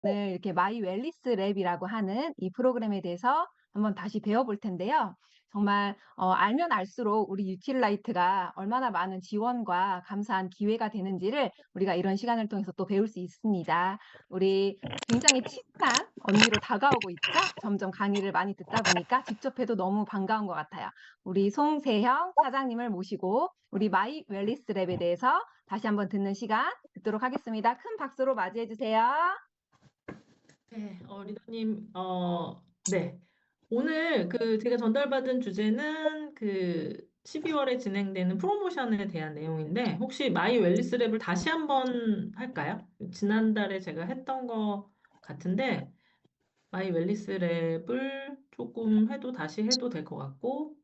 오늘 이렇게 마이 웰리스 랩이라고 하는 이 프로그램에 대해서 한번 다시 배워볼 텐데요. 정말 알면 알수록 우리 뉴틸라이트가 얼마나 많은 지원과 감사한 기회가 되는지를 우리가 이런 시간을 통해서 또 배울 수 있습니다. 우리 굉장히 친한 언니로 다가오고 있죠? 점점 강의를 많이 듣다 보니까 직접 해도 너무 반가운 것 같아요. 우리 송세형 사장님을 모시고 우리 마이 웰리스 랩에 대해서 다시 한번 듣는 시간 듣도록 하겠습니다. 큰 박수로 맞이해 주세요. 네, 리더님, 네. 오늘 제가 전달받은 주제는 12월에 진행되는 프로모션에 대한 내용인데, 혹시 마이 웰리스 랩을 다시 한번 할까요? 지난달에 제가 했던 거 같은데, 마이 웰리스 랩을 조금 다시 해도 될 것 같고,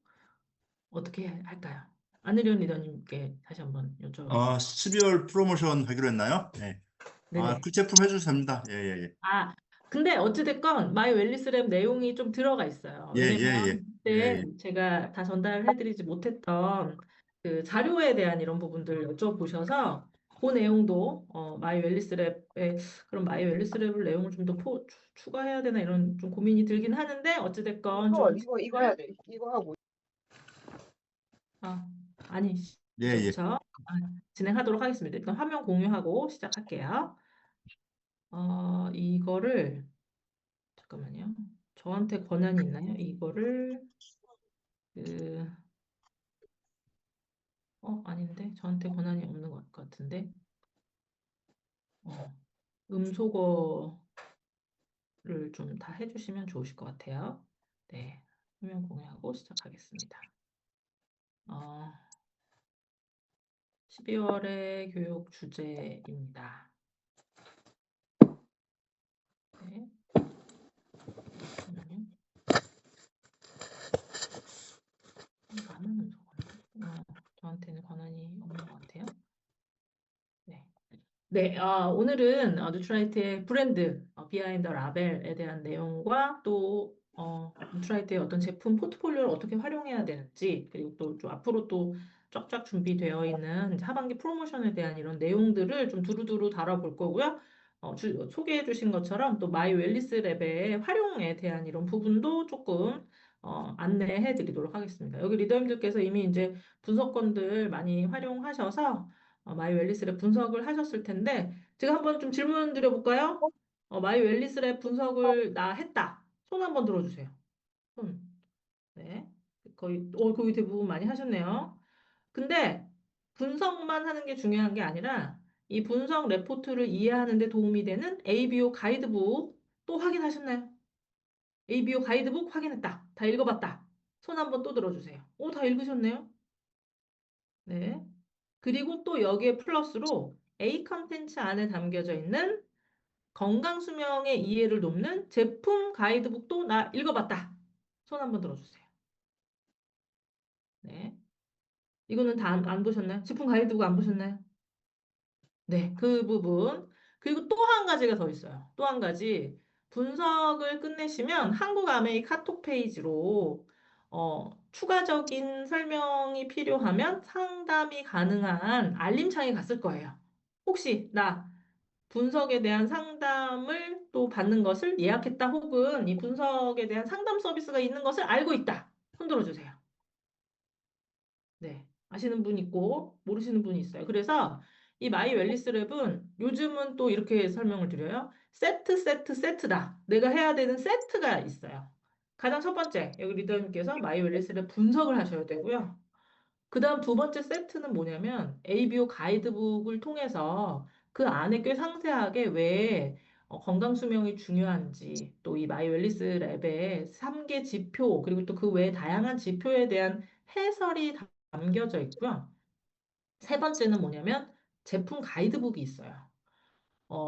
어떻게 할까요? 안혜련 리더님께 다시 한번 여쭤보겠습니다. 12월 프로모션 하기로 했나요? 네. 네네. 그 제품 해주셔도 됩니다. 예, 예, 아, 근데 어찌됐건 마이 웰리스랩 내용이 좀 들어가 있어요. 예. 예, 예, 왜냐면 예. 예, 그때 예. 제가 다 전달해드리지 못했던 그 자료에 대한 이런 부분들 여쭤보셔서 그 내용도 마이 웰리스랩에 그럼 마이 웰리스랩을 내용을 좀 더 추가해야 되나 이런 좀 고민이 들긴 하는데 어찌됐건 좀 이거 해야 돼. 이거 하고. 아니시죠? 예, 예. 진행하도록 하겠습니다. 일단 화면 공유하고 시작할게요. 이거를 잠깐만요. 저한테 권한이 있나요? 이거를 아닌데 저한테 권한이 없는 것 같은데 음소거를 좀 다 해주시면 좋으실 것 같아요. 네, 화면 공유하고 시작하겠습니다. 12월의 교육 주제입니다. 네. 잠깐만요. 나는 음소거인데 저한테는 권한이 없는 것 같아요. 네. 네, 오늘은 뉴트라이트의 브랜드, 비하인드 라벨에 대한 내용과 또 뉴트라이트의 어떤 제품 포트폴리오를 어떻게 활용해야 되는지, 그리고 또 좀 앞으로 또 쫙쫙 준비되어 있는 이제 하반기 프로모션에 대한 이런 내용들을 좀 두루두루 다뤄볼 거고요. 소개해 주신 것처럼 또 마이 웰리스 랩의 활용에 대한 이런 부분도 조금 안내해 드리도록 하겠습니다. 여기 리더님들께서 이미 이제 분석권들 많이 활용하셔서 마이 웰리스랩 분석을 하셨을 텐데 제가 한번 좀 질문 드려볼까요? 마이 웰리스랩 분석을 나 했다. 손 한번 들어주세요. 손. 네. 거의 대부분 많이 하셨네요. 근데 분석만 하는 게 중요한 게 아니라 이 분석 레포트를 이해하는 데 도움이 되는 ABO 가이드북 또 확인하셨나요? ABO 가이드북 확인했다. 다 읽어봤다. 손 한번 또 들어주세요. 다 읽으셨네요. 네. 그리고 또 여기에 플러스로 A 컨텐츠 안에 담겨져 있는 건강 수명의 이해를 돕는 제품 가이드북도 나 읽어봤다. 손 한번 들어주세요. 네. 이거는 다 안 보셨나요? 제품 가이드북 안 보셨나요? 네, 그 부분. 그리고 또 한 가지가 더 있어요. 또 한 가지. 분석을 끝내시면 한국 아메이 카톡 페이지로 추가적인 설명이 필요하면 상담이 가능한 알림창이 갔을 거예요. 혹시 나 분석에 대한 상담을 또 받는 것을 예약했다 혹은 이 분석에 대한 상담 서비스가 있는 것을 알고 있다. 손 들어주세요. 네. 아시는 분 있고 모르시는 분이 있어요. 그래서 이 마이 웰리스 랩은 요즘은 또 이렇게 설명을 드려요. 세트다. 내가 해야 되는 세트가 있어요. 가장 첫 번째, 여기 리더님께서 마이 웰리스 랩 분석을 하셔야 되고요. 그 다음 두 번째 세트는 뭐냐면 ABO 가이드북을 통해서 그 안에 꽤 상세하게 왜 건강 수명이 중요한지 또 이 마이 웰리스 랩의 3개 지표 그리고 또 그 외에 다양한 지표에 대한 해설이 담겨져 있고요. 세 번째는 뭐냐면 제품 가이드북이 있어요.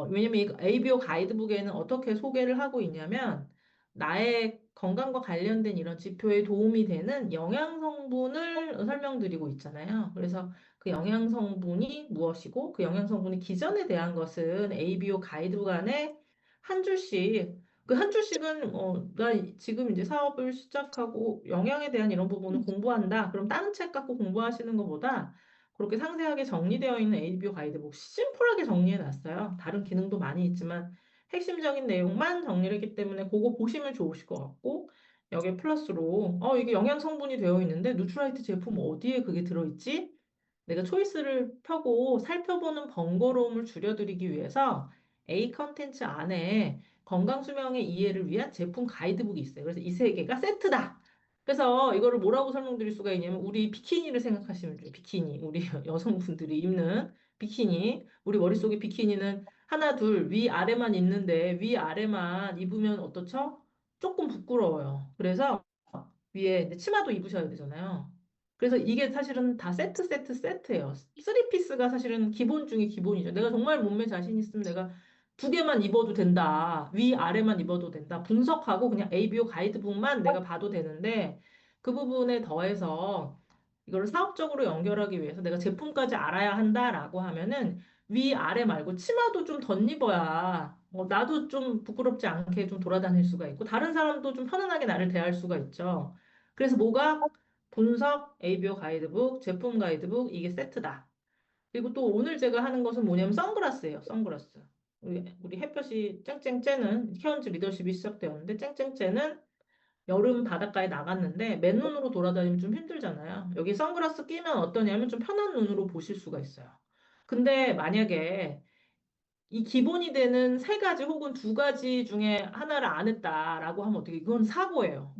왜냐면 이 ABO 가이드북에는 어떻게 소개를 하고 있냐면 나의 건강과 관련된 이런 지표에 도움이 되는 영양 성분을 설명드리고 있잖아요. 그래서 그 영양 성분이 무엇이고 그 영양 성분의 기전에 대한 것은 ABO 가이드북 안에 한 줄씩 그 한 줄씩은 나 지금 이제 사업을 시작하고 영양에 대한 이런 부분을 공부한다. 그럼 다른 책 갖고 공부하시는 것보다 그렇게 상세하게 정리되어 있는 ABO 가이드북 심플하게 정리해 놨어요. 다른 기능도 많이 있지만 핵심적인 내용만 정리를 했기 때문에 그거 보시면 좋으실 것 같고, 여기에 플러스로 이게 영양 성분이 되어 있는데 누트라이트 제품 어디에 그게 들어있지? 내가 초이스를 펴고 살펴보는 번거로움을 줄여드리기 위해서 A 컨텐츠 안에 건강 수명의 이해를 위한 제품 가이드북이 있어요. 그래서 이 세 개가 세트다. 그래서 이거를 뭐라고 설명드릴 수가 있냐면 우리 비키니를 생각하시면 돼요. 비키니. 우리 여성분들이 입는 비키니. 우리 머릿속에 비키니는 하나, 둘, 위, 아래만 있는데 위, 아래만 입으면 어떻죠? 조금 부끄러워요. 그래서 위에 이제 치마도 입으셔야 되잖아요. 그래서 이게 사실은 다 세트예요. 쓰리 피스가 사실은 기본 중에 기본이죠. 내가 정말 몸매 자신 있으면 내가 두 개만 입어도 된다. 위, 아래만 입어도 된다. 분석하고 그냥 ABO 가이드북만 내가 봐도 되는데 그 부분에 더해서 이거를 사업적으로 연결하기 위해서 내가 제품까지 알아야 한다라고 하면은 위, 아래 말고 치마도 좀 덧입어야 나도 좀 부끄럽지 않게 좀 돌아다닐 수가 있고 다른 사람도 좀 편안하게 나를 대할 수가 있죠. 그래서 뭐가 분석, ABO 가이드북, 제품 가이드북 이게 세트다. 그리고 또 오늘 제가 하는 것은 뭐냐면 선글라스예요. 선글라스. 우리 햇볕이 쨍쨍 쬐는 케언즈 리더십이 시작되었는데 쨍쨍 쬐는 여름 바닷가에 나갔는데 맨눈으로 돌아다니면 좀 힘들잖아요. 여기 선글라스 끼면 어떠냐면 좀 편한 눈으로 보실 수가 있어요. 근데 만약에 이 기본이 되는 세 가지 혹은 두 가지 중에 하나를 안 했다라고 하면 어떻게 이건 사고예요.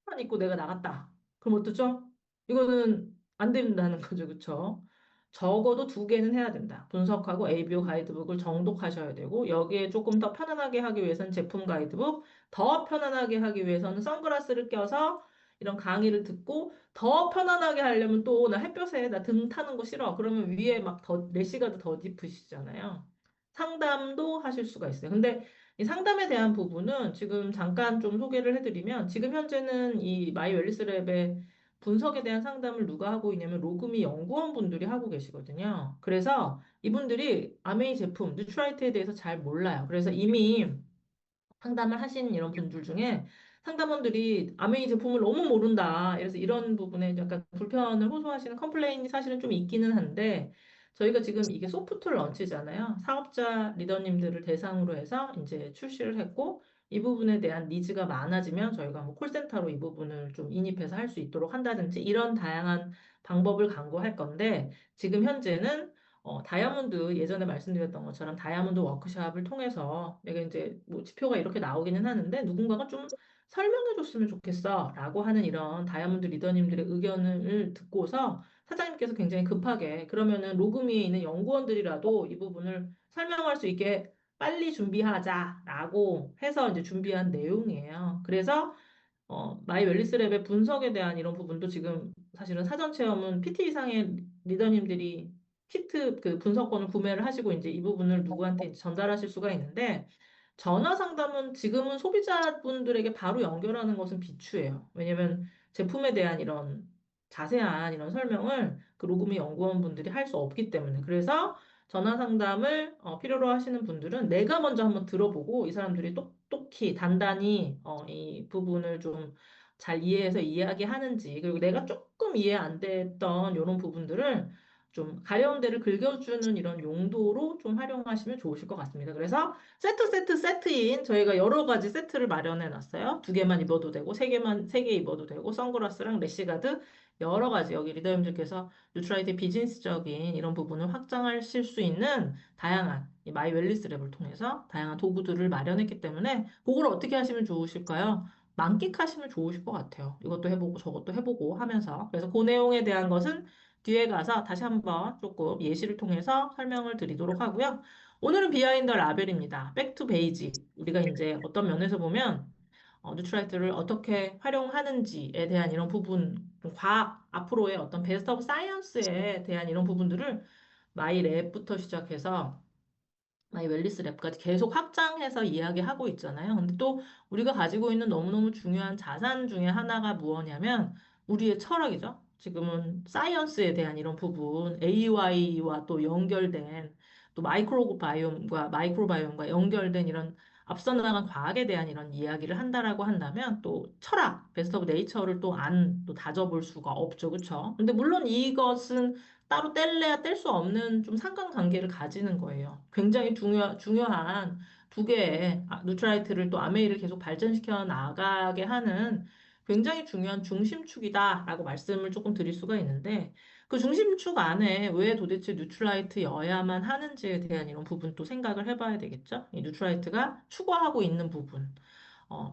하나만 입고 내가 나갔다. 그럼 어떠죠? 이거는 안 된다는 거죠. 그렇죠? 적어도 두 개는 해야 된다. 분석하고 ABO 가이드북을 정독하셔야 되고 여기에 조금 더 편안하게 하기 위해서는 제품 가이드북, 더 편안하게 하기 위해서는 선글라스를 껴서 이런 강의를 듣고 더 편안하게 하려면 또 나 햇볕에 나 등 타는 거 싫어. 그러면 위에 막 더 4시간도 더 딥으시잖아요. 상담도 하실 수가 있어요. 근데 이 상담에 대한 부분은 지금 잠깐 좀 소개를 해드리면 지금 현재는 이 마이 웰리스 랩의 분석에 대한 상담을 누가 하고 있냐면 로그미 연구원분들이 하고 계시거든요. 그래서 이분들이 아메이 제품, 뉴트라이트에 대해서 잘 몰라요. 그래서 이미 상담을 하신 이런 분들 중에 상담원들이 아메이 제품을 너무 모른다. 그래서 이런 부분에 약간 불편을 호소하시는 컴플레인이 사실은 좀 있기는 한데 저희가 지금 이게 소프트 런치잖아요. 사업자 리더님들을 대상으로 해서 이제 출시를 했고 이 부분에 대한 니즈가 많아지면 저희가 뭐 콜센터로 이 부분을 좀 인입해서 할 수 있도록 한다든지 이런 다양한 방법을 강구할 건데 지금 현재는 다이아몬드 예전에 말씀드렸던 것처럼 다이아몬드 워크숍을 통해서 내가 이제 뭐 지표가 이렇게 나오기는 하는데 누군가가 좀 설명해 줬으면 좋겠어 라고 하는 이런 다이아몬드 리더님들의 의견을 듣고서 사장님께서 굉장히 급하게 그러면은 로그미에 있는 연구원들이라도 이 부분을 설명할 수 있게 빨리 준비하자라고 해서 이제 준비한 내용이에요. 그래서 마이 웰리스 랩의 분석에 대한 이런 부분도 지금 사실은 사전 체험은 PT 이상의 리더님들이 키트 그 분석권을 구매를 하시고 이제 이 부분을 누구한테 이제 전달하실 수가 있는데 전화 상담은 지금은 소비자분들에게 바로 연결하는 것은 비추해요. 왜냐면 제품에 대한 이런 자세한 이런 설명을 그 로그미 연구원분들이 할 수 없기 때문에 그래서 전화 상담을 필요로 하시는 분들은 내가 먼저 한번 들어보고 이 사람들이 똑똑히 단단히 이 부분을 좀 잘 이해해서 이야기하는지 그리고 내가 조금 이해 안 됐던 이런 부분들을 좀 가려운 데를 긁어주는 이런 용도로 좀 활용하시면 좋으실 것 같습니다. 그래서 세트인 저희가 여러 가지 세트를 마련해 놨어요. 두 개만 입어도 되고 세 개 입어도 되고 선글라스랑 래시가드 여러 가지 여기 리더님들께서 뉴트라이트 비즈니스적인 이런 부분을 확장하실 수 있는 다양한 이 마이 웰리스 랩을 통해서 다양한 도구들을 마련했기 때문에 그걸 어떻게 하시면 좋으실까요? 만끽하시면 좋으실 것 같아요. 이것도 해보고 저것도 해보고 하면서 그래서 그 내용에 대한 것은 뒤에 가서 다시 한번 조금 예시를 통해서 설명을 드리도록 하고요. 오늘은 비하인드 라벨입니다. 백투 베이직. 우리가 이제 어떤 면에서 보면 뉴트라이트를 어떻게 활용하는지에 대한 이런 부분, 좀 과학, 앞으로의 어떤 베스트 오브 사이언스에 대한 이런 부분들을 마이 랩부터 시작해서 마이 웰리스 랩까지 계속 확장해서 이야기하고 있잖아요. 근데 또 우리가 가지고 있는 너무너무 중요한 자산 중에 하나가 무엇이냐면 우리의 철학이죠. 지금은 사이언스에 대한 이런 부분, AI와 또 연결된 또 마이크로바이옴과 연결된 이런 앞서 나간 과학에 대한 이런 이야기를 한다라고 한다면 또 철학, 베스트 오브 네이처를 또 또 다져볼 수가 없죠. 그렇죠? 근데 물론 이것은 따로 뗄래야 뗄 수 없는 좀 상관관계를 가지는 거예요. 굉장히 중요한 두 개의 누트라이트를 또 아메이를 계속 발전시켜 나가게 하는 굉장히 중요한 중심축이다라고 말씀을 조금 드릴 수가 있는데 그 중심축 안에 왜 도대체 뉴트라이트여야만 하는지에 대한 이런 부분도 생각을 해봐야 되겠죠. 이 뉴트라이트가 추구하고 있는 부분.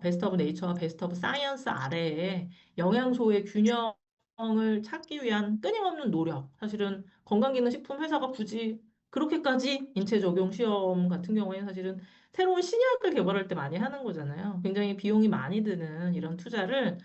베스트 오브 네이처와 베스트 오브 사이언스 아래에 영양소의 균형을 찾기 위한 끊임없는 노력. 사실은 건강기능식품 회사가 굳이 그렇게까지 인체 적용 시험 같은 경우에는 사실은 새로운 신약을 개발할 때 많이 하는 거잖아요. 굉장히 비용이 많이 드는 이런 투자를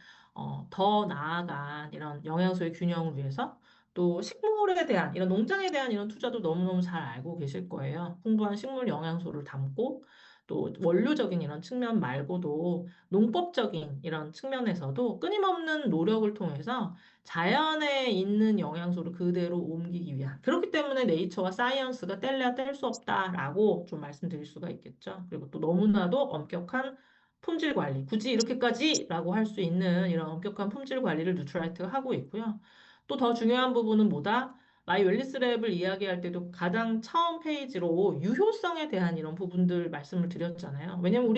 더 나아간 이런 영양소의 균형을 위해서 또 식물에 대한 이런 농장에 대한 이런 투자도 너무너무 잘 알고 계실 거예요. 풍부한 식물 영양소를 담고 또 원료적인 이런 측면 말고도 농법적인 이런 측면에서도 끊임없는 노력을 통해서 자연에 있는 영양소를 그대로 옮기기 위한 그렇기 때문에 네이처와 사이언스가 뗄래야 뗄 수 없다라고 좀 말씀드릴 수가 있겠죠. 그리고 또 너무나도 엄격한 품질 관리, 굳이 이렇게까지라고 할 수 있는 이런 엄격한 품질 관리를 뉴트라이트가 하고 있고요. 또 더 중요한 부분은 뭐다? 마이 웰니스 랩을 이야기할 때도 가장 처음 페이지로 유효성에 대한 이런 부분들 말씀을 드렸잖아요. 왜냐면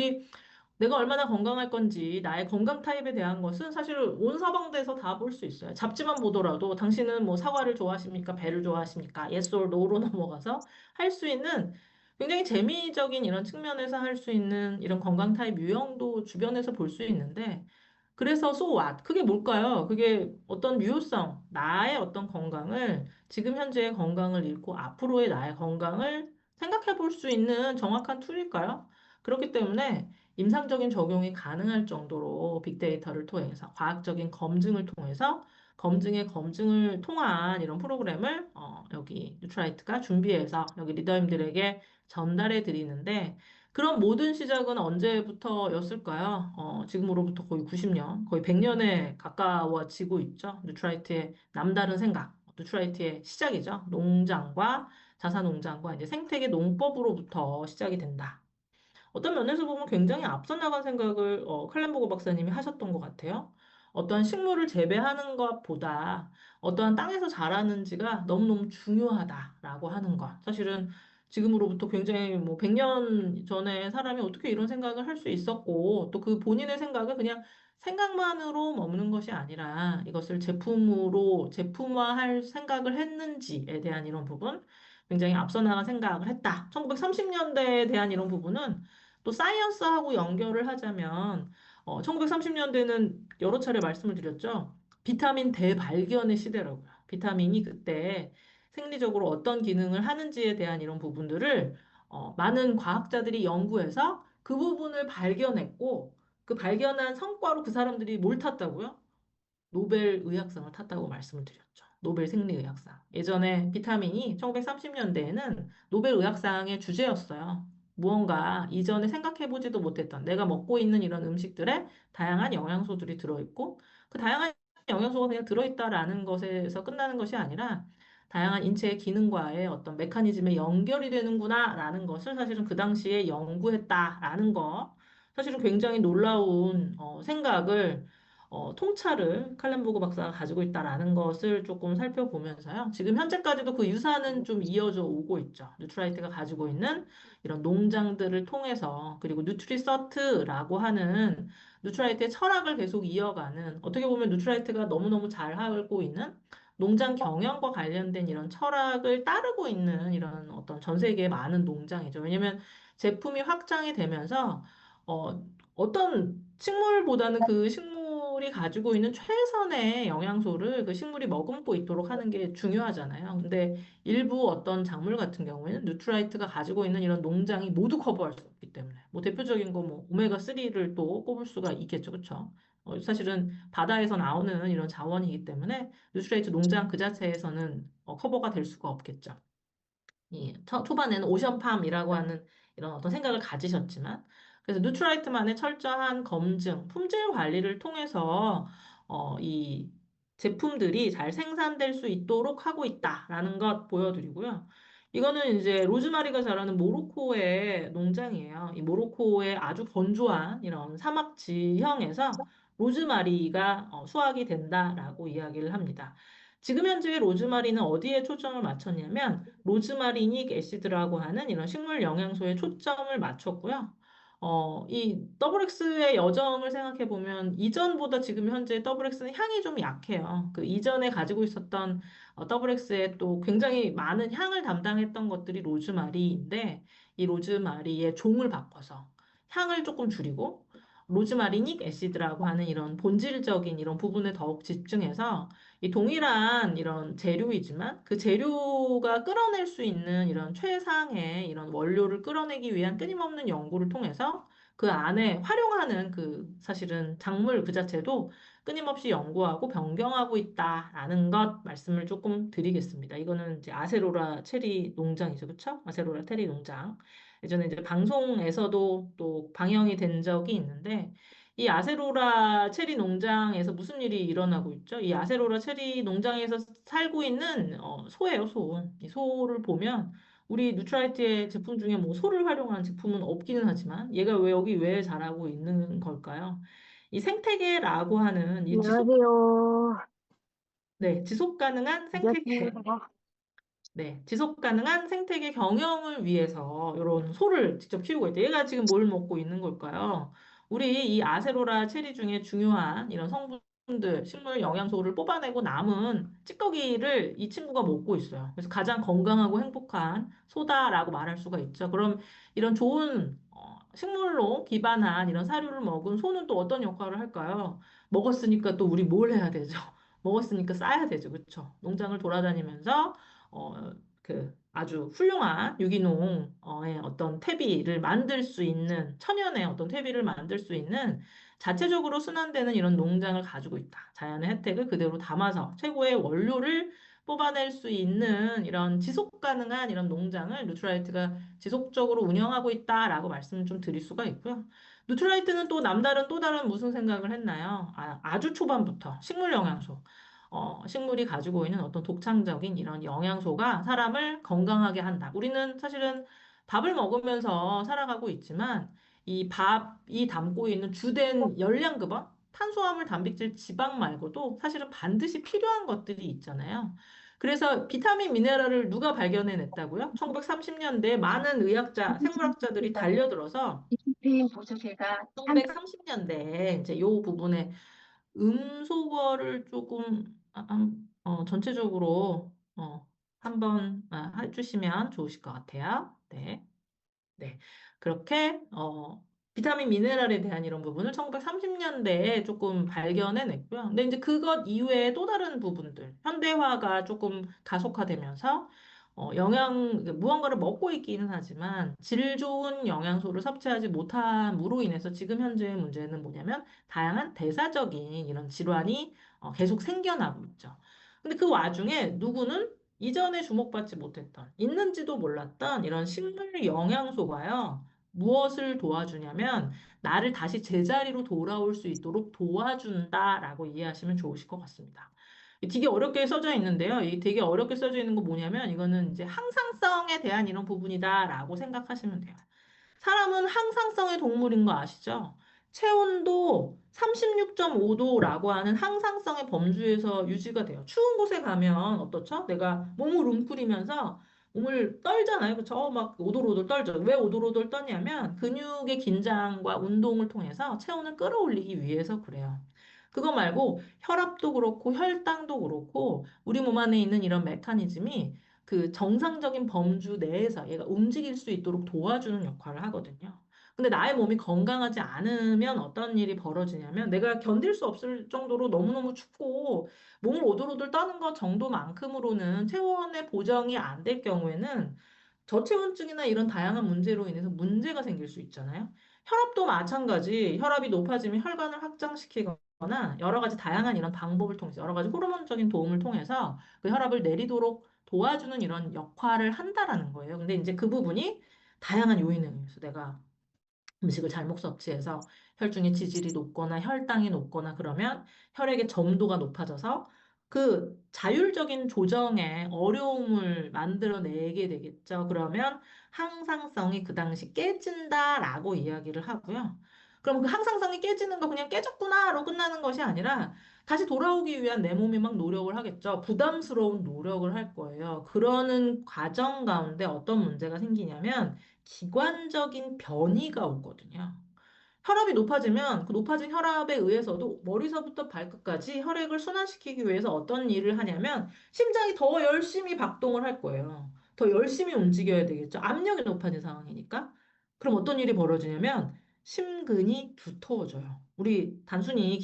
내가 얼마나 건강할 건지 나의 건강 타입에 대한 것은 사실 온 사방대에서 다 볼 수 있어요. 잡지만 보더라도 당신은 뭐 사과를 좋아하십니까? 배를 좋아하십니까? yes or no로 넘어가서 할 수 있는 굉장히 재미적인 이런 측면에서 할 수 있는 이런 건강 타입 유형도 주변에서 볼 수 있는데 그래서 so what? 그게 뭘까요? 그게 어떤 유효성, 나의 어떤 건강을 지금 현재의 건강을 잃고 앞으로의 나의 건강을 생각해 볼 수 있는 정확한 툴일까요? 그렇기 때문에 임상적인 적용이 가능할 정도로 빅데이터를 통해서 과학적인 검증을 통해서 검증의 검증을 통한 이런 프로그램을 여기 뉴트라이트가 준비해서 여기 리더님들에게 전달해 드리는데 그런 모든 시작은 언제부터였을까요? 지금으로부터 거의 90년, 거의 100년에 가까워지고 있죠. 뉴트라이트의 남다른 생각, 뉴트라이트의 시작이죠. 농장과 자사농장과 이제 생태계 농법으로부터 시작이 된다. 어떤 면에서 보면 굉장히 앞서 나간 생각을 클렌버그 박사님이 하셨던 것 같아요. 어떠한 식물을 재배하는 것보다 어떠한 땅에서 자라는지가 너무너무 중요하다라고 하는 것. 사실은 지금으로부터 굉장히 뭐 100년 전에 사람이 어떻게 이런 생각을 할 수 있었고 또 그 본인의 생각을 그냥 생각만으로 머무는 것이 아니라 이것을 제품으로 제품화할 생각을 했는지에 대한 이런 부분 굉장히 앞서 나간 생각을 했다. 1930년대에 대한 이런 부분은 또 사이언스하고 연결을 하자면 1930년대는 여러 차례 말씀을 드렸죠. 비타민 대발견의 시대라고요. 비타민이 그때 생리적으로 어떤 기능을 하는지에 대한 이런 부분들을 많은 과학자들이 연구해서 그 부분을 발견했고 그 발견한 성과로 그 사람들이 뭘 탔다고요? 노벨 의학상을 탔다고 말씀을 드렸죠. 노벨 생리의학상. 예전에 비타민이 1930년대에는 노벨 의학상의 주제였어요. 무언가 이전에 생각해보지도 못했던 내가 먹고 있는 이런 음식들에 다양한 영양소들이 들어있고 그 다양한 영양소가 그냥 들어있다라는 것에서 끝나는 것이 아니라 다양한 인체의 기능과의 어떤 메커니즘에 연결이 되는구나라는 것을 사실은 그 당시에 연구했다라는 거 사실은 굉장히 놀라운 생각을 통찰을 칼렌보그 박사가 가지고 있다라는 것을 조금 살펴보면서요. 지금 현재까지도 그 유산은 좀 이어져 오고 있죠. 뉴트라이트가 가지고 있는 이런 농장들을 통해서 그리고 뉴트리서트라고 하는 뉴트라이트의 철학을 계속 이어가는 어떻게 보면 뉴트라이트가 너무너무 잘 하고 있는 농장 경영과 관련된 이런 철학을 따르고 있는 이런 어떤 전 세계의 많은 농장이죠. 왜냐하면 제품이 확장이 되면서 어떤 식물보다는 그 식물이 가지고 있는 최선의 영양소를 그 식물이 머금고 있도록 하는 게 중요하잖아요. 근데 일부 어떤 작물 같은 경우에는 뉴트라이트가 가지고 있는 이런 농장이 모두 커버할 수 없기 때문에 뭐 대표적인 거 뭐 오메가3를 또 꼽을 수가 있겠죠. 그렇죠? 사실은 바다에서 나오는 이런 자원이기 때문에 뉴트라이트 농장 그 자체에서는 커버가 될 수가 없겠죠. 초반에는 오션팜이라고 하는 이런 어떤 생각을 가지셨지만, 그래서 뉴트라이트만의 철저한 검증, 품질 관리를 통해서 이 제품들이 잘 생산될 수 있도록 하고 있다라는 것 보여드리고요. 이거는 이제 로즈마리가 자라는 모로코의 농장이에요. 이 모로코의 아주 건조한 이런 사막 지형에서 로즈마리가 수확이 된다라고 이야기를 합니다. 지금 현재 로즈마리는 어디에 초점을 맞췄냐면 로즈마리닉 애시드라고 하는 이런 식물 영양소에 초점을 맞췄고요. 이 더블엑스의 여정을 생각해 보면 이전보다 지금 현재 더블엑스는 향이 좀 약해요. 그 이전에 가지고 있었던 더블엑스의 또 굉장히 많은 향을 담당했던 것들이 로즈마리인데 이 로즈마리의 종을 바꿔서 향을 조금 줄이고 로즈마리닉 애시드라고 하는 이런 본질적인 이런 부분에 더욱 집중해서 이 동일한 이런 재료이지만 그 재료가 끌어낼 수 있는 이런 최상의 이런 원료를 끌어내기 위한 끊임없는 연구를 통해서 그 안에 활용하는 그 사실은 작물 그 자체도 끊임없이 연구하고 변경하고 있다라는 것 말씀을 조금 드리겠습니다. 이거는 이제 아세로라 체리 농장이죠. 그렇죠? 아세로라 체리 농장. 예전에 이제 방송에서도 또 방영이 된 적이 있는데 이 아세로라 체리 농장에서 무슨 일이 일어나고 있죠? 이 아세로라 체리 농장에서 살고 있는 소예요, 소. 이 소를 보면 우리 누트라이트의 제품 중에 뭐 소를 활용한 제품은 없기는 하지만 얘가 왜 여기 왜 자라고 있는 걸까요? 이 생태계라고 하는 이 안녕하세요. 지속 가능한 생태계 안녕하세요. 네, 지속 가능한 생태계 경영을 위해서 이런 소를 직접 키우고 있대. 얘가 지금 뭘 먹고 있는 걸까요? 우리 이 아세로라 체리 중에 중요한 이런 성분들, 식물 영양소를 뽑아내고 남은 찌꺼기를 이 친구가 먹고 있어요. 그래서 가장 건강하고 행복한 소다라고 말할 수가 있죠. 그럼 이런 좋은 식물로 기반한 이런 사료를 먹은 소는 또 어떤 역할을 할까요? 먹었으니까 또 우리 뭘 해야 되죠? 먹었으니까 싸야 되죠. 그렇죠? 농장을 돌아다니면서 그 아주 훌륭한 유기농의 어떤 퇴비를 만들 수 있는 천연의 어떤 퇴비를 만들 수 있는 자체적으로 순환되는 이런 농장을 가지고 있다. 자연의 혜택을 그대로 담아서 최고의 원료를 뽑아낼 수 있는 이런 지속 가능한 이런 농장을 누트라이트가 지속적으로 운영하고 있다라고 말씀을 좀 드릴 수가 있고요. 누트라이트는 또 남다른 또 다른 무슨 생각을 했나요? 아주 초반부터 식물 영양소. 식물이 가지고 있는 어떤 독창적인 이런 영양소가 사람을 건강하게 한다. 우리는 사실은 밥을 먹으면서 살아가고 있지만 이 밥이 담고 있는 주된 열량급원, 탄수화물, 단백질, 지방 말고도 사실은 반드시 필요한 것들이 있잖아요. 그래서 비타민, 미네랄을 누가 발견해냈다고요? 1930년대에 많은 의학자, 생물학자들이 달려들어서 이스페인 보조개가 1930년대에 이제 요 부분에 음소거를 조금 전체적으로 한번 해주시면 좋으실 것 같아요. 네. 네. 그렇게 비타민 미네랄에 대한 이런 부분을 1930년대에 조금 발견해냈고요. 근데 이제 그것 이외에 또 다른 부분들, 현대화가 조금 가속화되면서 무언가를 먹고 있기는 하지만 질 좋은 영양소를 섭취하지 못함으로 인해서 지금 현재의 문제는 뭐냐면 다양한 대사적인 이런 질환이 계속 생겨나고 있죠. 근데 그 와중에 누구는 이전에 주목받지 못했던, 있는지도 몰랐던 이런 식물 영양소가요, 무엇을 도와주냐면, 나를 다시 제자리로 돌아올 수 있도록 도와준다라고 이해하시면 좋으실 것 같습니다. 되게 어렵게 써져 있는데요. 이 되게 어렵게 써져 있는 거 뭐냐면, 이거는 이제 항상성에 대한 이런 부분이다라고 생각하시면 돼요. 사람은 항상성의 동물인 거 아시죠? 체온도 36.5도라고 하는 항상성의 범주에서 유지가 돼요. 추운 곳에 가면 어떻죠? 내가 몸을 웅크리면서 몸을 떨잖아요. 그쵸? 막 오돌오돌 떨죠. 왜 오돌오돌 떠냐면 근육의 긴장과 운동을 통해서 체온을 끌어올리기 위해서 그래요. 그거 말고 혈압도 그렇고 혈당도 그렇고 우리 몸 안에 있는 이런 메커니즘이 그 정상적인 범주 내에서 얘가 움직일 수 있도록 도와주는 역할을 하거든요. 근데 나의 몸이 건강하지 않으면 어떤 일이 벌어지냐면 내가 견딜 수 없을 정도로 너무너무 춥고 몸을 오돌오돌 떠는 것 정도만큼으로는 체온의 보정이 안 될 경우에는 저체온증이나 이런 다양한 문제로 인해서 문제가 생길 수 있잖아요. 혈압도 마찬가지. 혈압이 높아지면 혈관을 확장시키거나 여러 가지 다양한 이런 방법을 통해서 여러 가지 호르몬적인 도움을 통해서 그 혈압을 내리도록 도와주는 이런 역할을 한다라는 거예요. 근데 이제 그 부분이 다양한 요인에 의해서 내가 음식을 잘못 섭취해서 혈중의 지질이 높거나 혈당이 높거나 그러면 혈액의 점도가 높아져서 그 자율적인 조정에 어려움을 만들어내게 되겠죠. 그러면 항상성이 그 당시 깨진다라고 이야기를 하고요. 그럼 그 항상성이 깨지는 거 그냥 깨졌구나로 끝나는 것이 아니라 다시 돌아오기 위한 내 몸이 막 노력을 하겠죠. 부담스러운 노력을 할 거예요. 그러는 과정 가운데 어떤 문제가 생기냐면 기관적인 변이가 오거든요. 혈압이 높아지면 그 높아진 혈압에 의해서도 머리서부터 발끝까지 혈액을 순환시키기 위해서 어떤 일을 하냐면 심장이 더 열심히 박동을 할 거예요. 더 열심히 움직여야 되겠죠. 압력이 높아진 상황이니까. 그럼 어떤 일이 벌어지냐면 심근이 두터워져요. 우리 단순히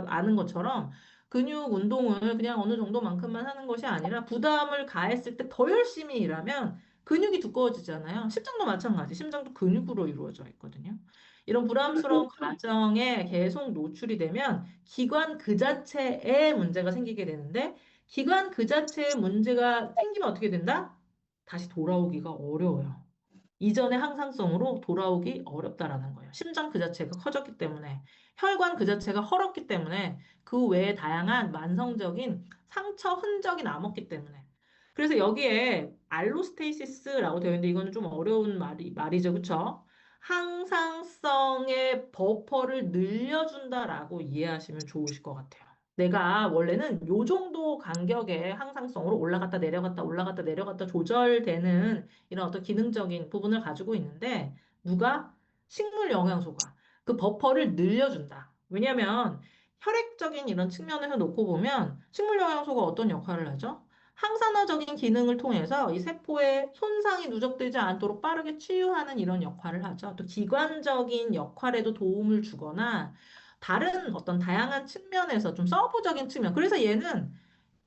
아는 것처럼 근육 운동을 그냥 어느 정도만큼만 하는 것이 아니라 부담을 가했을 때 더 열심히 일하면 근육이 두꺼워지잖아요. 심장도 마찬가지. 심장도 근육으로 이루어져 있거든요. 이런 부담스러운 과정에 계속 노출이 되면 기관 그 자체에 문제가 생기게 되는데 기관 그 자체에 문제가 생기면 어떻게 된다? 다시 돌아오기가 어려워요. 이전의 항상성으로 돌아오기 어렵다라는 거예요. 심장 그 자체가 커졌기 때문에, 혈관 그 자체가 헐었기 때문에, 그 외에 다양한 만성적인 상처 흔적이 남았기 때문에. 그래서 여기에 알로스테이시스라고 되어 있는데 이거는 좀 어려운 말이죠. 그쵸? 항상성의 버퍼를 늘려준다라고 이해하시면 좋으실 것 같아요. 내가 원래는 요 정도 간격의 항상성으로 올라갔다 내려갔다 올라갔다 내려갔다 조절되는 이런 어떤 기능적인 부분을 가지고 있는데 누가? 식물 영양소가 그 버퍼를 늘려준다. 왜냐하면 혈액적인 이런 측면에서 놓고 보면 식물 영양소가 어떤 역할을 하죠? 항산화적인 기능을 통해서 이 세포에 손상이 누적되지 않도록 빠르게 치유하는 이런 역할을 하죠. 또 기관적인 역할에도 도움을 주거나 다른 어떤 다양한 측면에서 좀 서브적인 측면. 그래서 얘는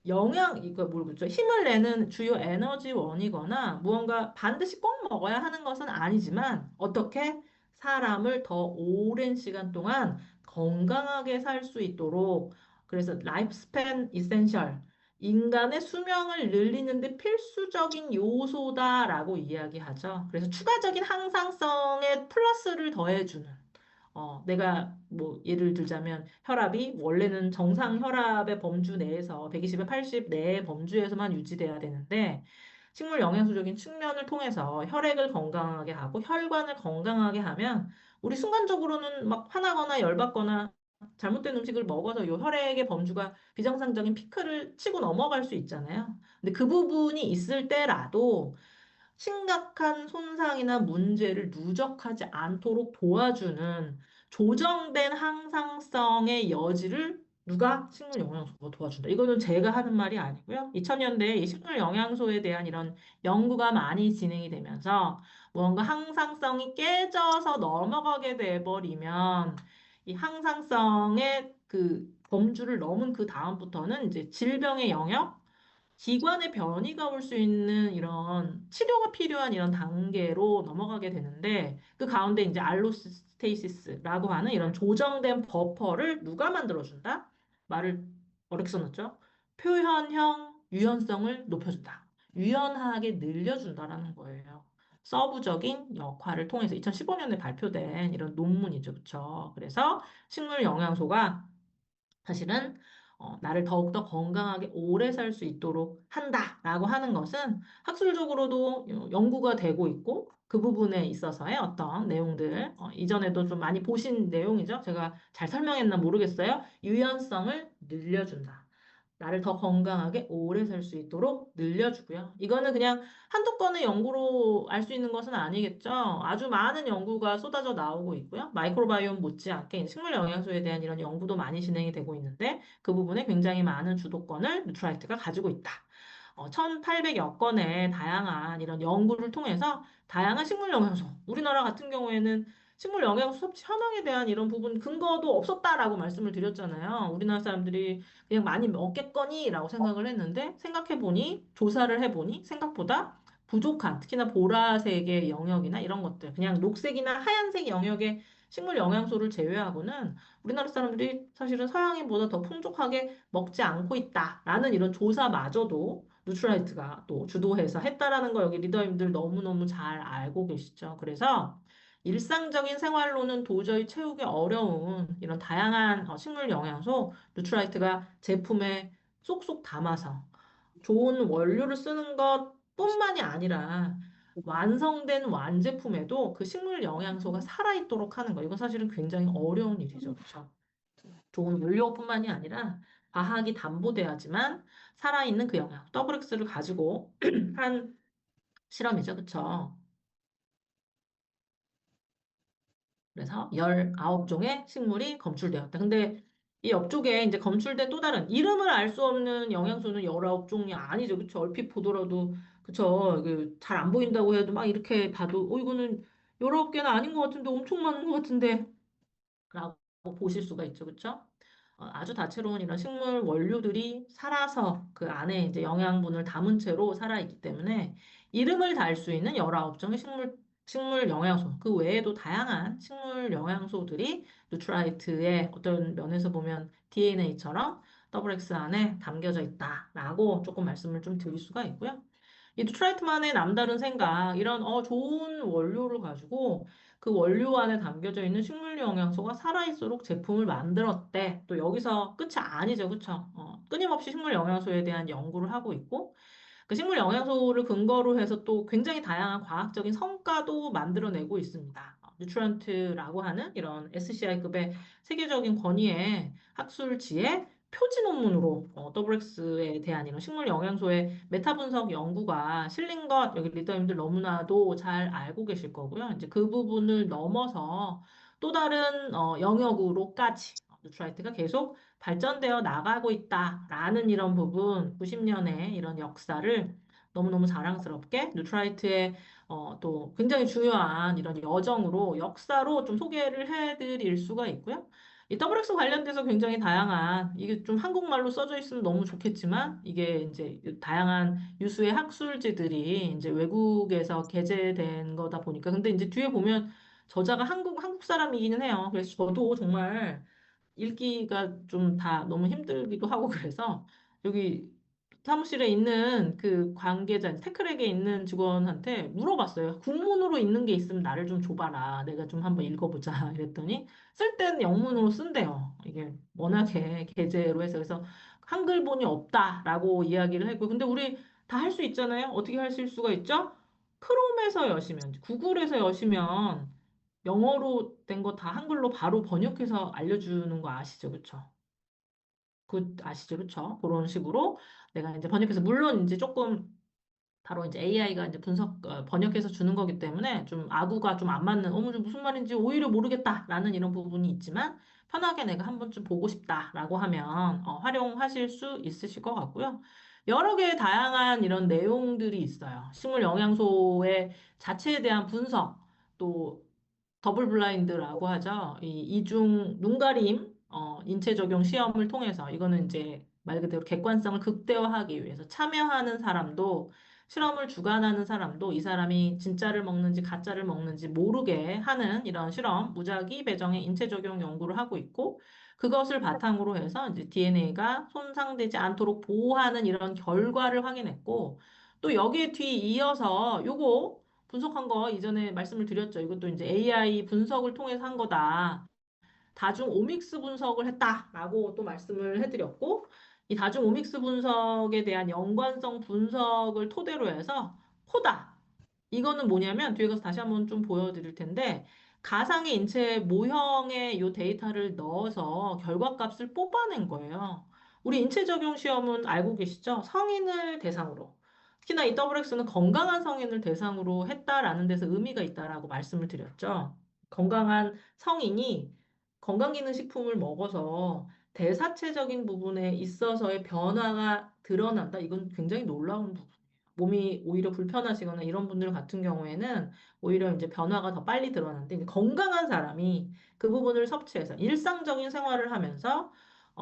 이거 모르겠죠. 힘을 내는 주요 에너지원이거나 무언가 반드시 꼭 먹어야 하는 것은 아니지만 어떻게 사람을 더 오랜 시간 동안 건강하게 살 수 있도록 그래서 라이프 스팬 이센셜 인간의 수명을 늘리는데 필수적인 요소다라고 이야기하죠. 그래서 추가적인 항상성에 플러스를 더해주는 내가 뭐 예를 들자면 혈압이 원래는 정상 혈압의 범주 내에서 120에 80 내의 범주에서만 유지돼야 되는데 식물 영양소적인 측면을 통해서 혈액을 건강하게 하고 혈관을 건강하게 하면 우리 순간적으로는 막 화나거나 열받거나 잘못된 음식을 먹어서 이 혈액의 범주가 비정상적인 피크를 치고 넘어갈 수 있잖아요. 근데 그 부분이 있을 때라도 심각한 손상이나 문제를 누적하지 않도록 도와주는 조정된 항상성의 여지를 누가? 식물 영양소가 도와준다. 이거는 제가 하는 말이 아니고요. 2000년대에 이 식물 영양소에 대한 이런 연구가 많이 진행이 되면서 무언가 항상성이 깨져서 넘어가게 돼버리면 이 항상성의 그 범주를 넘은 그 다음부터는 이제 질병의 영역, 기관의 변이가 올 수 있는 이런 치료가 필요한 이런 단계로 넘어가게 되는데 그 가운데 이제 알로스테이시스라고 하는 이런 조정된 버퍼를 누가 만들어준다? 말을 어렵게 써놨죠? 표현형 유연성을 높여준다. 유연하게 늘려준다라는 거예요. 서브적인 역할을 통해서 2015년에 발표된 이런 논문이죠. 그쵸? 그래서 식물 영양소가 사실은 나를 더욱더 건강하게 오래 살 수 있도록 한다라고 하는 것은 학술적으로도 연구가 되고 있고 그 부분에 있어서의 어떤 내용들 이전에도 좀 많이 보신 내용이죠. 제가 잘 설명했나 모르겠어요. 유연성을 늘려준다. 나를 더 건강하게 오래 살 수 있도록 늘려주고요. 이거는 그냥 한두 건의 연구로 알 수 있는 것은 아니겠죠. 아주 많은 연구가 쏟아져 나오고 있고요. 마이크로바이옴 못지않게 식물 영양소에 대한 이런 연구도 많이 진행이 되고 있는데 그 부분에 굉장히 많은 주도권을 뉴트라이트가 가지고 있다. 1800여 건의 다양한 이런 연구를 통해서 다양한 식물 영양소, 우리나라 같은 경우에는 식물 영양소 섭취 현황에 대한 이런 부분 근거도 없었다라고 말씀을 드렸잖아요. 우리나라 사람들이 그냥 많이 먹겠거니라고 생각을 했는데 생각해보니 조사를 해보니 생각보다 부족한 특히나 보라색의 영역이나 이런 것들 그냥 녹색이나 하얀색 영역의 식물 영양소를 제외하고는 우리나라 사람들이 사실은 서양인보다 더 풍족하게 먹지 않고 있다라는 이런 조사마저도 누트라이트가 또 주도해서 했다라는 거 여기 리더님들 너무너무 잘 알고 계시죠. 그래서 일상적인 생활로는 도저히 채우기 어려운 이런 다양한 식물 영양소 누트라이트가 제품에 쏙쏙 담아서 좋은 원료를 쓰는 것뿐만이 아니라 완성된 완제품에도 그 식물 영양소가 살아있도록 하는 거. 이건 사실은 굉장히 어려운 일이죠. 그렇죠? 좋은 원료뿐만이 아니라 과학이 담보돼야지만 살아있는 그 영양, WX를 가지고 한 실험이죠. 그렇죠? 그래서 19종의 식물이 검출되었다. 근데 이 옆쪽에 이제 검출된 또 다른 이름을 알 수 없는 영양소는 19종이 아니죠. 그쵸? 얼핏 보더라도, 그쵸? 잘 안 보인다고 해도 막 이렇게 봐도, 이거는 19개는 아닌 것 같은데 엄청 많은 것 같은데. 라고 보실 수가 있죠. 그쵸? 아주 다채로운 이런 식물 원료들이 살아서 그 안에 이제 영양분을 담은 채로 살아있기 때문에 이름을 달 수 있는 19종의 식물 영양소, 그 외에도 다양한 식물 영양소들이 누트라이트의 어떤 면에서 보면 DNA처럼 XX 안에 담겨져 있다라고 조금 말씀을 좀 드릴 수가 있고요. 이 누트라이트만의 남다른 생각, 이런 좋은 원료를 가지고 그 원료 안에 담겨져 있는 식물 영양소가 살아있도록 제품을 만들었대. 또 여기서 끝이 아니죠, 그쵸? 끊임없이 식물 영양소에 대한 연구를 하고 있고, 그 식물 영양소를 근거로 해서 또 굉장히 다양한 과학적인 성과도 만들어내고 있습니다. 뉴트런트라고 하는 이런 SCI급의 세계적인 권위의 학술지의 표지 논문으로 WX에 대한 이런 식물 영양소의 메타 분석 연구가 실린 것 여기 리더님들 너무나도 잘 알고 계실 거고요. 이제 그 부분을 넘어서 또 다른 영역으로까지 뉴트라이트가 계속 발전되어 나가고 있다라는 이런 부분, 90년의 이런 역사를 너무너무 자랑스럽게 뉴트라이트의 또 굉장히 중요한 이런 여정으로 역사로 좀 소개를 해드릴 수가 있고요. 이 WX 관련돼서 굉장히 다양한 이게 좀 한국말로 써져 있으면 너무 좋겠지만 이게 이제 다양한 유수의 학술지들이 이제 외국에서 게재된 거다 보니까 근데 이제 뒤에 보면 저자가 한국 사람이기는 해요. 그래서 저도 정말 읽기가 좀 다 너무 힘들기도 하고 그래서 여기 사무실에 있는 그 관계자, 테크렉에 있는 직원한테 물어봤어요. 국문으로 있는 게 있으면 나를 좀 줘봐라. 내가 좀 한번 읽어보자. 이랬더니 쓸 때는 영문으로 쓴대요. 이게 워낙에 게재로 해서 그래서 한글본이 없다라고 이야기를 했고 근데 우리 다 할 수 있잖아요. 어떻게 하실 수가 있죠? 크롬에서 여시면, 구글에서 여시면 영어로 된 거 다 한글로 바로 번역해서 알려주는 거 아시죠? 그쵸? 아시죠? 그쵸? 그런 식으로 내가 이제 번역해서, 물론 이제 조금 바로 이제 AI가 이제 번역해서 주는 거기 때문에 좀 아구가 좀 안 맞는, 좀 무슨 말인지 오히려 모르겠다라는 이런 부분이 있지만 편하게 내가 한 번쯤 보고 싶다라고 하면 활용하실 수 있으실 것 같고요. 여러 개의 다양한 이런 내용들이 있어요. 식물 영양소의 자체에 대한 분석, 또 더블 블라인드라고 하죠. 이 이중 눈가림 인체 적용 시험을 통해서 이거는 이제 말 그대로 객관성을 극대화하기 위해서 참여하는 사람도 실험을 주관하는 사람도 이 사람이 진짜를 먹는지 가짜를 먹는지 모르게 하는 이런 실험, 무작위 배정의 인체 적용 연구를 하고 있고 그것을 바탕으로 해서 이제 DNA가 손상되지 않도록 보호하는 이런 결과를 확인했고 또 여기에 뒤이어서 요거 분석한 거 이전에 말씀을 드렸죠. 이것도 이제 AI 분석을 통해서 한 거다. 다중 오믹스 분석을 했다라고 또 말씀을 해드렸고, 이 다중 오믹스 분석에 대한 연관성 분석을 토대로 해서 코다. 이거는 뭐냐면 뒤에 가서 다시 한번 좀 보여드릴 텐데, 가상의 인체 모형의 이 데이터를 넣어서 결과값을 뽑아낸 거예요. 우리 인체 적용 시험은 알고 계시죠? 성인을 대상으로. 특히나 이 WX는 건강한 성인을 대상으로 했다라는 데서 의미가 있다라고 말씀을 드렸죠. 건강한 성인이 건강기능식품을 먹어서 대사체적인 부분에 있어서의 변화가 드러난다. 이건 굉장히 놀라운 부분이에요. 몸이 오히려 불편하시거나 이런 분들 같은 경우에는 오히려 이제 변화가 더 빨리 드러나는데 이제 건강한 사람이 그 부분을 섭취해서 일상적인 생활을 하면서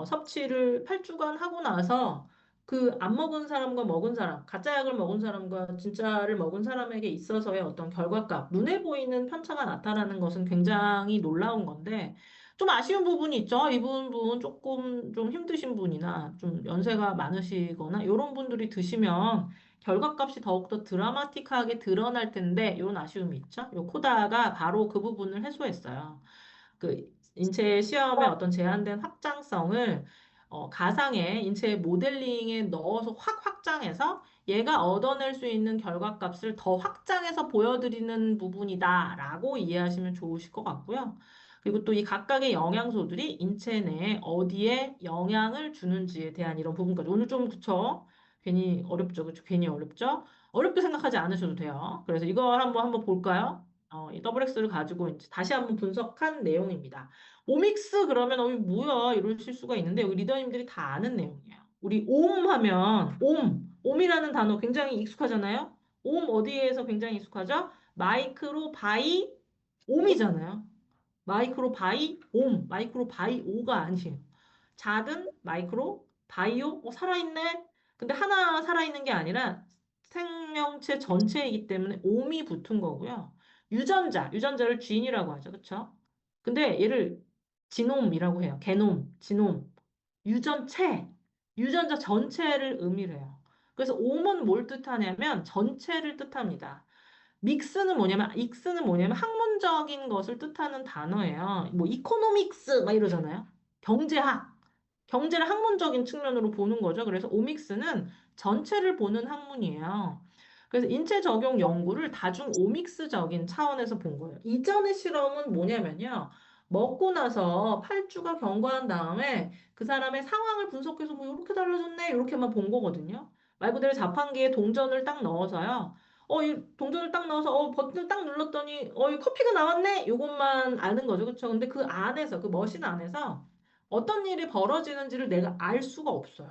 섭취를 8주간 하고 나서 그 안 먹은 사람과 먹은 사람, 가짜 약을 먹은 사람과 진짜를 먹은 사람에게 있어서의 어떤 결과값, 눈에 보이는 편차가 나타나는 것은 굉장히 놀라운 건데 좀 아쉬운 부분이 있죠. 이 부분 조금 좀 힘드신 분이나 좀 연세가 많으시거나 이런 분들이 드시면 결과값이 더욱더 드라마틱하게 드러날 텐데 이런 아쉬움이 있죠. 요 코다가 바로 그 부분을 해소했어요. 그 인체 시험의 어떤 제한된 확장성을 가상의 인체 모델링에 넣어서 확 확장해서 얘가 얻어낼 수 있는 결과값을 더 확장해서 보여드리는 부분이다라고 이해하시면 좋으실 것 같고요. 그리고 또 이 각각의 영양소들이 인체 내에 어디에 영향을 주는지에 대한 이런 부분까지. 오늘 좀 그쵸? 괜히 어렵죠, 그쵸? 괜히 어렵죠? 어렵게 생각하지 않으셔도 돼요. 그래서 이거 한번 볼까요? 이 더블 X를 가지고 이제 다시 한번 분석한 내용입니다. 오믹스 그러면 이게 뭐야 이러실 수가 있는데 여기 리더님들이 다 아는 내용이에요. 우리 옴 하면 옴이라는 단어 굉장히 익숙하잖아요. 옴 어디에서 굉장히 익숙하죠? 마이크로 바이 옴이잖아요. 마이크로 바이 마이크로 바이 오가 아니에요. 작은 마이크로 바이오 살아있네. 근데 하나 살아있는 게 아니라 생명체 전체이기 때문에 옴이 붙은 거고요. 유전자를 쥐인이라고 하죠. 그렇죠? 근데 얘를 지놈이라고 해요. 게놈, 지놈, 유전체, 유전자 전체를 의미를 해요. 그래서 옴은 뭘 뜻하냐면 전체를 뜻합니다. 익스는 뭐냐면 학문적인 것을 뜻하는 단어예요. 뭐 이코노믹스 막 이러잖아요. 경제학. 경제를 학문적인 측면으로 보는 거죠. 그래서 오믹스는 전체를 보는 학문이에요. 그래서 인체 적용 연구를 다중 오믹스적인 차원에서 본 거예요. 이전의 실험은 뭐냐면요. 먹고 나서 8주가 경과한 다음에 그 사람의 상황을 분석해서 뭐 이렇게 달라졌네 이렇게만 본 거거든요. 말 그대로 자판기에 동전을 딱 넣어서요. 이 동전을 딱 넣어서 버튼을 딱 눌렀더니 이 커피가 나왔네 요것만 아는 거죠. 그렇죠? 근데 그 안에서 그 머신 안에서 어떤 일이 벌어지는지를 내가 알 수가 없어요.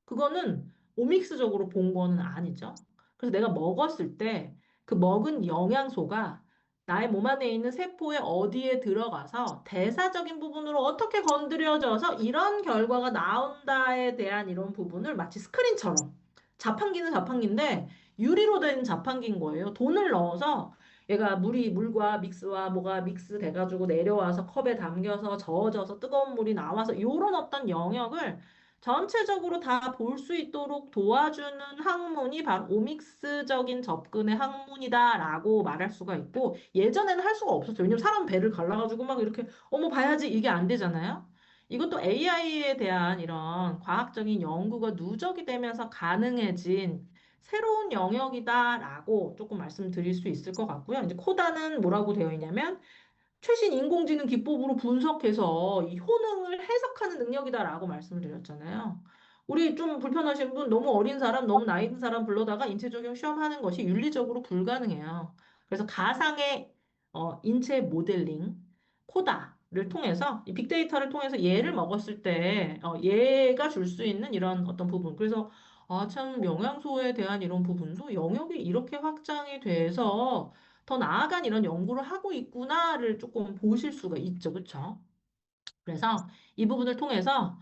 그거는 오믹스적으로 본 거는 아니죠. 그래서 내가 먹었을 때 그 먹은 영양소가 나의 몸 안에 있는 세포에 어디에 들어가서 대사적인 부분으로 어떻게 건드려져서 이런 결과가 나온다에 대한 이런 부분을 마치 스크린처럼 자판기는 자판기인데 유리로 된 자판기인 거예요. 돈을 넣어서 얘가 물과 믹스와 뭐가 믹스 돼가지고 내려와서 컵에 담겨서 저어져서 뜨거운 물이 나와서 이런 어떤 영역을 전체적으로 다 볼 수 있도록 도와주는 학문이 바로 오믹스적인 접근의 학문이다라고 말할 수가 있고 예전에는 할 수가 없었어요. 왜냐면 사람 배를 갈라가지고 막 이렇게 어머 봐야지 이게 안 되잖아요. 이것도 AI에 대한 이런 과학적인 연구가 누적이 되면서 가능해진 새로운 영역이다라고 조금 말씀드릴 수 있을 것 같고요. 이제 코다는 뭐라고 되어 있냐면 최신 인공지능 기법으로 분석해서 이 효능을 해석하는 능력이다라고 말씀을 드렸잖아요. 우리 좀 불편하신 분, 너무 어린 사람, 너무 나이 든 사람 불러다가 인체 적용 시험하는 것이 윤리적으로 불가능해요. 그래서 가상의 인체 모델링, 코다를 통해서 이 빅데이터를 통해서 얘를 먹었을 때 얘가 줄 수 있는 이런 어떤 부분. 그래서 참 영양소에 대한 이런 부분도 영역이 이렇게 확장이 돼서 더 나아간 이런 연구를 하고 있구나를 조금 보실 수가 있죠. 그렇죠? 그래서 이 부분을 통해서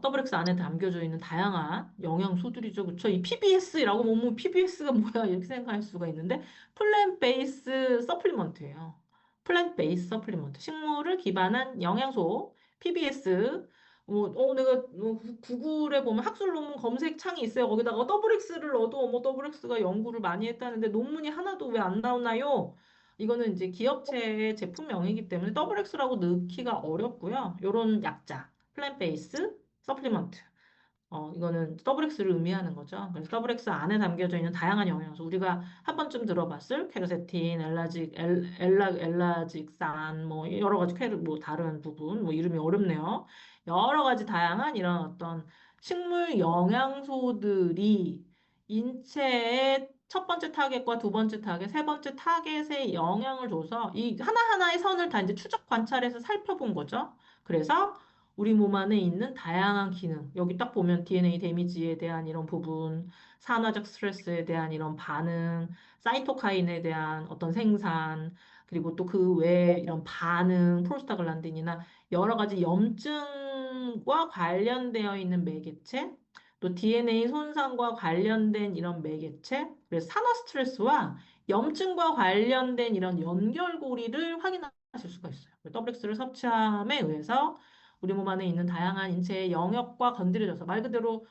더블엑스 안에 담겨져 있는 다양한 영양소들이죠. 그렇죠? 이 PBS라고 보면 PBS가 뭐야 이렇게 생각할 수가 있는데 플랜트 베이스 서플리먼트예요. 플랜트 베이스 서플리먼트. 식물을 기반한 영양소 PBS 내가 구글에 보면 학술 논문 검색 창이 있어요. 거기다가 더블 X를 넣어도 더블 X가 연구를 많이 했다는데 논문이 하나도 왜 안 나오나요? 이거는 이제 기업체의 제품명이기 때문에 더블 X라고 넣기가 어렵고요. 요런 약자, 플랜 베이스, 서플리먼트. 이거는 더블 X를 의미하는 거죠. 그래서 더블 X 안에 담겨져 있는 다양한 영양소. 우리가 한 번쯤 들어봤을 케르세틴, 엘라직산, 뭐 여러 가지 뭐 다른 부분, 뭐 이름이 어렵네요. 여러 가지 다양한 이런 어떤 식물 영양소들이 인체의 첫 번째 타겟과 두 번째 타겟, 세 번째 타겟에 영향을 줘서 이 하나하나의 선을 다 이제 추적 관찰해서 살펴본 거죠. 그래서 우리 몸 안에 있는 다양한 기능, 여기 딱 보면 DNA 데미지에 대한 이런 부분, 산화적 스트레스에 대한 이런 반응, 사이토카인에 대한 어떤 생산, 그리고 또 그 외에 이런 반응, 프로스타글란딘이나 여러 가지 염증과 관련되어 있는 매개체, 또 DNA 손상과 관련된 이런 매개체, 그래서 산화 스트레스와 염증과 관련된 이런 연결고리를 확인하실 수가 있어요. WX를 섭취함에 의해서 우리 몸 안에 있는 다양한 인체의 영역과 건드려져서 말 그대로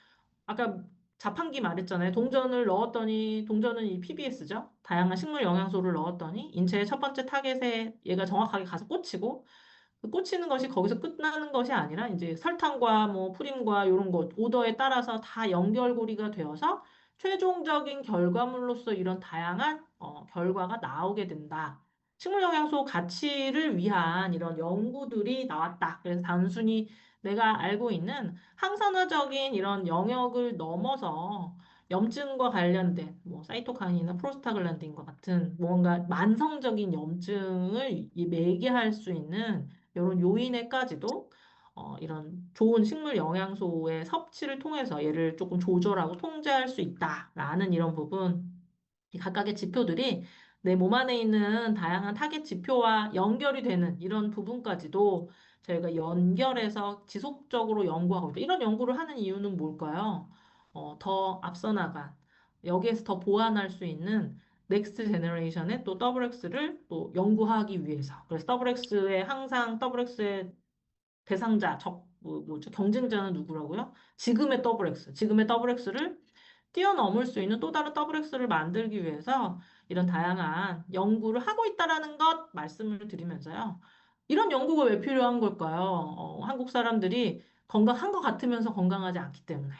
아까 자판기 말했잖아요. 동전을 넣었더니 동전은 이 PBS죠. 다양한 식물 영양소를 넣었더니 인체의 첫 번째 타겟에 얘가 정확하게 가서 꽂히고 꽂히는 것이 거기서 끝나는 것이 아니라 이제 설탕과 뭐 프림과 이런 것 오더에 따라서 다 연결고리가 되어서 최종적인 결과물로서 이런 다양한 결과가 나오게 된다. 식물 영양소 가치를 위한 이런 연구들이 나왔다. 그래서 단순히 내가 알고 있는 항산화적인 이런 영역을 넘어서 염증과 관련된 뭐 사이토카인이나 프로스타글란딘과 같은 뭔가 만성적인 염증을 매개할 수 있는 이런 요인에까지도 이런 좋은 식물 영양소의 섭취를 통해서 얘를 조금 조절하고 통제할 수 있다라는 이런 부분, 이 각각의 지표들이 내 몸 안에 있는 다양한 타겟 지표와 연결이 되는 이런 부분까지도 저희가 연결해서 지속적으로 연구하고 있다. 이런 연구를 하는 이유는 뭘까요? 더 앞서 나간 여기에서 더 보완할 수 있는 넥스트 제너레이션의 또 WX를 또 연구하기 위해서. 그래서 WX의 항상 WX의 대상자, 뭐죠? 경쟁자는 누구라고요? 지금의 WX, 지금의 WX를 뛰어넘을 수 있는 또 다른 WX를 만들기 위해서 이런 다양한 연구를 하고 있다라는 것 말씀을 드리면서요. 이런 연구가 왜 필요한 걸까요? 한국 사람들이 건강한 것 같으면서 건강하지 않기 때문에.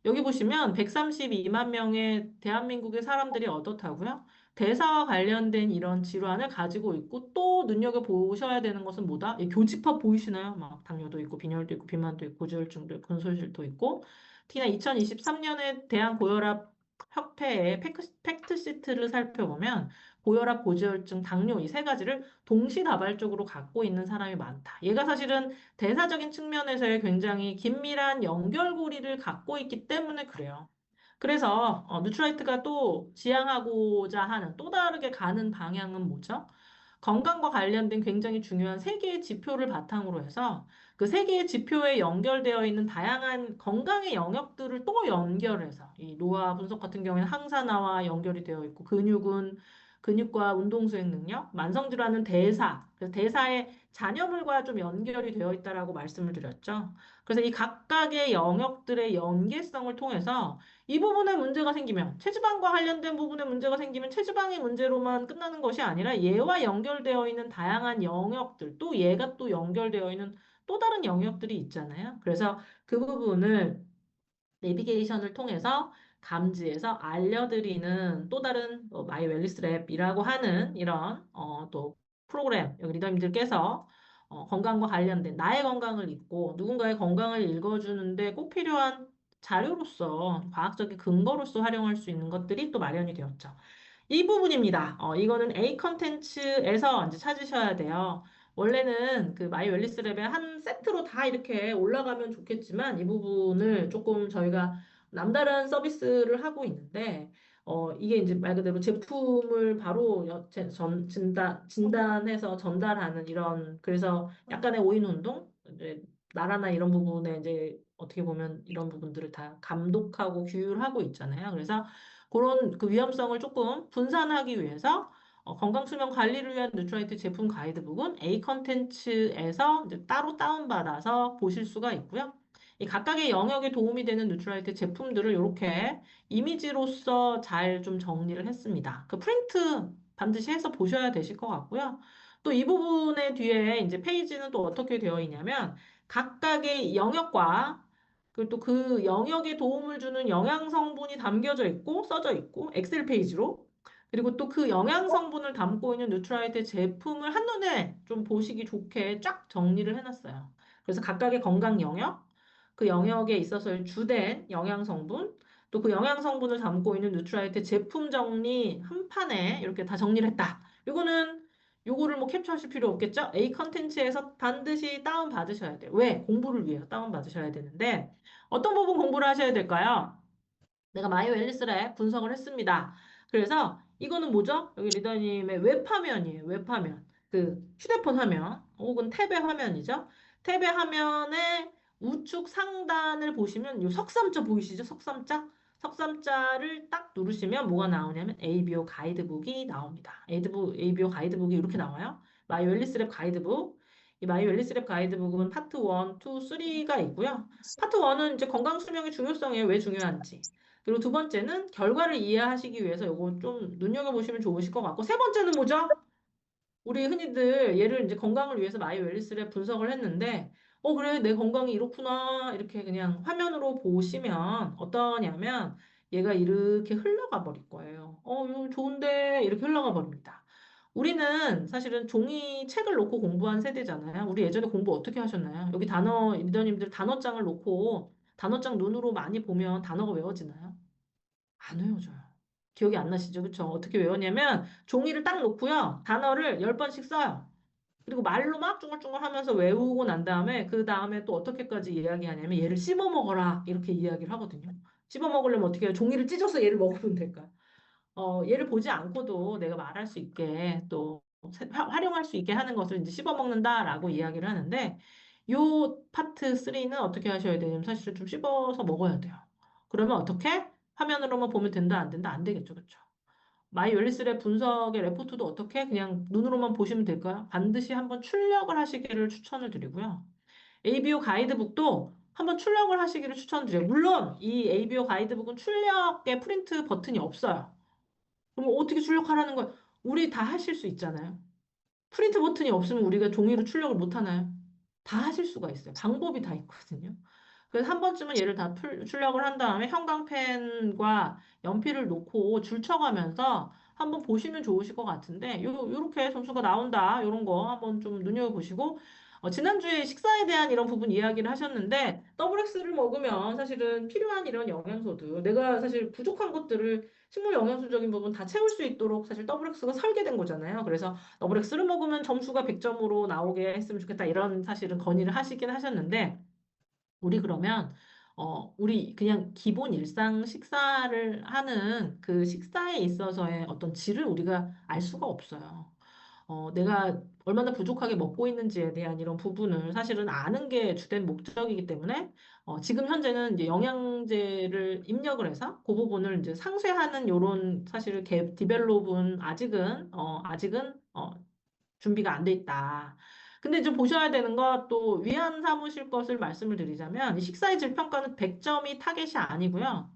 여기 보시면 132만 명의 대한민국의 사람들이 어떻다고요? 대사와 관련된 이런 질환을 가지고 있고 또 눈여겨보셔야 되는 것은 뭐다? 이 교집합 보이시나요? 막 당뇨도 있고 빈혈도 있고 비만도 있고 고지혈증도 있고 근손실도 있고 특히나 2023년에 대한 고혈압 협회의 팩트시트를 살펴보면 고혈압, 고지혈증, 당뇨 이 세 가지를 동시다발적으로 갖고 있는 사람이 많다. 얘가 사실은 대사적인 측면에서의 굉장히 긴밀한 연결고리를 갖고 있기 때문에 그래요. 그래서 누트라이트가 또 지향하고자 하는 또 다르게 가는 방향은 뭐죠? 건강과 관련된 굉장히 중요한 세 개의 지표를 바탕으로 해서 그 세 개의 지표에 연결되어 있는 다양한 건강의 영역들을 또 연결해서 이 노화 분석 같은 경우에는 항산화와 연결이 되어 있고 근육은 근육과 운동 수행 능력, 만성질환은 대사, 그래서 대사의 잔여물과 좀 연결이 되어 있다라고 말씀을 드렸죠. 그래서 이 각각의 영역들의 연계성을 통해서 이 부분에 문제가 생기면 체지방과 관련된 부분에 문제가 생기면 체지방의 문제로만 끝나는 것이 아니라 얘와 연결되어 있는 다양한 영역들 또 얘가 또 연결되어 있는 또 다른 영역들이 있잖아요. 그래서 그 부분을 내비게이션을 통해서 감지해서 알려드리는 또 다른 마이 웰니스 랩이라고 하는 이런 또 프로그램 여기 리더님들께서 건강과 관련된 나의 건강을 읽고 누군가의 건강을 읽어주는데 꼭 필요한 자료로서 과학적인 근거로서 활용할 수 있는 것들이 또 마련이 되었죠. 이 부분입니다. 이거는 A 컨텐츠에서 이제 찾으셔야 돼요. 원래는 그 마이 웰니스 랩에 한 세트로 다 이렇게 올라가면 좋겠지만 이 부분을 조금 저희가 남다른 서비스를 하고 있는데 이게 이제 말 그대로 제품을 바로 진단해서 전달하는 이런 그래서 약간의 오인 운동 이제 나라나 이런 부분에 이제 어떻게 보면 이런 부분들을 다 감독하고 규율하고 있잖아요. 그래서 그런 그 위험성을 조금 분산하기 위해서 건강수명 관리를 위한 누트라이트 제품 가이드북은 A 컨텐츠에서 이제 따로 다운받아서 보실 수가 있고요. 이 각각의 영역에 도움이 되는 누트라이트 제품들을 이렇게 이미지로서 잘 좀 정리를 했습니다. 그 프린트 반드시 해서 보셔야 되실 것 같고요. 또 이 부분의 뒤에 이제 페이지는 또 어떻게 되어 있냐면 각각의 영역과 그리고 또 그 영역에 도움을 주는 영양 성분이 담겨져 있고 써져 있고 엑셀 페이지로 그리고 또 그 영양 성분을 담고 있는 뉴트라이트 제품을 한눈에 좀 보시기 좋게 쫙 정리를 해놨어요. 그래서 각각의 건강 영역, 그 영역에 있어서 주된 영양 성분, 또 그 영양 성분을 담고 있는 뉴트라이트 제품 정리 한 판에 이렇게 다 정리를 했다. 요거를 뭐 캡처하실 필요 없겠죠? A 컨텐츠에서 반드시 다운 받으셔야 돼요. 왜? 공부를 위해서 다운 받으셔야 되는데 어떤 부분 공부를 하셔야 될까요? 내가 마이 웰니스랩 분석을 했습니다. 그래서 이거는 뭐죠? 여기 리더님의 웹화면이에요. 웹화면. 그 휴대폰 화면 혹은 탭의 화면이죠. 탭의 화면에 우측 상단을 보시면 요 석삼자 보이시죠? 석삼자? 석삼자를 딱 누르시면 뭐가 나오냐면 ABO 가이드북이 나옵니다. ABO 가이드북이 이렇게 나와요. 마이 웰니스랩 가이드북. 이 마이 웰니스랩 가이드북은 파트 1, 2, 3가 있고요. 파트 1은 이제 건강 수명의 중요성에 왜 중요한지. 그리고 두 번째는 결과를 이해하시기 위해서 이거 좀 눈여겨보시면 좋으실 것 같고, 세 번째는 뭐죠? 우리 흔히들 얘를 이제 건강을 위해서 마이 웰리스를 분석을 했는데, 그래, 내 건강이 이렇구나. 이렇게 그냥 화면으로 보시면 어떠냐면 얘가 이렇게 흘러가 버릴 거예요. 이거 좋은데 이렇게 흘러가 버립니다. 우리는 사실은 종이 책을 놓고 공부한 세대잖아요. 우리 예전에 공부 어떻게 하셨나요? 여기 단어, 리더님들 단어장을 놓고 단어장 눈으로 많이 보면 단어가 외워지나요? 안 외워져요. 기억이 안 나시죠? 그쵸? 어떻게 외웠냐면 종이를 딱 놓고요. 단어를 10번씩 써요. 그리고 말로 막 쭈글쭈글 하면서 외우고 난 다음에 그 다음에 또 어떻게까지 이야기하냐면 얘를 씹어 먹어라 이렇게 이야기를 하거든요. 씹어 먹으려면 어떻게 해요? 종이를 찢어서 얘를 먹으면 될까요? 얘를 보지 않고도 내가 말할 수 있게 또 활용할 수 있게 하는 것을 이제 씹어 먹는다라고 이야기를 하는데 요 파트 3는 어떻게 하셔야 되냐면 사실 좀 씹어서 먹어야 돼요. 그러면 어떻게? 화면으로만 보면 된다 안 된다 안 되겠죠. 그렇죠? 마이 웰리스의 분석의 레포트도 어떻게 그냥 눈으로만 보시면 될까요? 반드시 한번 출력을 하시기를 추천을 드리고요. ABO 가이드북도 한번 출력을 하시기를 추천드려요. 물론 이 ABO 가이드북은 출력에 프린트 버튼이 없어요. 그럼 어떻게 출력하라는 거예요? 우리 다 하실 수 있잖아요. 프린트 버튼이 없으면 우리가 종이로 출력을 못 하나요? 다 하실 수가 있어요. 방법이 다 있거든요. 그래서 한 번쯤은 얘를 다 출력을 한 다음에 형광펜과 연필을 놓고 줄 쳐가면서 한번 보시면 좋으실 것 같은데 요렇게 점수가 나온다. 요런 거 한번 좀 눈여겨보시고 지난주에 식사에 대한 이런 부분 이야기를 하셨는데 더블 X를 먹으면 사실은 필요한 이런 영양소들 내가 사실 부족한 것들을 식물 영양소적인 부분 다 채울 수 있도록 사실 더블 X가 설계된 거잖아요. 그래서 더블 X를 먹으면 점수가 100점으로 나오게 했으면 좋겠다. 이런 사실은 건의를 하시긴 하셨는데 우리 그러면 우리 그냥 기본 일상 식사를 하는 그 식사에 있어서의 어떤 질을 우리가 알 수가 없어요. 내가 얼마나 부족하게 먹고 있는지에 대한 이런 부분을 사실은 아는 게 주된 목적이기 때문에 지금 현재는 이제 영양제를 입력을 해서 그 부분을 이제 상쇄하는 요런 사실 디벨롭은 아직은 준비가 안 돼 있다. 근데 좀 보셔야 되는 거 또 위안 삼으실 것을 말씀을 드리자면 이 식사의 질 평가는 100점이 타겟이 아니고요.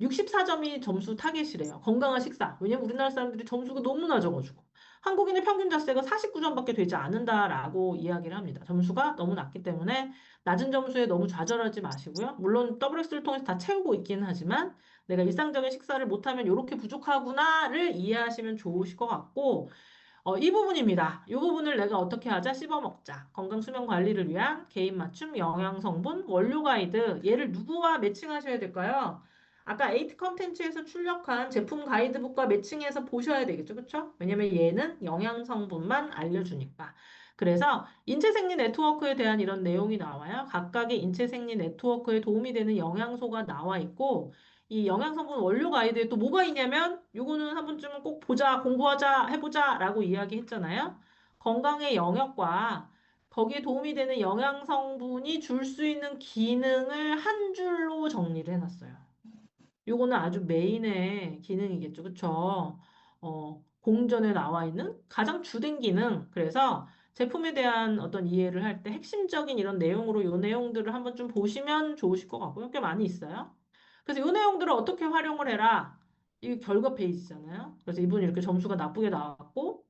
64점이 점수 타겟이래요. 건강한 식사. 왜냐면 우리나라 사람들이 점수가 너무 낮아가지고. 한국인의 평균 자세가 49점밖에 되지 않는다라고 이야기를 합니다. 점수가 너무 낮기 때문에 낮은 점수에 너무 좌절하지 마시고요. 물론 WX를 통해서 다 채우고 있기는 하지만 내가 일상적인 식사를 못하면 이렇게 부족하구나를 이해하시면 좋으실 것 같고 이 부분입니다. 이 부분을 내가 어떻게 하자? 씹어 먹자. 건강 수면 관리를 위한 개인 맞춤 영양 성분 원료 가이드. 얘를 누구와 매칭하셔야 될까요? 아까 에이트 컨텐츠에서 출력한 제품 가이드북과 매칭해서 보셔야 되겠죠. 그렇죠? 왜냐면 얘는 영양 성분만 알려주니까. 그래서 인체생리 네트워크에 대한 이런 내용이 나와요. 각각의 인체생리 네트워크에 도움이 되는 영양소가 나와 있고 이 영양성분 원료 가이드에 또 뭐가 있냐면 요거는 한 번쯤은 꼭 보자, 공부하자, 해보자 라고 이야기했잖아요. 건강의 영역과 거기에 도움이 되는 영양성분이 줄 수 있는 기능을 한 줄로 정리를 해놨어요. 요거는 아주 메인의 기능이겠죠. 그쵸? 공전에 나와 있는 가장 주된 기능. 그래서 제품에 대한 어떤 이해를 할 때 핵심적인 이런 내용으로 요 내용들을 한번 좀 보시면 좋으실 것 같고요. 꽤 많이 있어요. 그래서 요 내용들을 어떻게 활용을 해라. 이 결과 페이지잖아요. 그래서 이분이 이렇게 점수가 나쁘게 나왔고,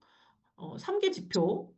3개 지표.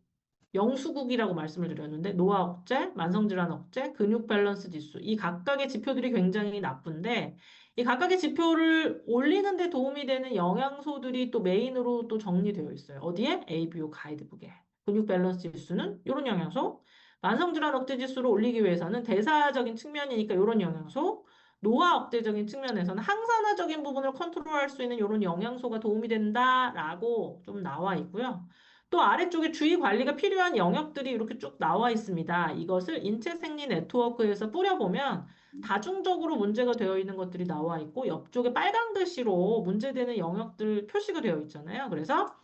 영수국이라고 말씀을 드렸는데 노화 억제, 만성질환 억제, 근육 밸런스 지수 이 각각의 지표들이 굉장히 나쁜데 이 각각의 지표를 올리는 데 도움이 되는 영양소들이 또 메인으로 또 정리되어 있어요. 어디에? ABO 가이드북에. 근육 밸런스 지수는 이런 영양소, 만성질환 억제 지수를 올리기 위해서는 대사적인 측면이니까 이런 영양소, 노화 억제적인 측면에서는 항산화적인 부분을 컨트롤할 수 있는 이런 영양소가 도움이 된다라고 좀 나와 있고요. 또 아래쪽에 주의 관리가 필요한 영역들이 이렇게 쭉 나와 있습니다. 이것을 인체생리 네트워크에서 뿌려보면 다중적으로 문제가 되어 있는 것들이 나와 있고 옆쪽에 빨간 글씨로 문제되는 영역들 표시가 되어 있잖아요. 그래서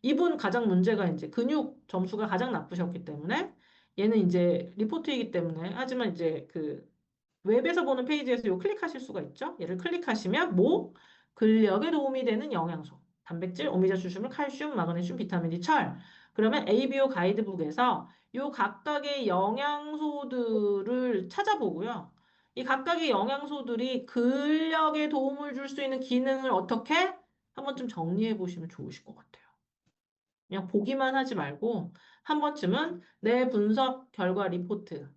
이분 가장 문제가 이제 근육 점수가 가장 나쁘셨기 때문에 얘는 이제 리포트이기 때문에 하지만 이제 그 웹에서 보는 페이지에서 요 클릭하실 수가 있죠. 얘를 클릭하시면 근력에 도움이 되는 영양소. 단백질, 오미자 추출물, 칼슘, 마그네슘, 비타민 D, 철. 그러면 ABO 가이드북에서 요 각각의 영양소들을 찾아보고요. 이 각각의 영양소들이 근력에 도움을 줄 수 있는 기능을 어떻게 한번 좀 정리해 보시면 좋으실 것 같아요. 그냥 보기만 하지 말고 한 번쯤은 내 분석 결과 리포트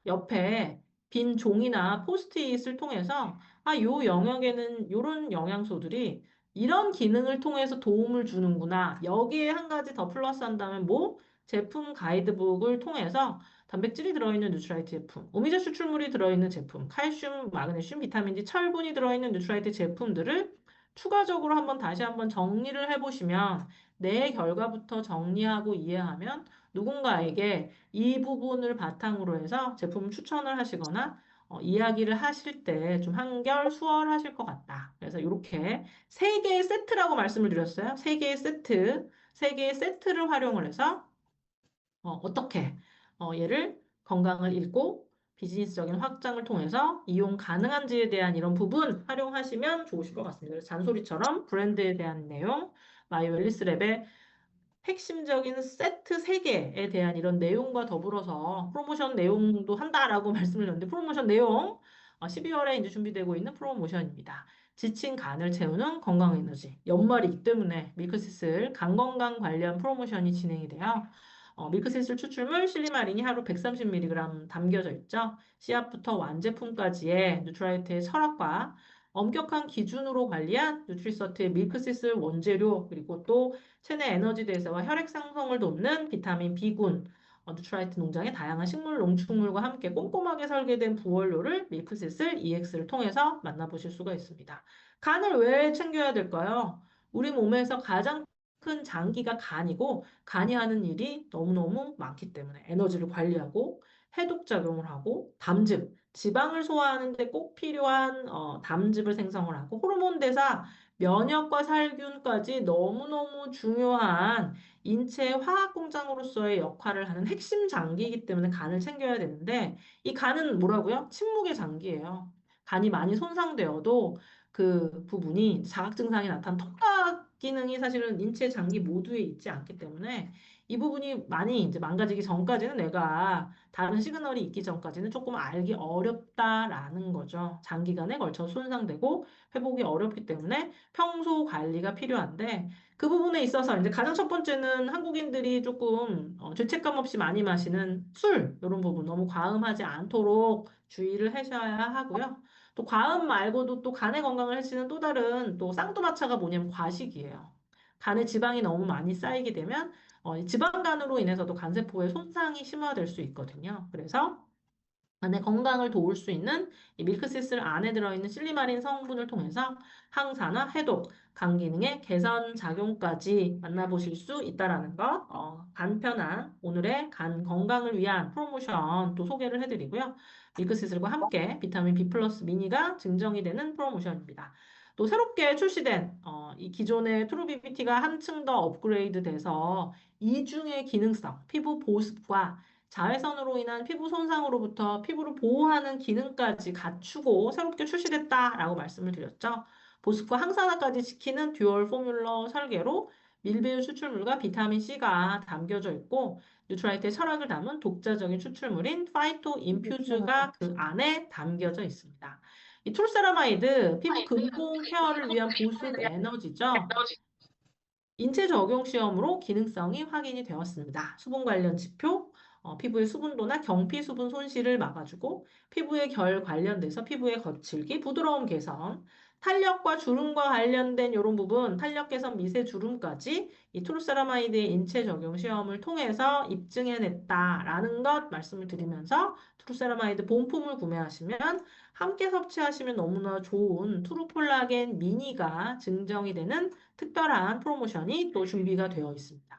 옆에 빈 종이나 포스트잇을 통해서 요 영역에는 이런 영양소들이 이런 기능을 통해서 도움을 주는구나. 여기에 한 가지 더 플러스 한다면 뭐? 제품 가이드북을 통해서 단백질이 들어있는 뉴트라이트 제품, 오미자 추출물이 들어있는 제품, 칼슘, 마그네슘, 비타민 D, 철분이 들어있는 뉴트라이트 제품들을 추가적으로 다시 한번 정리를 해보시면 내 결과부터 정리하고 이해하면 누군가에게 이 부분을 바탕으로 해서 제품 추천을 하시거나 이야기를 하실 때 좀 한결 수월하실 것 같다. 그래서 이렇게 세 개의 세트라고 말씀을 드렸어요. 세 개의 세트, 세 개의 세트를 활용을 해서 어떻게 얘를 건강을 잃고 비즈니스적인 확장을 통해서 이용 가능한지에 대한 이런 부분 활용하시면 좋으실 것 같습니다. 그래서 잔소리처럼 브랜드에 대한 내용, 마이 웰리스 랩의 핵심적인 세트 3개에 대한 이런 내용과 더불어서 프로모션 내용도 한다라고 말씀을 드렸는데 프로모션 내용 12월에 이제 준비되고 있는 프로모션입니다. 지친 간을 채우는 건강 에너지. 연말이기 때문에 밀크시슬 간 건강 관련 프로모션이 진행이 돼요. 밀크시슬 추출물 실리마린이 하루 130mg 담겨져 있죠. 씨앗부터 완제품까지의 뉴트라이트의 철학과 엄격한 기준으로 관리한 뉴트리서트의 밀크시슬 원재료 그리고 또 체내 에너지 대사와 혈액 상성을 돕는 비타민 B군, 뉴트라이트 농장의 다양한 식물, 농축물과 함께 꼼꼼하게 설계된 부원료를 밀크시슬 EX를 통해서 만나보실 수가 있습니다. 간을 왜 챙겨야 될까요? 우리 몸에서 가장 큰 장기가 간이고 간이 하는 일이 너무너무 많기 때문에 에너지를 관리하고 해독작용을 하고 담즙, 지방을 소화하는 데 꼭 필요한 담즙을 생성을 하고 호르몬 대사, 면역과 살균까지 너무너무 중요한 인체 화학 공장으로서의 역할을 하는 핵심 장기이기 때문에 간을 챙겨야 되는데 이 간은 뭐라고요? 침묵의 장기예요. 간이 많이 손상되어도 그 부분이 자각 증상이 나타난 톡각 기능이 사실은 인체 장기 모두에 있지 않기 때문에 이 부분이 많이 이제 망가지기 전까지는 내가 다른 시그널이 있기 전까지는 조금 알기 어렵다라는 거죠. 장기간에 걸쳐 손상되고 회복이 어렵기 때문에 평소 관리가 필요한데 그 부분에 있어서 이제 가장 첫 번째는 한국인들이 조금 죄책감 없이 많이 마시는 술 이런 부분 너무 과음하지 않도록 주의를 하셔야 하고요. 또 과음 말고도 또 간의 건강을 해치는 또 다른 또 쌍두마차가 뭐냐면 과식이에요. 간에 지방이 너무 많이 쌓이게 되면 이 지방간으로 인해서도 간세포의 손상이 심화될 수 있거든요. 그래서 간의 건강을 도울 수 있는 이 밀크시슬 안에 들어있는 실리마린 성분을 통해서 항산화, 해독, 간 기능의 개선 작용까지 만나보실 수 있다라는 것, 간편한 오늘의 간 건강을 위한 프로모션 또 소개를 해드리고요. 밀크시슬과 함께 비타민 B 플러스 미니가 증정이 되는 프로모션입니다. 또 새롭게 출시된 이 기존의 트루비비티가 한층 더 업그레이드 돼서 이중의 기능성, 피부 보습과 자외선으로 인한 피부 손상으로부터 피부를 보호하는 기능까지 갖추고 새롭게 출시됐다라고 말씀을 드렸죠. 보습과 항산화까지 지키는 듀얼 포뮬러 설계로 밀배유 추출물과 비타민 C가 담겨져 있고 뉴트라이트의 철학을 담은 독자적인 추출물인 파이토 인퓨즈가 그 안에 담겨져 있습니다. 이 툴세라마이드 피부 근본 케어를 위한 보습 에너지죠. 인체 적용 시험으로 기능성이 확인이 되었습니다. 수분 관련 지표, 피부의 수분도나 경피 수분 손실을 막아주고 피부의 결 관련돼서 피부의 거칠기, 부드러움 개선, 탄력과 주름과 관련된 이런 부분, 탄력 개선 미세 주름까지 이 트루세라마이드의 인체 적용 시험을 통해서 입증해냈다라는 것 말씀을 드리면서 트루세라마이드 본품을 구매하시면 함께 섭취하시면 너무나 좋은 트루폴라겐 미니가 증정이 되는 특별한 프로모션이 또 준비가 되어 있습니다.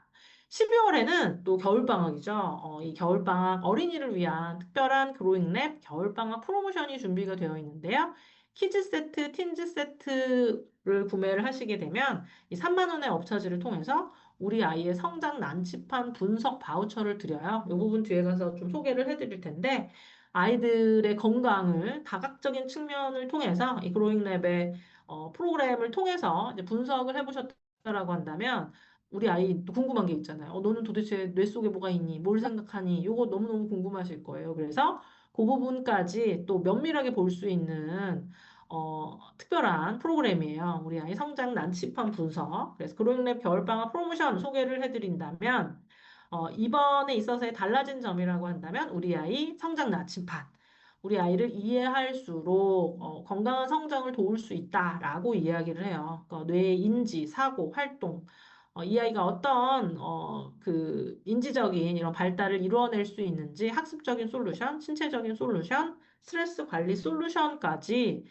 12월에는 또 겨울방학이죠. 이 겨울방학 어린이를 위한 특별한 그로잉랩 겨울방학 프로모션이 준비가 되어 있는데요. 키즈 세트, 틴즈 세트를 구매를 하시게 되면 이 3만 원의 업차지를 통해서 우리 아이의 성장 난치판 분석 바우처를 드려요. 이 부분 뒤에 가서 좀 소개를 해드릴 텐데 아이들의 건강을 다각적인 측면을 통해서 이 그로잉랩의 프로그램을 통해서 이제 분석을 해보셨다라고 한다면 우리 아이 또 궁금한 게 있잖아요. 너는 도대체 뇌 속에 뭐가 있니? 뭘 생각하니? 이거 너무너무 궁금하실 거예요. 그래서 그 부분까지 또 면밀하게 볼 수 있는 특별한 프로그램이에요. 우리 아이 성장 난치판 분석. 그래서 그룹내 겨울방학 프로모션 소개를 해드린다면, 이번에 있어서의 달라진 점이라고 한다면, 우리 아이 성장 나침판. 우리 아이를 이해할수록 건강한 성장을 도울 수 있다라고 이야기를 해요. 뇌의 인지, 사고, 활동, 이 아이가 어떤 그 인지적인 이런 발달을 이루어낼 수 있는지 학습적인 솔루션, 신체적인 솔루션, 스트레스 관리 솔루션까지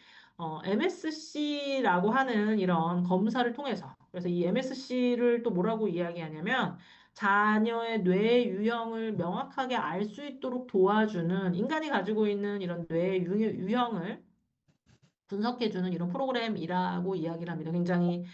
MSC라고 하는 이런 검사를 통해서 그래서 이 MSC를 또 뭐라고 이야기하냐면 자녀의 뇌 유형을 명확하게 알 수 있도록 도와주는 인간이 가지고 있는 이런 뇌 유형을 분석해주는 이런 프로그램이라고 이야기를 합니다. 굉장히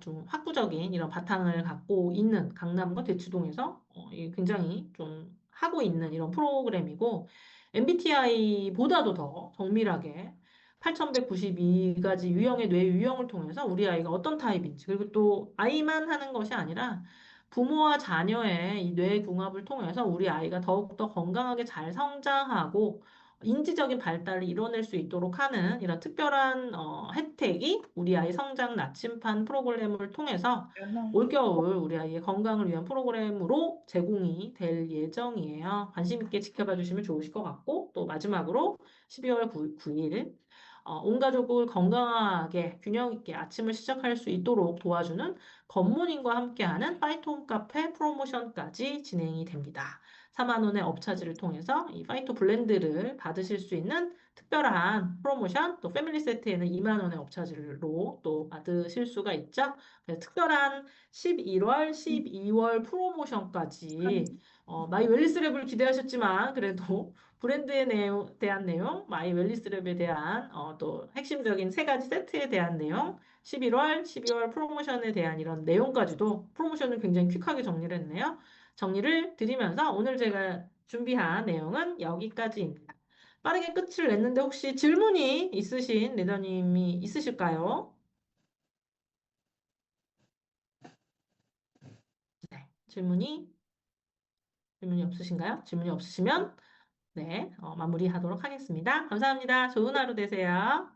좀 학구적인 이런 바탕을 갖고 있는 강남과 대치동에서 이게 굉장히 좀 하고 있는 이런 프로그램이고 MBTI보다도 더 정밀하게 8192가지 유형의 뇌 유형을 통해서 우리 아이가 어떤 타입인지 그리고 또 아이만 하는 것이 아니라 부모와 자녀의 이 뇌 궁합을 통해서 우리 아이가 더욱더 건강하게 잘 성장하고 인지적인 발달을 이뤄낼 수 있도록 하는 이런 특별한 혜택이 우리 아이 성장 나침판 프로그램을 통해서 올겨울 우리 아이의 건강을 위한 프로그램으로 제공이 될 예정이에요. 관심 있게 지켜봐 주시면 좋으실 것 같고 또 마지막으로 12월 9일 온 가족을 건강하게 균형 있게 아침을 시작할 수 있도록 도와주는 굿모닝과 함께하는 파이톤 카페 프로모션까지 진행이 됩니다. 4만 원의 업차지를 통해서 이 파이토 블렌드를 받으실 수 있는 특별한 프로모션, 또 패밀리 세트에는 2만 원의 업차지로 또 받으실 수가 있죠. 그래서 특별한 11월, 12월 프로모션까지 마이 웰리스 랩을 기대하셨지만 그래도 브랜드에 대한 내용, 마이 웰리스 랩에 대한 또 핵심적인 세 가지 세트에 대한 내용, 11월, 12월 프로모션에 대한 이런 내용까지도 프로모션을 굉장히 퀵하게 정리를 했네요. 정리를 드리면서 오늘 제가 준비한 내용은 여기까지입니다. 빠르게 끝을 냈는데 혹시 질문이 있으신 리더님이 있으실까요? 네, 질문이 없으신가요? 질문이 없으시면 네, 마무리하도록 하겠습니다. 감사합니다. 좋은 하루 되세요.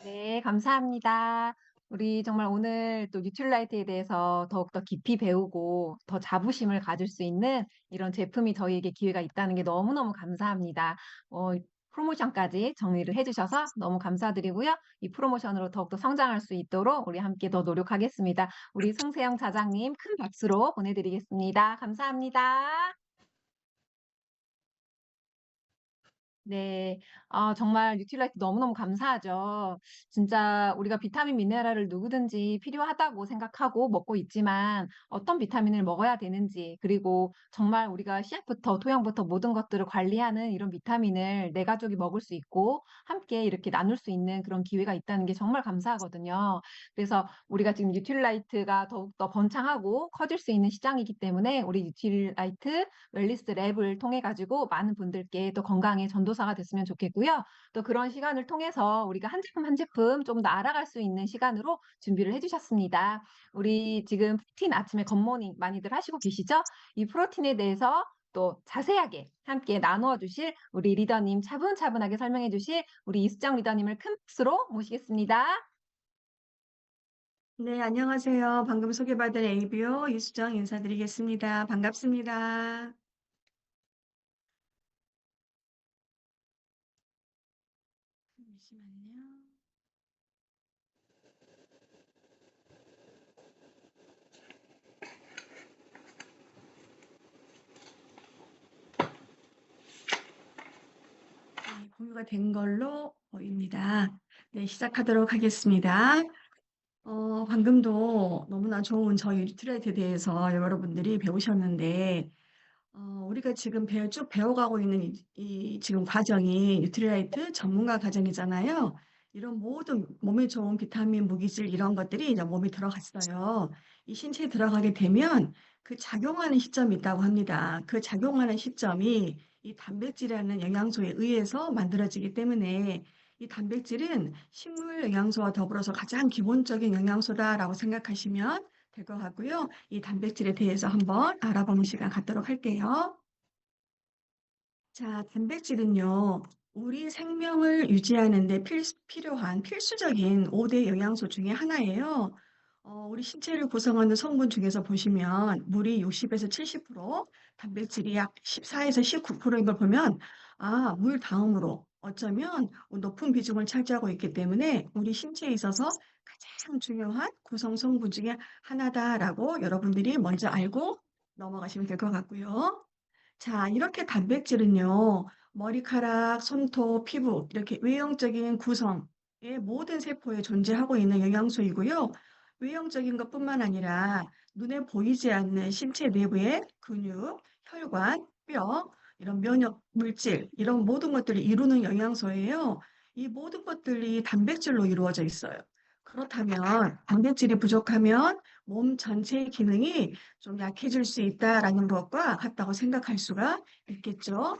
네, 감사합니다. 우리 정말 오늘 또 뉴트릴라이트에 대해서 더욱더 깊이 배우고 더 자부심을 가질 수 있는 이런 제품이 저희에게 기회가 있다는 게 너무너무 감사합니다. 프로모션까지 정리를 해주셔서 너무 감사드리고요. 이 프로모션으로 더욱더 성장할 수 있도록 우리 함께 더 노력하겠습니다. 우리 승세영 차장님 큰 박수로 보내드리겠습니다. 감사합니다. 네, 정말 뉴트릴라이트 너무너무 감사하죠. 진짜 우리가 비타민 미네랄을 누구든지 필요하다고 생각하고 먹고 있지만 어떤 비타민을 먹어야 되는지 그리고 정말 우리가 씨앗부터 토양부터 모든 것들을 관리하는 이런 비타민을 내 가족이 먹을 수 있고 함께 이렇게 나눌 수 있는 그런 기회가 있다는 게 정말 감사하거든요. 그래서 우리가 지금 뉴트릴라이트가 더욱더 번창하고 커질 수 있는 시장이기 때문에 우리 뉴트릴라이트 웰리스 랩을 통해 가지고 많은 분들께 또 건강의 전도사가 됐으면 좋겠고요. 또 그런 시간을 통해서 우리가 한 제품 한 제품 좀 더 알아갈 수 있는 시간으로 준비를 해주셨습니다. 우리 지금 프로틴 아침에 굿모닝 많이들 하시고 계시죠? 이 프로틴에 대해서 또 자세하게 함께 나누어 주실 우리 리더님 차분차분하게 설명해 주실 우리 이수정 리더님을 큰 박수로 모시겠습니다. 네, 안녕하세요. 방금 소개받은 ABO 이수정 인사드리겠습니다. 반갑습니다. 잠시만요. 네, 공유가 된 걸로 보입니다. 네, 시작하도록 하겠습니다. 방금도 너무나 좋은 저희 뉴트라이트에 대해서 여러분들이 배우셨는데, 우리가 지금 쭉 배워가고 있는 이 지금 과정이 뉴트리라이트 전문가 과정이잖아요. 이런 모든 몸에 좋은 비타민, 무기질 이런 것들이 이제 몸에 들어갔어요. 이 신체에 들어가게 되면 그 작용하는 시점이 있다고 합니다. 그 작용하는 시점이 이 단백질이라는 영양소에 의해서 만들어지기 때문에 이 단백질은 식물 영양소와 더불어서 가장 기본적인 영양소다라고 생각하시면 될 것 같고요. 이 단백질에 대해서 한번 알아보는 시간 갖도록 할게요. 자, 단백질은요, 우리 생명을 유지하는 데 필요한 필수적인 5대 영양소 중에 하나예요. 우리 신체를 구성하는 성분 중에서 보시면 물이 60에서 70%, 단백질이 약 14에서 19%인 걸 보면 물 다음으로 어쩌면 높은 비중을 차지하고 있기 때문에 우리 신체에 있어서 가장 중요한 구성 성분 중에 하나다라고 여러분들이 먼저 알고 넘어가시면 될 것 같고요. 자, 이렇게 단백질은요, 머리카락, 손톱, 피부, 이렇게 외형적인 구성의 모든 세포에 존재하고 있는 영양소이고요. 외형적인 것뿐만 아니라 눈에 보이지 않는 신체 내부의 근육, 혈관, 뼈, 이런 면역 물질, 이런 모든 것들을 이루는 영양소예요. 이 모든 것들이 단백질로 이루어져 있어요. 그렇다면 단백질이 부족하면 몸 전체의 기능이 좀 약해질 수 있다라는 것과 같다고 생각할 수가 있겠죠.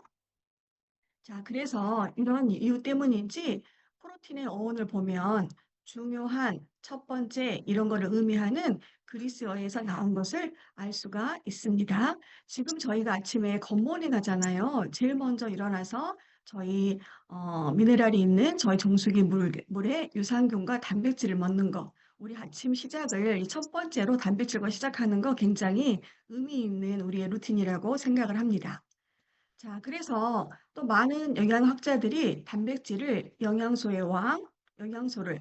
자, 그래서 이런 이유 때문인지 프로틴의 어원을 보면 중요한 첫 번째 이런 거를 의미하는 그리스어에서 나온 것을 알 수가 있습니다. 지금 저희가 아침에 굿모닝 하잖아요. 제일 먼저 일어나서 저희 미네랄이 있는 저희 정수기 물에 유산균과 단백질을 먹는 거. 우리 아침 시작을 이 첫 번째로 단백질과 시작하는 거 굉장히 의미 있는 우리의 루틴이라고 생각을 합니다. 자, 그래서 또 많은 영양학자들이 단백질을 영양소의 왕,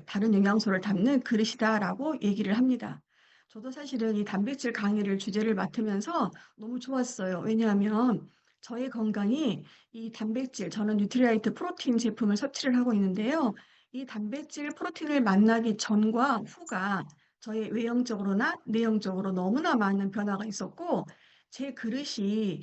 다른 영양소를 담는 그릇이다라고 얘기를 합니다. 저도 사실은 이 단백질 강의를 주제를 맡으면서 너무 좋았어요. 왜냐하면 저의 건강이 이 단백질, 저는 뉴트리라이트 프로틴 제품을 섭취를 하고 있는데요. 이 단백질 프로틴을 만나기 전과 후가 저의 외형적으로나 내형적으로 너무나 많은 변화가 있었고, 제 그릇이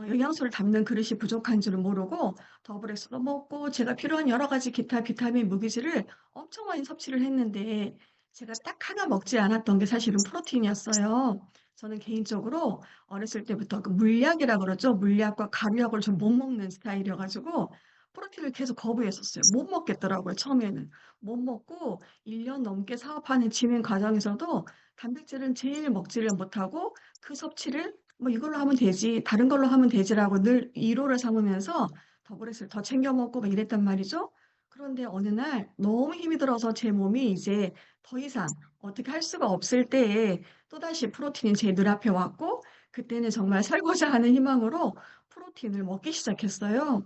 영양소를 담는 그릇이 부족한 줄은 모르고 더블엑스도 먹고 제가 필요한 여러 가지 기타 비타민, 무기질을 엄청 많이 섭취를 했는데 제가 딱 하나 먹지 않았던 게 사실은 프로틴이었어요. 저는 개인적으로 어렸을 때부터 그 물약이라 그러죠. 물약과 가루약을 좀 못 먹는 스타일이어가지고 프로틴을 계속 거부했었어요. 못 먹겠더라고요, 처음에는. 못 먹고 1년 넘게 사업하는 진행 과정에서도 단백질은 제일 먹지를 못하고 그 섭취를 뭐 이걸로 하면 되지, 다른 걸로 하면 되지라고 늘 위로를 삼으면서 더블에스를 더 챙겨 먹고 막 이랬단 말이죠. 그런데 어느 날 너무 힘이 들어서 제 몸이 이제 더 이상 어떻게 할 수가 없을 때에 또다시 프로틴이 제 눈앞에 왔고, 그때는 정말 살고자 하는 희망으로 프로틴을 먹기 시작했어요.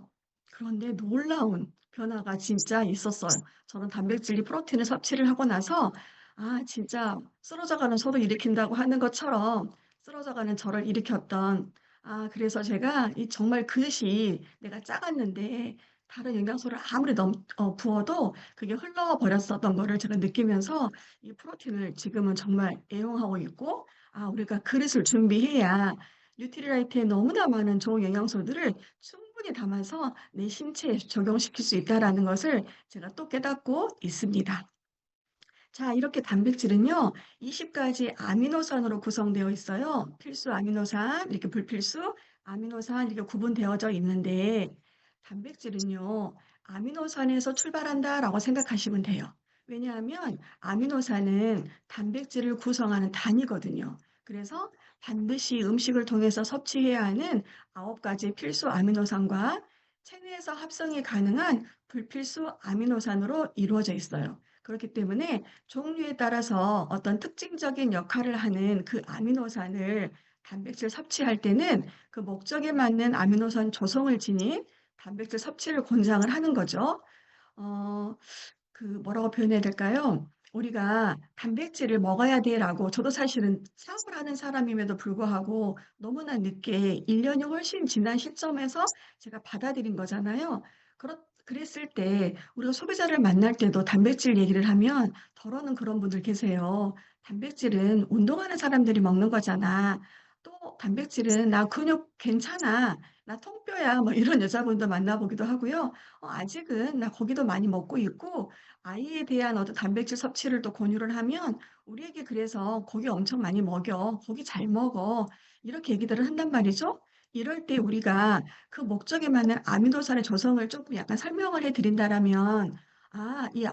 그런데 놀라운 변화가 진짜 있었어요. 저는 단백질이 프로틴을 섭취를 하고 나서 진짜 쓰러져가는 소도 일으킨다고 하는 것처럼 쓰러져가는 저를 일으켰던 그래서 제가 이 정말 그릇이 내가 작았는데 다른 영양소를 아무리 부어도 그게 흘러버렸었던 거를 제가 느끼면서 이 프로틴을 지금은 정말 애용하고 있고 우리가 그릇을 준비해야 뉴트리라이트에 너무나 많은 좋은 영양소들을 충분히 담아서 내 신체에 적용시킬 수 있다라는 것을 제가 또 깨닫고 있습니다. 자, 이렇게 단백질은요, 20가지 아미노산으로 구성되어 있어요. 필수 아미노산, 이렇게 불필수 아미노산 이렇게 구분되어져 있는데, 단백질은요, 아미노산에서 출발한다라고 생각하시면 돼요. 왜냐하면 아미노산은 단백질을 구성하는 단위거든요. 그래서 반드시 음식을 통해서 섭취해야 하는 9가지 필수 아미노산과 체내에서 합성이 가능한 불필수 아미노산으로 이루어져 있어요. 그렇기 때문에 종류에 따라서 어떤 특징적인 역할을 하는 그 아미노산을 단백질 섭취할 때는 그 목적에 맞는 아미노산 조성을 지닌 단백질 섭취를 권장을 하는 거죠. 어, 뭐라고 표현해야 될까요? 우리가 단백질을 먹어야 돼라고 저도 사실은 사업을 하는 사람임에도 불구하고 너무나 늦게 1년이 훨씬 지난 시점에서 제가 받아들인 거잖아요. 그랬을 때 우리가 소비자를 만날 때도 단백질 얘기를 하면 덜어는 그런 분들 계세요. 단백질은 운동하는 사람들이 먹는 거잖아. 또 단백질은 나 근육 괜찮아. 나 통뼈야. 뭐 이런 여자분도 만나보기도 하고요. 아직은 나 고기도 많이 먹고 있고 아이에 대한 어떤 단백질 섭취를 또 권유를 하면 우리에게 그래서 고기 엄청 많이 먹여. 고기 잘 먹어. 이렇게 얘기들을 한단 말이죠. 이럴 때 우리가 그 목적에 맞는 아미노산의 조성을 조금 약간 설명을 해드린다라면 이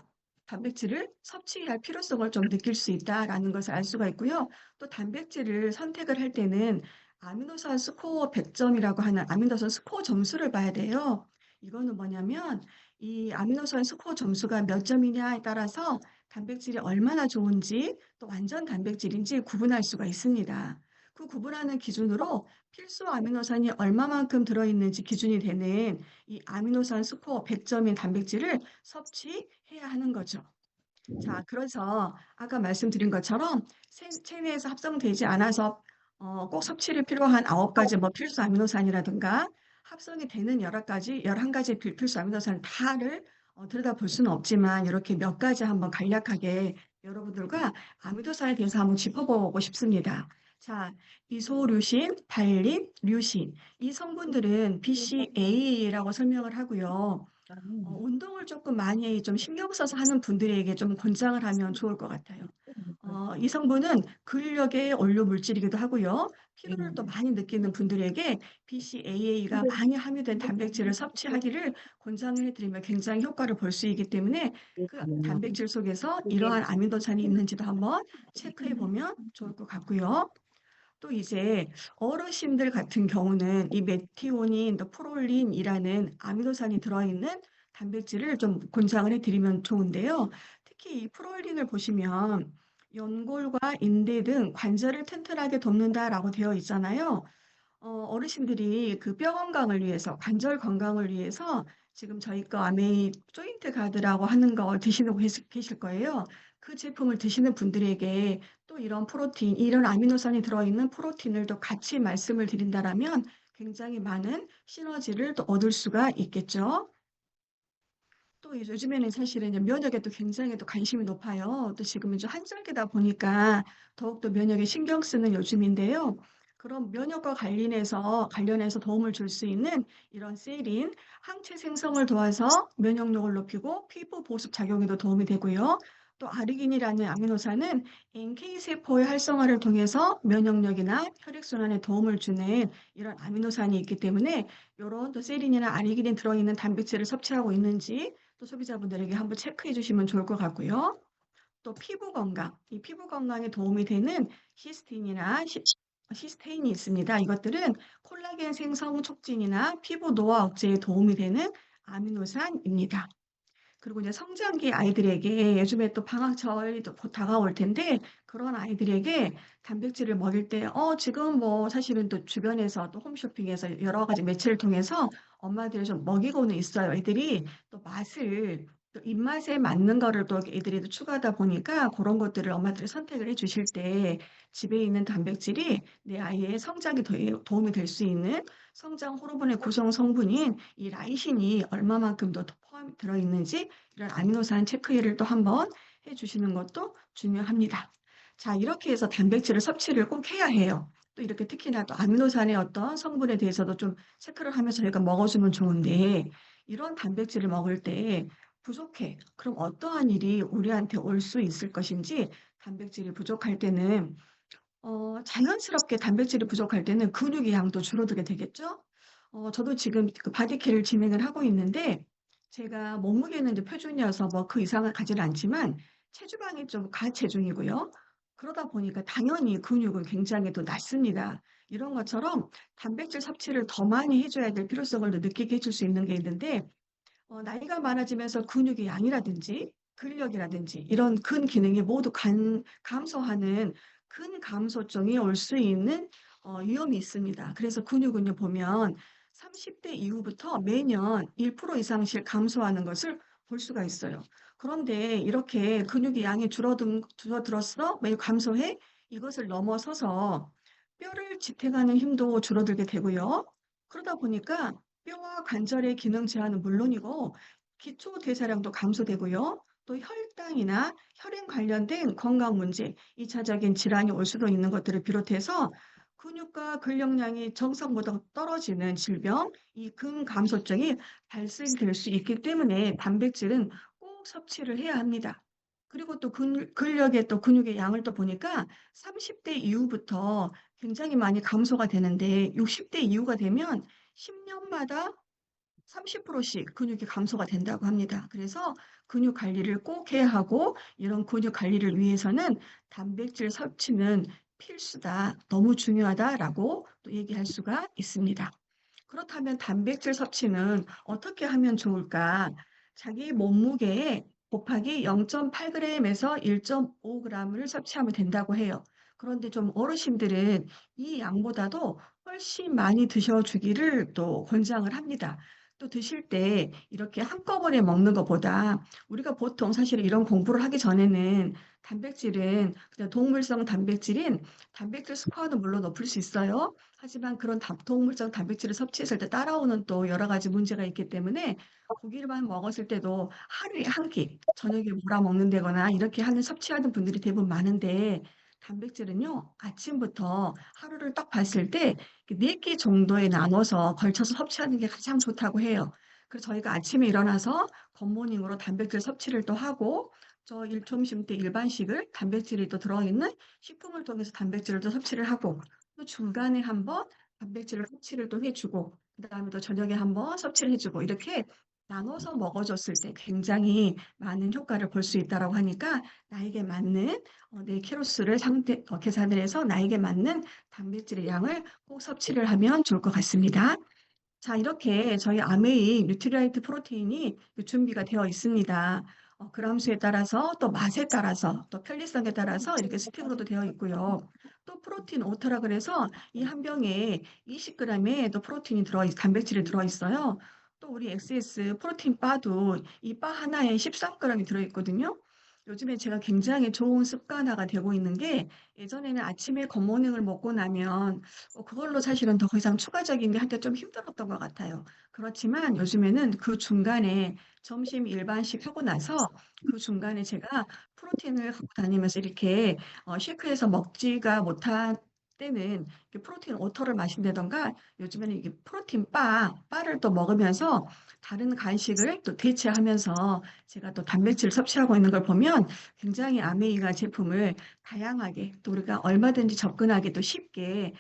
단백질을 섭취할 필요성을 좀 느낄 수 있다라는 것을 알 수가 있고요. 또 단백질을 선택을 할 때는 아미노산 스코어 100점이라고 하는 아미노산 스코어 점수를 봐야 돼요. 이거는 뭐냐면 이 아미노산 스코어 점수가 몇 점이냐에 따라서 단백질이 얼마나 좋은지 또 완전 단백질인지 구분할 수가 있습니다. 그 구분하는 기준으로 필수 아미노산이 얼마만큼 들어있는지 기준이 되는 이 아미노산 스코어 100점인 단백질을 섭취해야 하는 거죠. 자, 그래서 아까 말씀드린 것처럼 체내에서 합성되지 않아서 꼭 섭취를 필요한 9가지 뭐 필수 아미노산이라든가 합성이 되는 여러 가지 11가지 필수 아미노산 다를 들여다볼 수는 없지만 이렇게 몇 가지 한번 간략하게 여러분들과 아미노산에 대해서 한번 짚어보고 싶습니다. 자, 이소류신, 발린, 류신 이 성분들은 BCAA라고 설명을 하고요. 운동을 조금 많이 좀 신경 써서 하는 분들에게 좀 권장을 하면 좋을 것 같아요. 이 성분은 근력의 원료 물질이기도 하고요. 피로를 또 많이 느끼는 분들에게 BCAA가 많이 함유된 단백질을 섭취하기를 권장을 해드리면 굉장히 효과를 볼 수 있기 때문에 그 단백질 속에서 이러한 아미노산이 있는지도 한번 체크해 보면 좋을 것 같고요. 또 이제 어르신들 같은 경우는 이 메티오닌, 또 프롤린이라는 아미노산이 들어있는 단백질을 좀 권장을 해드리면 좋은데요. 특히 이 프롤린을 보시면 연골과 인대 등 관절을 튼튼하게 돕는다라고 되어 있잖아요. 어르신들이 그 뼈 건강을 위해서, 관절 건강을 위해서 지금 저희 거 아메이 조인트 가드라고 하는 거 드시는 거 계실 거예요. 그 제품을 드시는 분들에게 또 이런 프로틴, 이런 아미노산이 들어있는 프로틴을 또 같이 말씀을 드린다라면 굉장히 많은 시너지를 또 얻을 수가 있겠죠. 또 요즘에는 사실은 이제 면역에 또 굉장히 또 관심이 높아요. 또 지금 이제 한절기다 보니까 더욱더 면역에 신경 쓰는 요즘인데요. 그런 면역과 관련해서 도움을 줄 수 있는 이런 셀인 항체 생성을 도와서 면역력을 높이고 피부 보습 작용에도 도움이 되고요. 또 아르기닌이라는 아미노산은 NK 세포의 활성화를 통해서 면역력이나 혈액순환에 도움을 주는 이런 아미노산이 있기 때문에 이런 또 셀린이나 아르기닌 들어있는 단백질을 섭취하고 있는지 또 소비자분들에게 한번 체크해 주시면 좋을 것 같고요. 또 피부 건강, 이 피부 건강에 도움이 되는 시스테인이 있습니다. 이것들은 콜라겐 생성 촉진이나 피부 노화 억제에 도움이 되는 아미노산입니다. 그리고 이제 성장기 아이들에게 요즘에 또 방학철이 또 곧 다가올 텐데 그런 아이들에게 단백질을 먹일 때 지금 뭐 사실은 또 주변에서 또 홈쇼핑에서 여러 가지 매체를 통해서 엄마들이 좀 먹이고는 있어요. 애들이 또 맛을 또 입맛에 맞는 거를 또 애들이 또 추가하다 보니까 그런 것들을 엄마들이 선택을 해 주실 때 집에 있는 단백질이 내 아이의 성장에 도움이 될 수 있는 성장 호르몬의 구성 성분인 이 라이신이 얼마만큼 더 포함이 들어있는지 이런 아미노산 체크를 또 한번 해주시는 것도 중요합니다. 자, 이렇게 해서 단백질을 섭취를 꼭 해야 해요. 또 이렇게 특히나 또 아미노산의 어떤 성분에 대해서도 좀 체크를 하면서 저희가 먹어주면 좋은데 이런 단백질을 먹을 때 부족해. 그럼 어떠한 일이 우리한테 올 수 있을 것인지 단백질이 부족할 때는 자연스럽게 단백질이 부족할 때는 근육의 양도 줄어들게 되겠죠? 저도 지금 그 바디케어를 진행을 하고 있는데 제가 몸무게는 이제 표준이어서 뭐 그 이상을 가지는 않지만 체주방이 좀 가체중이고요. 그러다 보니까 당연히 근육은 굉장히 또 낮습니다. 이런 것처럼 단백질 섭취를 더 많이 해줘야 될 필요성을 느끼게 해줄 수 있는 게 있는데 나이가 많아지면서 근육의 양이라든지 근력이라든지 이런 근 기능이 모두 감소하는 근감소증이 올 수 있는 위험이 있습니다. 그래서 근육은요 보면 30대 이후부터 매년 1% 이상씩 감소하는 것을 볼 수가 있어요. 그런데 이렇게 근육의 양이 줄어들었어? 매일 감소해? 이것을 넘어서서 뼈를 지탱하는 힘도 줄어들게 되고요. 그러다 보니까 뼈와 관절의 기능 제한은 물론이고 기초 대사량도 감소되고요. 또 혈당이나 혈행 관련된 건강 문제, 2차적인 질환이 올 수도 있는 것들을 비롯해서 근육과 근력량이 정상보다 떨어지는 질병, 이 근감소증이 발생될 수 있기 때문에 단백질은 꼭 섭취를 해야 합니다. 그리고 또 근력의 또 근육의 양을 또 보니까 30대 이후부터 굉장히 많이 감소가 되는데 60대 이후가 되면 10년마다 30%씩 근육이 감소가 된다고 합니다. 그래서 근육 관리를 꼭 해야 하고 이런 근육 관리를 위해서는 단백질 섭취는 필수다, 너무 중요하다라고 또 얘기할 수가 있습니다. 그렇다면 단백질 섭취는 어떻게 하면 좋을까? 자기 몸무게에 곱하기 0.8g에서 1.5g을 섭취하면 된다고 해요. 그런데 좀 어르신들은 이 양보다도 훨씬 많이 드셔주기를 또 권장을 합니다. 또 드실 때 이렇게 한꺼번에 먹는 것보다 우리가 보통 사실 이런 공부를 하기 전에는 단백질은 그냥 동물성 단백질인 단백질 스코어는 물론 높을 수 있어요. 하지만 그런 동물성 단백질을 섭취했을 때 따라오는 또 여러 가지 문제가 있기 때문에 고기만 먹었을 때도 하루에 한 끼, 저녁에 몰아 먹는다거나 이렇게 하는 섭취하는 분들이 대부분 많은데 단백질은요, 아침부터 하루를 딱 봤을 때 4끼 정도에 나눠서 걸쳐서 섭취하는 게 가장 좋다고 해요. 그래서 저희가 아침에 일어나서 굿모닝으로 단백질 섭취를 또 하고 저 점심 때 일반식을 단백질이 또 들어있는 식품을 통해서 단백질을 또 섭취를 하고 또 중간에 한번 단백질을 섭취를 또 해주고 그다음에 또 저녁에 한번 섭취를 해주고 이렇게 나눠서 먹어줬을 때 굉장히 많은 효과를 볼 수 있다고 하니까 나에게 맞는 내 키로수를 계산을 해서 나에게 맞는 단백질의 양을 꼭 섭취를 하면 좋을 것 같습니다. 자, 이렇게 저희 아메이 뉴트리라이트 프로테인이 준비가 되어 있습니다. 그람수에 따라서 또 맛에 따라서 또 편리성에 따라서 이렇게 스틱으로도 되어 있고요. 또 프로틴 오터라 그래서 이 한 병에 20g의 또 단백질이 들어있어요. 또 우리 XS 프로틴 바도 이 바 하나에 13g이 들어있거든요. 요즘에 제가 굉장히 좋은 습관화가 되고 있는 게 예전에는 아침에 굿모닝을 먹고 나면 그걸로 사실은 더 이상 추가적인 게 한때 좀 힘들었던 것 같아요. 그렇지만 요즘에는 그 중간에 점심 일반식 하고 나서 그 중간에 제가 프로틴을 갖고 다니면서 이렇게 쉐이크해서 먹지가 못한 때는 이렇게 프로틴 워터를 마신다던가 요즘에는 이게 바를 또 먹으면서 다른 간식을 또 대체하면서 제가 또 단백질 섭취하고 있는 걸 보면 굉장히 아메이가 제품을 다양하게 또 우리가 얼마든지 접근하기 도 쉽게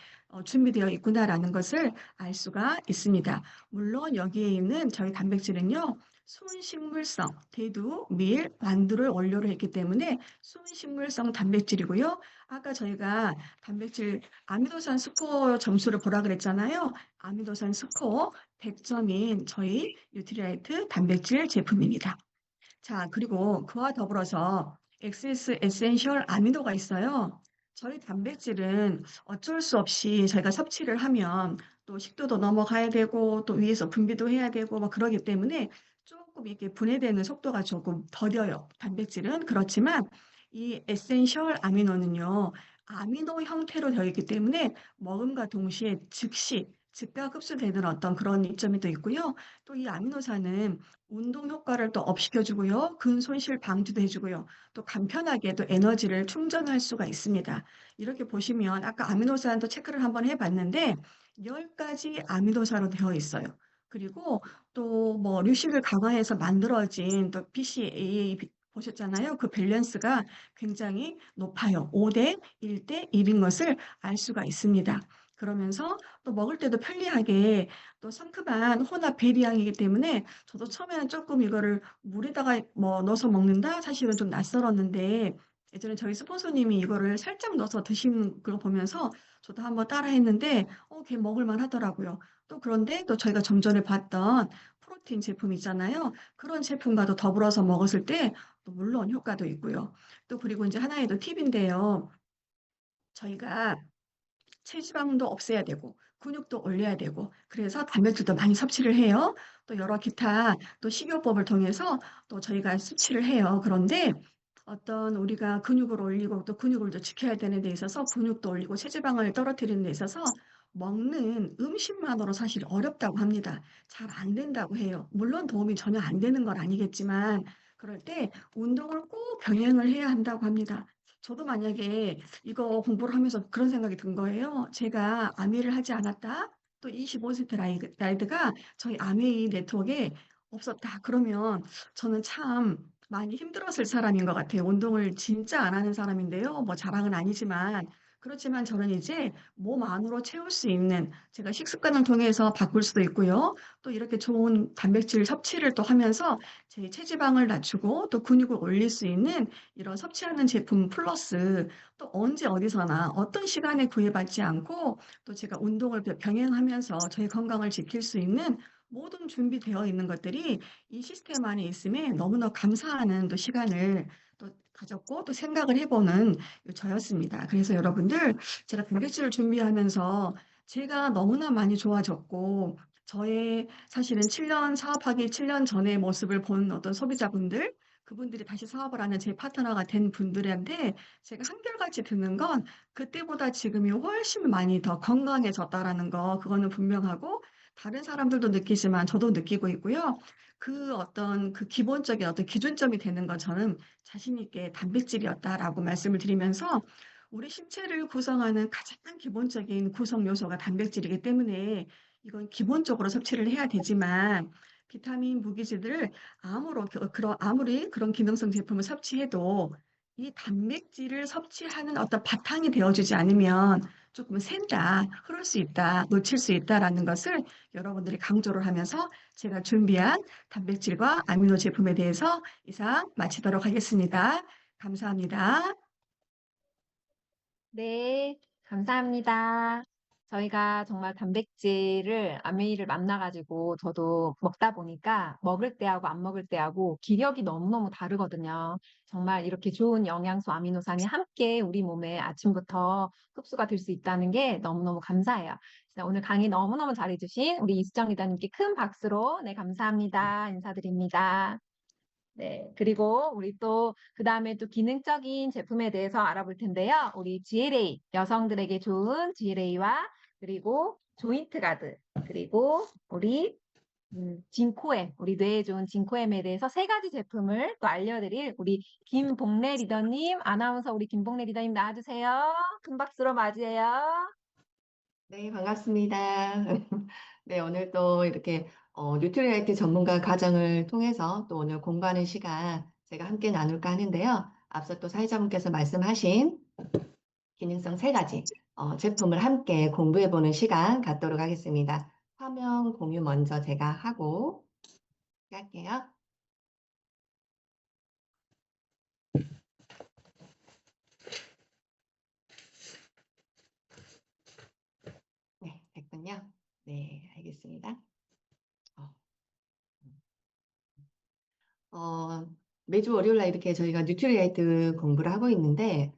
준비되어 있구나라는 것을 알 수가 있습니다. 물론 여기에 있는 저희 단백질은요, 순식물성, 대두, 밀, 만두를 원료로 했기 때문에 순식물성 단백질이고요. 아까 저희가 단백질 아미노산 스코어 점수를 보라 그랬잖아요. 아미노산 스코어 100점인 저희 뉴트리라이트 단백질 제품입니다. 자, 그리고 그와 더불어서 XS 에센셜 아미노가 있어요. 저희 단백질은 어쩔 수 없이 저희가 섭취를 하면 또 식도도 넘어가야 되고 또 위에서 분비도 해야 되고 막 그러기 때문에 조금 이렇게 분해되는 속도가 조금 더뎌요. 단백질은. 그렇지만 이 에센셜 아미노는요. 아미노 형태로 되어 있기 때문에 먹음과 동시에 즉각 흡수되는 어떤 그런 이점이 또 있고요. 또 이 아미노산은 운동 효과를 또 업시켜주고요. 근손실 방지도 해주고요. 또 간편하게 또 에너지를 충전할 수가 있습니다. 이렇게 보시면 아까 아미노산도 체크를 한번 해봤는데 10가지 아미노산으로 되어 있어요. 그리고 또 뭐 류식을 강화해서 만들어진 또 BCAA 보셨잖아요. 그 밸런스가 굉장히 높아요. 5대 1대 1인 것을 알 수가 있습니다. 그러면서 또 먹을 때도 편리하게 또 상큼한 혼합 베리향이기 때문에 저도 처음에는 조금 이거를 물에다가 뭐 넣어서 먹는다? 사실은 좀 낯설었는데 예전에 저희 스폰서님이 이거를 살짝 넣어서 드시는 걸 보면서 저도 한번 따라 했는데 걔 먹을만 하더라고요. 또 그런데 또 저희가 좀 전에 봤던 프로틴 제품 있잖아요. 그런 제품과도 더불어서 먹었을 때 또 물론 효과도 있고요. 또 그리고 이제 하나의 또 팁인데요. 저희가 체지방도 없애야 되고 근육도 올려야 되고 그래서 단백질도 많이 섭취를 해요. 또 여러 기타 또 식이요법을 통해서 또 저희가 섭취를 해요. 그런데 어떤 우리가 근육을 올리고 또 근육을 또 지켜야 되는 데 있어서 근육도 올리고 체지방을 떨어뜨리는 데 있어서 먹는 음식만으로 사실 어렵다고 합니다. 잘 안 된다고 해요. 물론 도움이 전혀 안 되는 건 아니겠지만 그럴 때 운동을 꼭 병행을 해야 한다고 합니다. 저도 만약에 이거 공부를 하면서 그런 생각이 든 거예요. 제가 아메이를 하지 않았다. 또 25세트 라이드가 저희 아메이 네트워크에 없었다. 그러면 저는 참 많이 힘들었을 사람인 것 같아요. 운동을 진짜 안 하는 사람인데요. 뭐 자랑은 아니지만 그렇지만 저는 이제 몸 안으로 채울 수 있는 제가 식습관을 통해서 바꿀 수도 있고요. 또 이렇게 좋은 단백질 섭취를 또 하면서 제 체지방을 낮추고 또 근육을 올릴 수 있는 이런 섭취하는 제품 플러스 또 언제 어디서나 어떤 시간에 구애받지 않고 또 제가 운동을 병행하면서 저의 건강을 지킬 수 있는 모든 준비되어 있는 것들이 이 시스템 안에 있음에 너무나 감사하는 또 시간을 또 가졌고 또 생각을 해보는 저였습니다. 그래서 여러분들 제가 단백질을 준비하면서 제가 너무나 많이 좋아졌고 저의 사실은 7년 사업하기 7년 전의 모습을 본 어떤 소비자분들 그분들이 다시 사업을 하는 제 파트너가 된 분들한테 제가 한결같이 드는 건 그때보다 지금이 훨씬 많이 더 건강해졌다라는 거 그거는 분명하고 다른 사람들도 느끼지만 저도 느끼고 있고요. 그 어떤 그 기본적인 어떤 기준점이 되는 건 저는 자신 있게 단백질이었다라고 말씀을 드리면서 우리 신체를 구성하는 가장 기본적인 구성 요소가 단백질이기 때문에 이건 기본적으로 섭취를 해야 되지만 비타민, 무기질을 아무리 그런 기능성 제품을 섭취해도 이 단백질을 섭취하는 어떤 바탕이 되어주지 않으면 조금 샌다, 흐를 수 있다, 놓칠 수 있다라는 것을 여러분들이 강조를 하면서 제가 준비한 단백질과 아미노 제품에 대해서 이상 마치도록 하겠습니다. 감사합니다. 네, 감사합니다. 저희가 정말 단백질을 아메이를 만나가지고 저도 먹다 보니까 먹을 때하고 안 먹을 때하고 기력이 너무너무 다르거든요. 정말 이렇게 좋은 영양소 아미노산이 함께 우리 몸에 아침부터 흡수가 될 수 있다는 게 너무너무 감사해요. 진짜 오늘 강의 너무너무 잘해주신 우리 이수정 리더님께 큰 박수로 네, 감사합니다. 인사드립니다. 네, 그리고 우리 또 그다음에 또 기능적인 제품에 대해서 알아볼 텐데요. 우리 GLA, 여성들에게 좋은 GLA와 그리고 조인트 가드, 그리고 우리 진코엠, 우리 뇌에 좋은 진코엠에 대해서 세 가지 제품을 또 알려드릴 우리 김봉래 리더님, 아나운서 우리 김봉래 리더님 나와주세요. 큰 박수로 맞이해요. 네, 반갑습니다. 네, 오늘 또 이렇게 뉴트리라이트 전문가 과정을 통해서 또 오늘 공부하는 시간 제가 함께 나눌까 하는데요. 앞서 또 사회자분께서 말씀하신 기능성 세 가지 제품을 함께 공부해보는 시간 갖도록 하겠습니다. 화면 공유 먼저 제가 하고 할게요. 네, 됐군요. 네, 알겠습니다. 매주 월요일 날 이렇게 저희가 뉴트리라이트 공부를 하고 있는데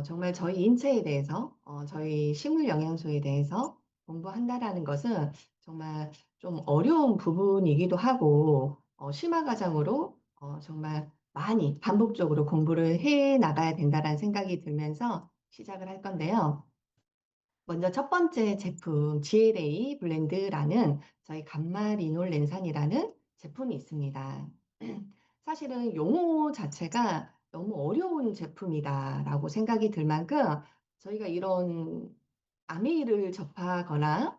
정말 저희 인체에 대해서 저희 식물 영양소에 대해서 공부한다라는 것은 정말 좀 어려운 부분이기도 하고 심화 과정으로 정말 많이 반복적으로 공부를 해 나가야 된다라는 생각이 들면서 시작을 할 건데요. 먼저 첫 번째 제품 GLA 블렌드라는 저희 감마리놀렌산이라는 제품이 있습니다. 사실은 용어 자체가 너무 어려운 제품이다라고 생각이 들 만큼 저희가 이런 아메이를 접하거나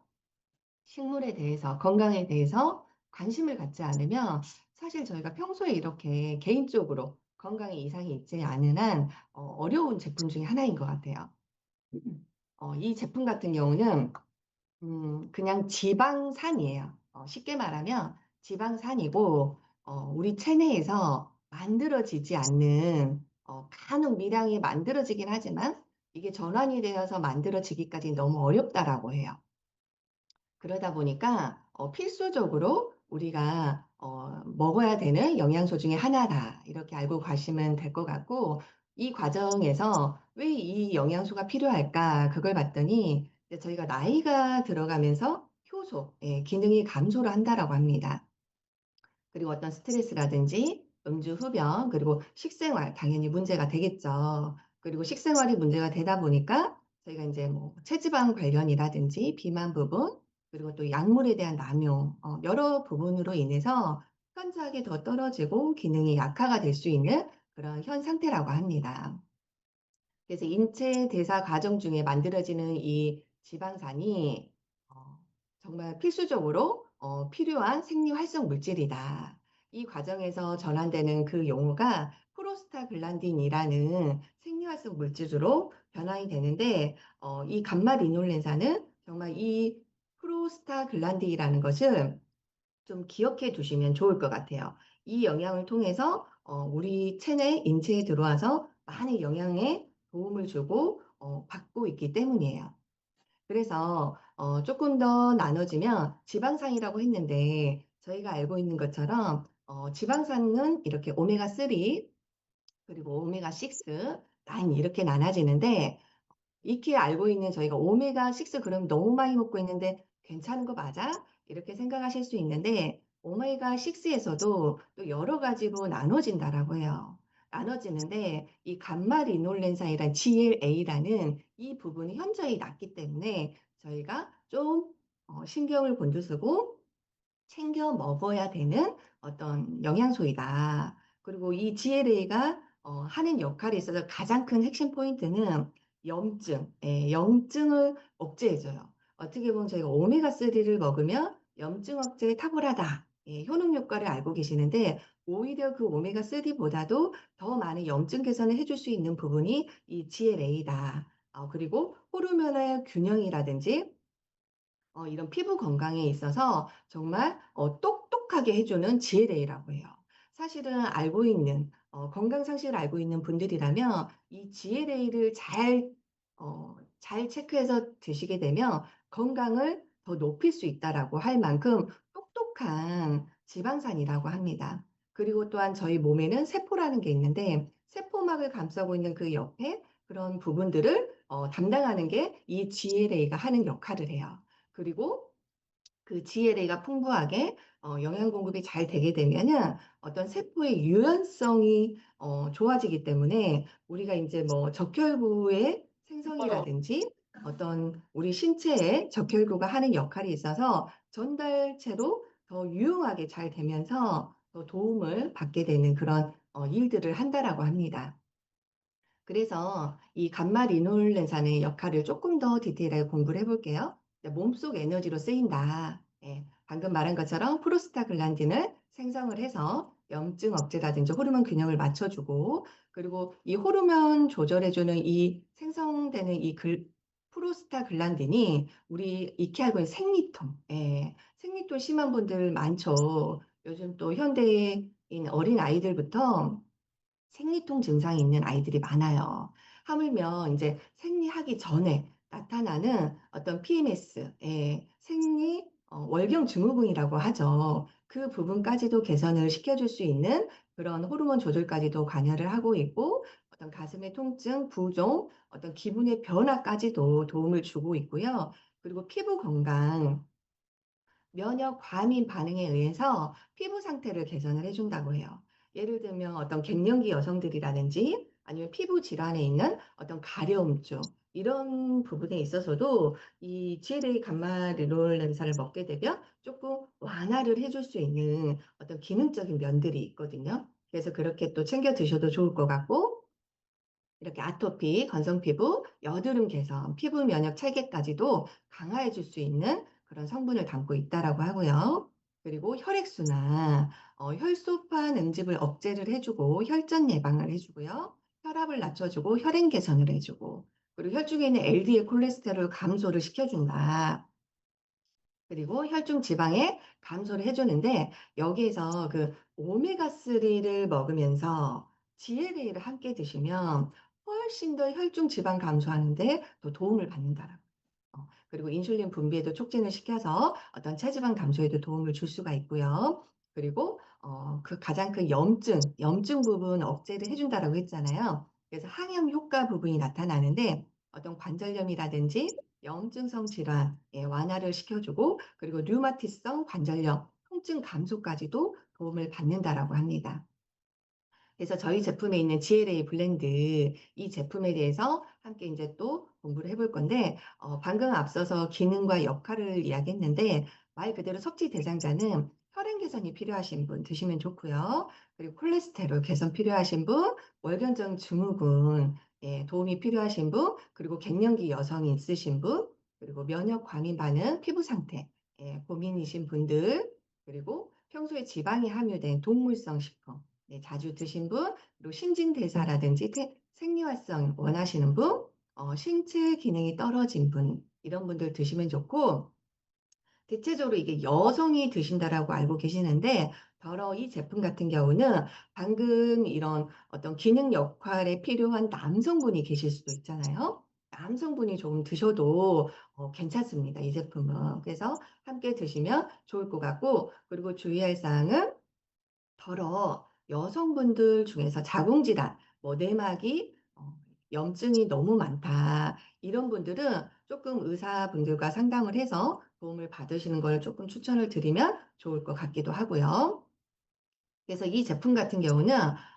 식물에 대해서 건강에 대해서 관심을 갖지 않으면 사실 저희가 평소에 이렇게 개인적으로 건강에 이상이 있지 않은 한 어려운 제품 중에 하나인 것 같아요. 이 제품 같은 경우는 그냥 지방산이에요. 쉽게 말하면 지방산이고 우리 체내에서 만들어지지 않는 간혹 미량이 만들어지긴 하지만 이게 전환이 되어서 만들어지기까지 너무 어렵다라고 해요. 그러다 보니까 필수적으로 우리가 먹어야 되는 영양소 중에 하나다 이렇게 알고 가시면 될 것 같고 이 과정에서 왜 이 영양소가 필요할까 그걸 봤더니 이제 저희가 나이가 들어가면서 효소, 기능이 감소를 한다라고 합니다. 그리고 어떤 스트레스라든지 음주 흡연 그리고 식생활 당연히 문제가 되겠죠. 그리고 식생활이 문제가 되다 보니까 저희가 이제 뭐 체지방 관련이라든지 비만 부분 그리고 또 약물에 대한 남용 여러 부분으로 인해서 현저하게 더 떨어지고 기능이 약화가 될 수 있는 그런 현 상태라고 합니다. 그래서 인체 대사 과정 중에 만들어지는 이 지방산이 정말 필수적으로 필요한 생리 활성 물질이다. 이 과정에서 전환되는 그 용어가 프로스타글란딘이라는 생리 항생활성 물질로 변환이 되는데 이 감마리놀렌산은 정말 이 프로스타글란딘이라는 것을 좀 기억해 두시면 좋을 것 같아요. 이 영양을 통해서 우리 체내 인체에 들어와서 많은 영양에 도움을 주고 받고 있기 때문이에요. 그래서 조금 더 나눠지면 지방산이라고 했는데 저희가 알고 있는 것처럼 지방산은 이렇게 오메가3 그리고 오메가6, 9 이렇게 나눠지는데 익히 알고 있는 저희가 오메가6 그럼 너무 많이 먹고 있는데 괜찮은 거 맞아? 이렇게 생각하실 수 있는데 오메가6에서도 또 여러 가지로 나눠진다라고 해요. 나눠지는데 이 감마리놀렌산이란 GLA라는 이 부분이 현저히 낮기 때문에 저희가 좀 신경을 곤두쓰고 챙겨 먹어야 되는 어떤 영양소이다. 그리고 이 GLA가 하는 역할에 있어서 가장 큰 핵심 포인트는 염증, 염증을 억제해줘요. 어떻게 보면 저희가 오메가3를 먹으면 염증 억제에 탁월하다. 효능 효과를 알고 계시는데 오히려 그 오메가3보다도 더 많은 염증 개선을 해줄 수 있는 부분이 이 GLA다. 그리고 호르몬의 균형이라든지 이런 피부 건강에 있어서 정말 똑똑하게 해주는 GLA라고 해요. 사실은 알고 있는 건강 상식을 알고 있는 분들이라면 이 GLA를 잘 체크해서 드시게 되면 건강을 더 높일 수 있다라고 할 만큼 똑똑한 지방산이라고 합니다. 그리고 또한 저희 몸에는 세포라는 게 있는데 세포막을 감싸고 있는 그 옆에 그런 부분들을 담당하는 게 이 GLA가 하는 역할을 해요. 그리고 그 GLA가 풍부하게 영양 공급이 잘 되게 되면은 어떤 세포의 유연성이 좋아지기 때문에 우리가 인제 뭐 적혈구의 생성이라든지 어떤 우리 신체에 적혈구가 하는 역할이 있어서 전달체로 더 유용하게 잘 되면서 더 도움을 받게 되는 그런 일들을 한다라고 합니다. 그래서 이 감마리놀렌산의 역할을 조금 더 디테일하게 공부를 해볼게요. 몸속 에너지로 쓰인다. 방금 말한 것처럼 프로스타글란딘을 생성을 해서 염증 억제라든지 호르몬 균형을 맞춰주고 그리고 이 호르몬 조절해주는 이 생성되는 이 프로스타글란딘이 우리 익히 알고 있는 생리통, 생리통 심한 분들 많죠. 요즘 또 현대인 어린 아이들부터 생리통 증상이 있는 아이들이 많아요. 하물며 이제 생리하기 전에 나타나는 어떤 PMS, 생리 월경 증후군이라고 하죠. 그 부분까지도 개선을 시켜줄 수 있는 그런 호르몬 조절까지도 관여를 하고 있고 어떤 가슴의 통증, 부종, 어떤 기분의 변화까지도 도움을 주고 있고요. 그리고 피부 건강, 면역 과민 반응에 의해서 피부 상태를 개선을 해준다고 해요. 예를 들면 어떤 갱년기 여성들이라든지 아니면 피부 질환에 있는 어떤 가려움증 이런 부분에 있어서도 이 GLA 감마리놀렌산을 먹게 되면 조금 완화를 해줄 수 있는 어떤 기능적인 면들이 있거든요. 그래서 그렇게 또 챙겨 드셔도 좋을 것 같고 이렇게 아토피, 건성 피부, 여드름 개선, 피부 면역 체계까지도 강화해 줄 수 있는 그런 성분을 담고 있다라고 하고요. 그리고 혈액순환, 혈소판 응집을 억제를 해주고 혈전 예방을 해주고요. 혈압을 낮춰주고 혈행 개선을 해주고 그리고 혈중에 있는 LDL 콜레스테롤 감소를 시켜준다. 그리고 혈중 지방의 감소를 해주는데 여기에서 그 오메가3를 먹으면서 GLA를 함께 드시면 훨씬 더 혈중 지방 감소하는데 더 도움을 받는다라고. 그리고 인슐린 분비에도 촉진을 시켜서 어떤 체지방 감소에도 도움을 줄 수가 있고요. 그리고 그 가장 큰 염증 부분 억제를 해준다라고 했잖아요. 그래서 항염 효과 부분이 나타나는데 어떤 관절염이라든지 염증성 질환 완화를 시켜주고 그리고 류마티성 관절염, 통증 감소까지도 도움을 받는다라고 합니다. 그래서 저희 제품에 있는 GLA 블렌드 이 제품에 대해서 함께 이제 또 공부를 해볼 건데 방금 앞서서 기능과 역할을 이야기했는데 말 그대로 석지 대장자는 혈행 개선이 필요하신 분 드시면 좋고요. 그리고 콜레스테롤 개선 필요하신 분, 월경증 증후군 도움이 필요하신 분, 그리고 갱년기 여성이 있으신 분, 그리고 면역 과민 반응, 피부 상태 고민이신 분들, 그리고 평소에 지방이 함유된 동물성 식품 네, 자주 드신 분, 그리고 신진대사라든지 생리활성 원하시는 분, 신체 기능이 떨어진 분, 이런 분들 드시면 좋고, 대체적으로 이게 여성이 드신다라고 알고 계시는데 더러 이 제품 같은 경우는 방금 이런 어떤 기능 역할에 필요한 남성분이 계실 수도 있잖아요. 남성분이 조금 드셔도 괜찮습니다. 이 제품은. 그래서 함께 드시면 좋을 것 같고, 그리고 주의할 사항은 더러 여성분들 중에서 자궁질환, 뭐 내막이 염증이 너무 많다. 이런 분들은 조금 의사분들과 상담을 해서 도움을 받으시는 걸 조금 추천을 드리면 좋을 것 같기도 하고요. 그래서 이 제품 같은 경우는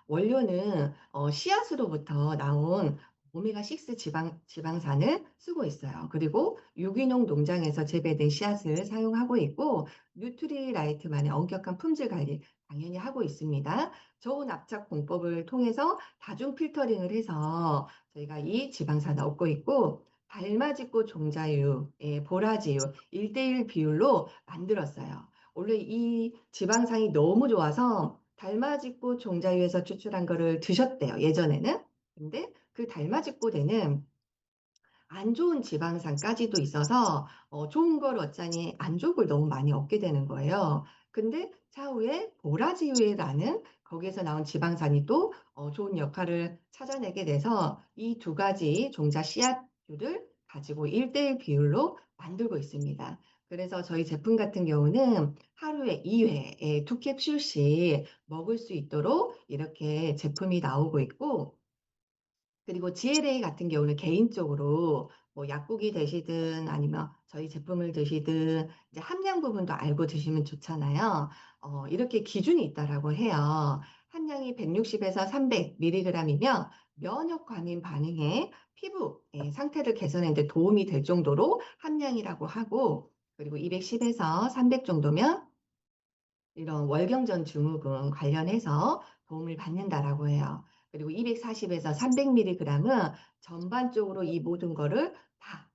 원료는 씨앗으로부터 나온 오메가6 지방산을 쓰고 있어요. 그리고 유기농 농장에서 재배된 씨앗을 사용하고 있고, 뉴트리라이트만의 엄격한 품질 관리 당연히 하고 있습니다. 저온 압착 공법을 통해서 다중 필터링을 해서 저희가 이 지방산을 얻고 있고, 달맞이꽃 종자유, 보라지유 1대1 비율로 만들었어요. 원래 이 지방산이 너무 좋아서 달맞이꽃 종자유에서 추출한 거를 드셨대요, 예전에는. 근데 그 달맞이꽃에는 안 좋은 지방산까지도 있어서 좋은 걸 얻자니 안 좋은 걸 너무 많이 얻게 되는 거예요. 근데 차후에 보라지유라는 거기에서 나온 지방산이 또 좋은 역할을 찾아내게 돼서 이 두 가지 종자 씨앗류를 가지고 1대1 비율로 만들고 있습니다. 그래서 저희 제품 같은 경우는 하루에 2회, 2캡슐씩 먹을 수 있도록 이렇게 제품이 나오고 있고, 그리고 GLA 같은 경우는 개인적으로 뭐 약국이 되시든 아니면 저희 제품을 드시든 이제 함량 부분도 알고 드시면 좋잖아요. 이렇게 기준이 있다라고 해요. 함량이 160에서 300mg이면 면역 과민 반응에 피부 상태를 개선하는 데 도움이 될 정도로 함량이라고 하고, 그리고 210에서 300 정도면 이런 월경전 증후군 관련해서 도움을 받는다라고 해요. 그리고 240에서 300mg은 전반적으로 이 모든 거를 다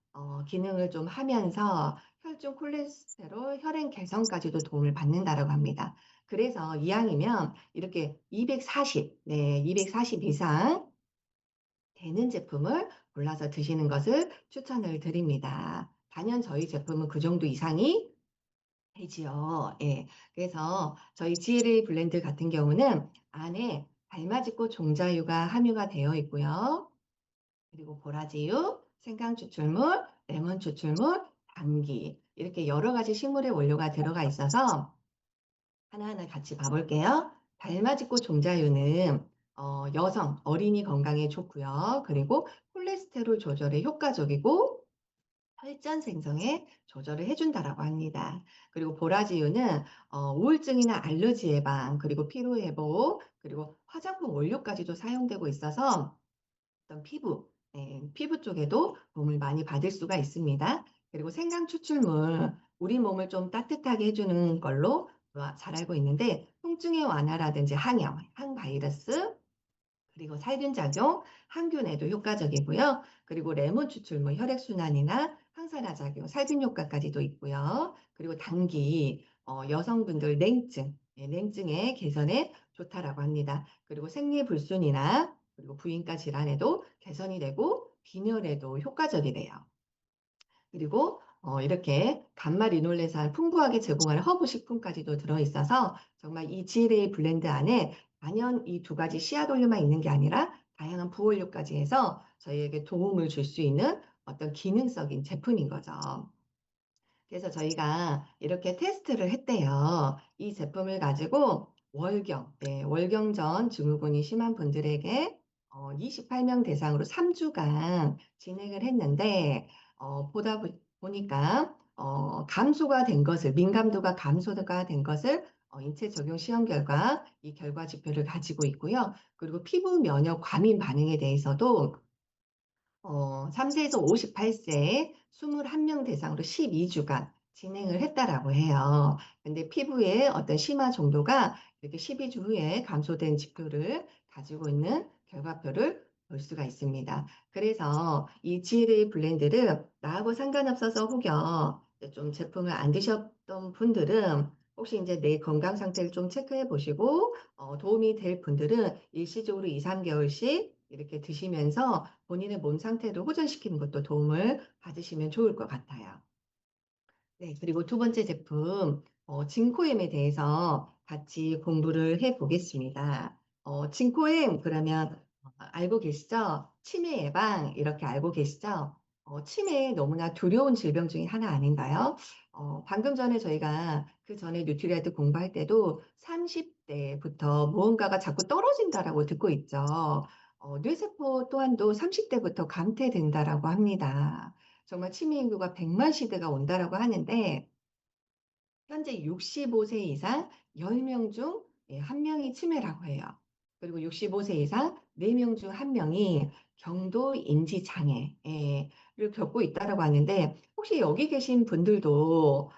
기능을 좀 하면서 혈중 콜레스테롤, 혈행 개선까지도 도움을 받는다라고 합니다. 그래서 이왕이면 이렇게 240, 240 이상 되는 제품을 골라서 드시는 것을 추천을 드립니다. 단연 저희 제품은 그 정도 이상이 되지요. 예. 그래서 저희 GLA 블렌드 같은 경우는 안에 달맞이꽃 종자유가 함유가 되어 있고요. 그리고 보라지유, 생강 추출물, 레몬 추출물, 당귀 이렇게 여러 가지 식물의 원료가 들어가 있어서 하나하나 같이 봐볼게요. 달맞이꽃 종자유는 여성, 어린이 건강에 좋고요. 그리고 콜레스테롤 조절에 효과적이고 혈전 생성에 조절을 해준다라고 합니다. 그리고 보라지유는 우울증이나 알러지 예방, 그리고 피로 회복, 그리고 화장품 원료까지도 사용되고 있어서 어떤 피부 쪽에도 도움을 많이 받을 수가 있습니다. 그리고 생강 추출물, 우리 몸을 좀 따뜻하게 해주는 걸로 잘 알고 있는데, 통증의 완화라든지 항염, 항바이러스, 그리고 살균 작용, 항균에도 효과적이고요. 그리고 레몬 추출물, 혈액순환이나 항산화 작용, 살균 효과까지도 있고요. 그리고 당귀, 여성분들 냉증의 개선에 좋다라고 합니다. 그리고 생리불순이나 그리고 부인과 질환에도 개선이 되고 빈혈에도 효과적이래요. 그리고 이렇게 감마 리놀레산 풍부하게 제공하는 허브 식품까지도 들어있어서 정말 이 GLA 블렌드 안에 단연 이 두 가지 씨앗 올류만 있는 게 아니라 다양한 부원료까지 해서 저희에게 도움을 줄 수 있는 어떤 기능적인 제품인 거죠. 그래서 저희가 이렇게 테스트를 했대요. 이 제품을 가지고 월경전 증후군이 심한 분들에게 28명 대상으로 3주간 진행을 했는데 보니까 감소가 된 것을, 민감도가 감소가 된 것을 인체 적용 시험 결과 이 결과 지표를 가지고 있고요. 그리고 피부 면역 과민 반응에 대해서도 3세에서 58세 21명 대상으로 12주간 진행을 했다라고 해요. 근데 피부의 어떤 심화 정도가 이렇게 12주 후에 감소된 지표를 가지고 있는 결과표를 볼 수가 있습니다. 그래서 이 GLA 블렌드를 나하고 상관없어서 혹여 좀 제품을 안 드셨던 분들은 혹시 이제 내 건강 상태를 좀 체크해 보시고 도움이 될 분들은 일시적으로 2, 3개월씩 이렇게 드시면서 본인의 몸 상태도 호전시키는 것도 도움을 받으시면 좋을 것 같아요. 네, 그리고 두 번째 제품, 진코엠에 대해서 같이 공부를 해 보겠습니다. 진코엠, 그러면 알고 계시죠? 치매 예방, 이렇게 알고 계시죠? 치매 너무나 두려운 질병 중에 하나 아닌가요? 방금 전에 저희가 그 전에 뉴트리아이트 공부할 때도 30대부터 무언가가 자꾸 떨어진다라고 듣고 있죠. 뇌세포 또한도 30대부터 감퇴된다라고 합니다. 정말 치매 인구가 100만 시대가 온다라고 하는데 현재 65세 이상 10명 중 1명이 치매라고 해요. 그리고 65세 이상 4명 중 1명이 경도 인지 장애를 겪고 있다라고 하는데 혹시 여기 계신 분들도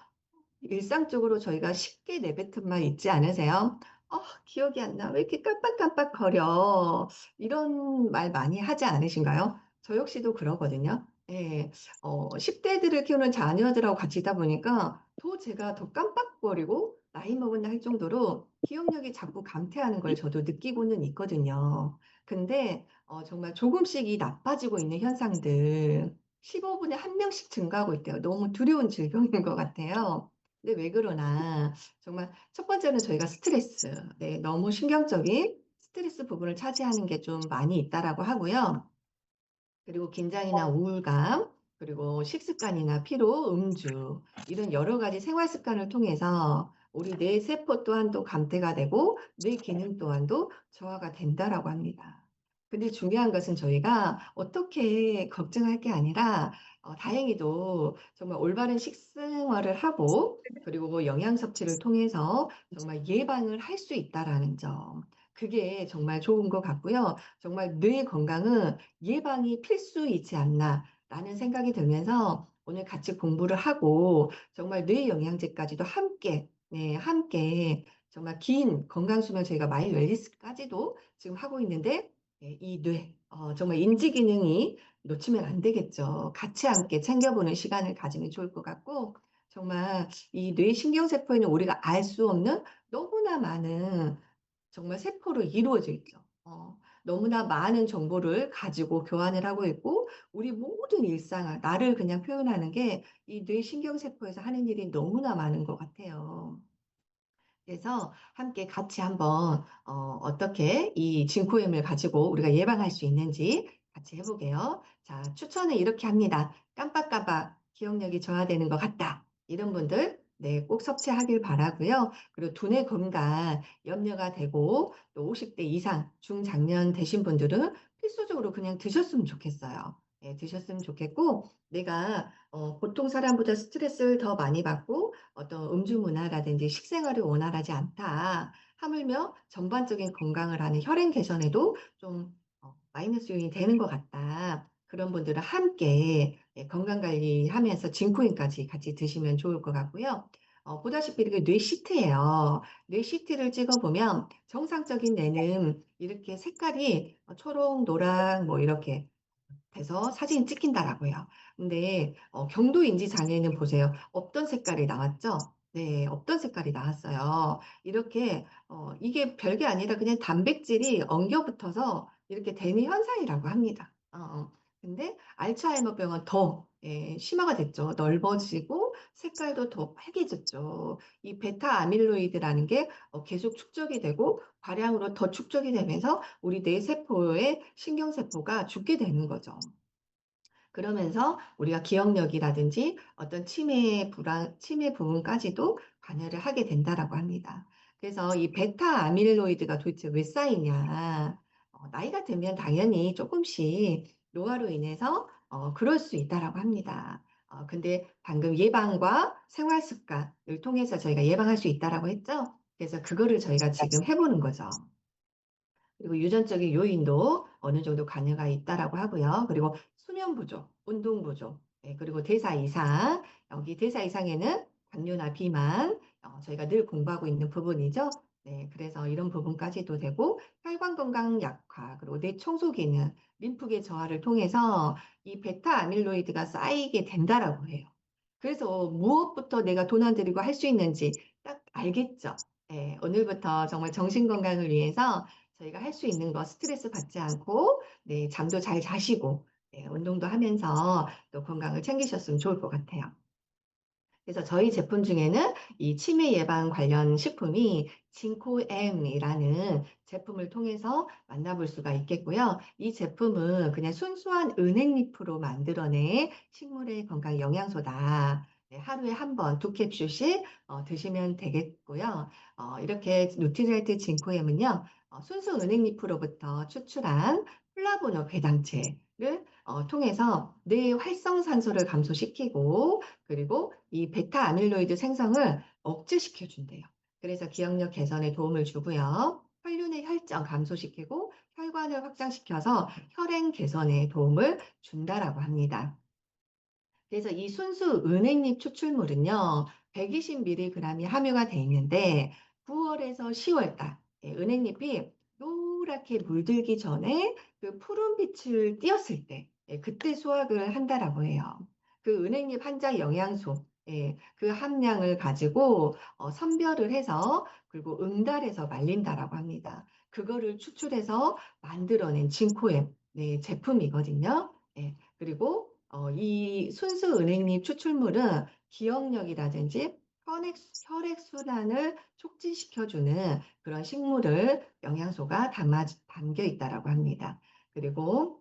일상적으로 저희가 쉽게 내뱉은 말 있지 않으세요? 기억이 안 나. 왜 이렇게 깜빡깜빡거려? 이런 말 많이 하지 않으신가요? 저 역시도 그러거든요. 예. 10대들을 키우는 자녀들하고 같이 있다 보니까 제가 더 깜빡거리고 나이 먹었나 할 정도로 기억력이 자꾸 감퇴하는 걸 저도 느끼고는 있거든요. 근데 정말 조금씩 이 나빠지고 있는 현상들 15분에 1명씩 증가하고 있대요. 너무 두려운 질병인 것 같아요. 근데 왜 그러나 정말 첫 번째는 저희가 스트레스, 네, 너무 신경적인 스트레스 부분을 차지하는 게 좀 많이 있다라고 하고요. 그리고 긴장이나 우울감, 그리고 식습관이나 피로, 음주 이런 여러 가지 생활 습관을 통해서 우리 뇌 세포 또한 또 감퇴가 되고 뇌 기능 또한도 저하가 된다라고 합니다. 근데 중요한 것은 저희가 어떻게 걱정할 게 아니라 다행히도 정말 올바른 식생활을 하고 그리고 뭐 영양 섭취를 통해서 정말 예방을 할 수 있다라는 점. 그게 정말 좋은 것 같고요. 정말 뇌 건강은 예방이 필수이지 않나라는 생각이 들면서 오늘 같이 공부를 하고 정말 뇌 영양제까지도 함께, 네, 함께 정말 긴 건강 수면 저희가 마이 웰리스까지도 지금 하고 있는데 이 뇌, 정말 인지 기능이 놓치면 안 되겠죠. 같이 함께 챙겨보는 시간을 가지면 좋을 것 같고 정말 이 뇌 신경세포에는 우리가 알 수 없는 너무나 많은 정말 세포로 이루어져 있죠. 너무나 많은 정보를 가지고 교환을 하고 있고 우리 모든 일상을 나를 그냥 표현하는 게 이 뇌신경세포에서 하는 일이 너무나 많은 것 같아요. 그래서 함께 같이 한번 어떻게 이 진코염을 가지고 우리가 예방할 수 있는지 같이 해보게요. 자, 추천을 이렇게 합니다. 깜빡깜빡 기억력이 저하되는 것 같다. 이런 분들 네, 꼭 섭취하길 바라고요. 그리고 두뇌 건강 염려가 되고 또 50대 이상 중장년 되신 분들은 필수적으로 그냥 드셨으면 좋겠어요. 네, 드셨으면 좋겠고 내가 보통 사람보다 스트레스를 더 많이 받고 어떤 음주 문화라든지 식생활을 원활하지 않다. 하물며 전반적인 건강을 하는 혈행 개선에도 좀 마이너스 요인이 되는 것 같다. 그런 분들은 함께 건강 관리하면서 진코인까지 같이 드시면 좋을 것 같고요. 보다시피 이렇게 뇌 CT예요. 뇌 CT를 찍어보면 정상적인 뇌는 이렇게 색깔이 초록, 노랑 뭐 이렇게 돼서 사진이 찍힌다라고 해요. 근데 경도인지 장애는 보세요. 없던 색깔이 나왔죠? 네, 없던 색깔이 나왔어요. 이렇게 이게 별게 아니라 그냥 단백질이 엉겨 붙어서 이렇게 되는 현상이라고 합니다. 근데 알츠하이머병은 더 심화가 됐죠. 넓어지고 색깔도 더 빨개졌죠. 이 베타 아밀로이드라는 게 계속 축적이 되고 과량으로 더 축적이 되면서 우리 뇌 세포의 신경세포가 죽게 되는 거죠. 그러면서 우리가 기억력이라든지 어떤 치매 부분까지도 관여를 하게 된다라고 합니다. 그래서 이 베타 아밀로이드가 도대체 왜 쌓이냐? 나이가 들면 당연히 조금씩 노화로 인해서 그럴 수 있다라고 합니다. 근데 방금 예방과 생활 습관을 통해서 저희가 예방할 수 있다라고 했죠? 그래서 그거를 저희가 지금 해보는 거죠. 그리고 유전적인 요인도 어느 정도 관여가 있다라고 하고요. 그리고 수면 부족, 운동 부족, 그리고 대사 이상, 여기 대사 이상에는 당뇨나 비만, 저희가 늘 공부하고 있는 부분이죠. 네, 그래서 이런 부분까지도 되고 혈관 건강 약화, 그리고 뇌 청소 기능, 림프계 저하를 통해서 이 베타 아밀로이드가 쌓이게 된다라고 해요. 그래서 무엇부터 내가 돈 안 들이고 할 수 있는지 딱 알겠죠? 예, 오늘부터 정말 정신 건강을 위해서 저희가 할 수 있는 거 스트레스 받지 않고 네, 잠도 잘 자시고 네, 운동도 하면서 또 건강을 챙기셨으면 좋을 것 같아요. 그래서 저희 제품 중에는 이 치매 예방 관련 식품이 징코엠이라는 제품을 통해서 만나볼 수가 있겠고요. 이 제품은 그냥 순수한 은행잎으로 만들어낸 식물의 건강 영양소다. 네, 하루에 한 번 두 캡슐씩 드시면 되겠고요. 이렇게 누트리라이트 징코엠은요, 순수 은행잎으로부터 추출한 플라보노 배당체를 통해서 뇌의 활성산소를 감소시키고 그리고 이 베타 아밀로이드 생성을 억제시켜 준대요. 그래서 기억력 개선에 도움을 주고요. 혈륜의 혈전 감소시키고 혈관을 확장시켜서 혈행 개선에 도움을 준다라고 합니다. 그래서 이 순수 은행잎 추출물은요, 120mg이 함유가 돼 있는데 9월에서 10월 달 은행잎이 노랗게 물들기 전에 그 푸른 빛을 띄었을 때 그때 수확을 한다라고 해요. 그 은행잎 한자 영양소 그 함량을 가지고 선별을 해서 그리고 응달해서 말린다라고 합니다. 그거를 추출해서 만들어낸 진코엠 제품이거든요. 그리고 이 순수 은행잎 추출물은 기억력이라든지 혈액순환을 촉진시켜주는 그런 식물을 영양소가 담겨 있다라고 합니다. 그리고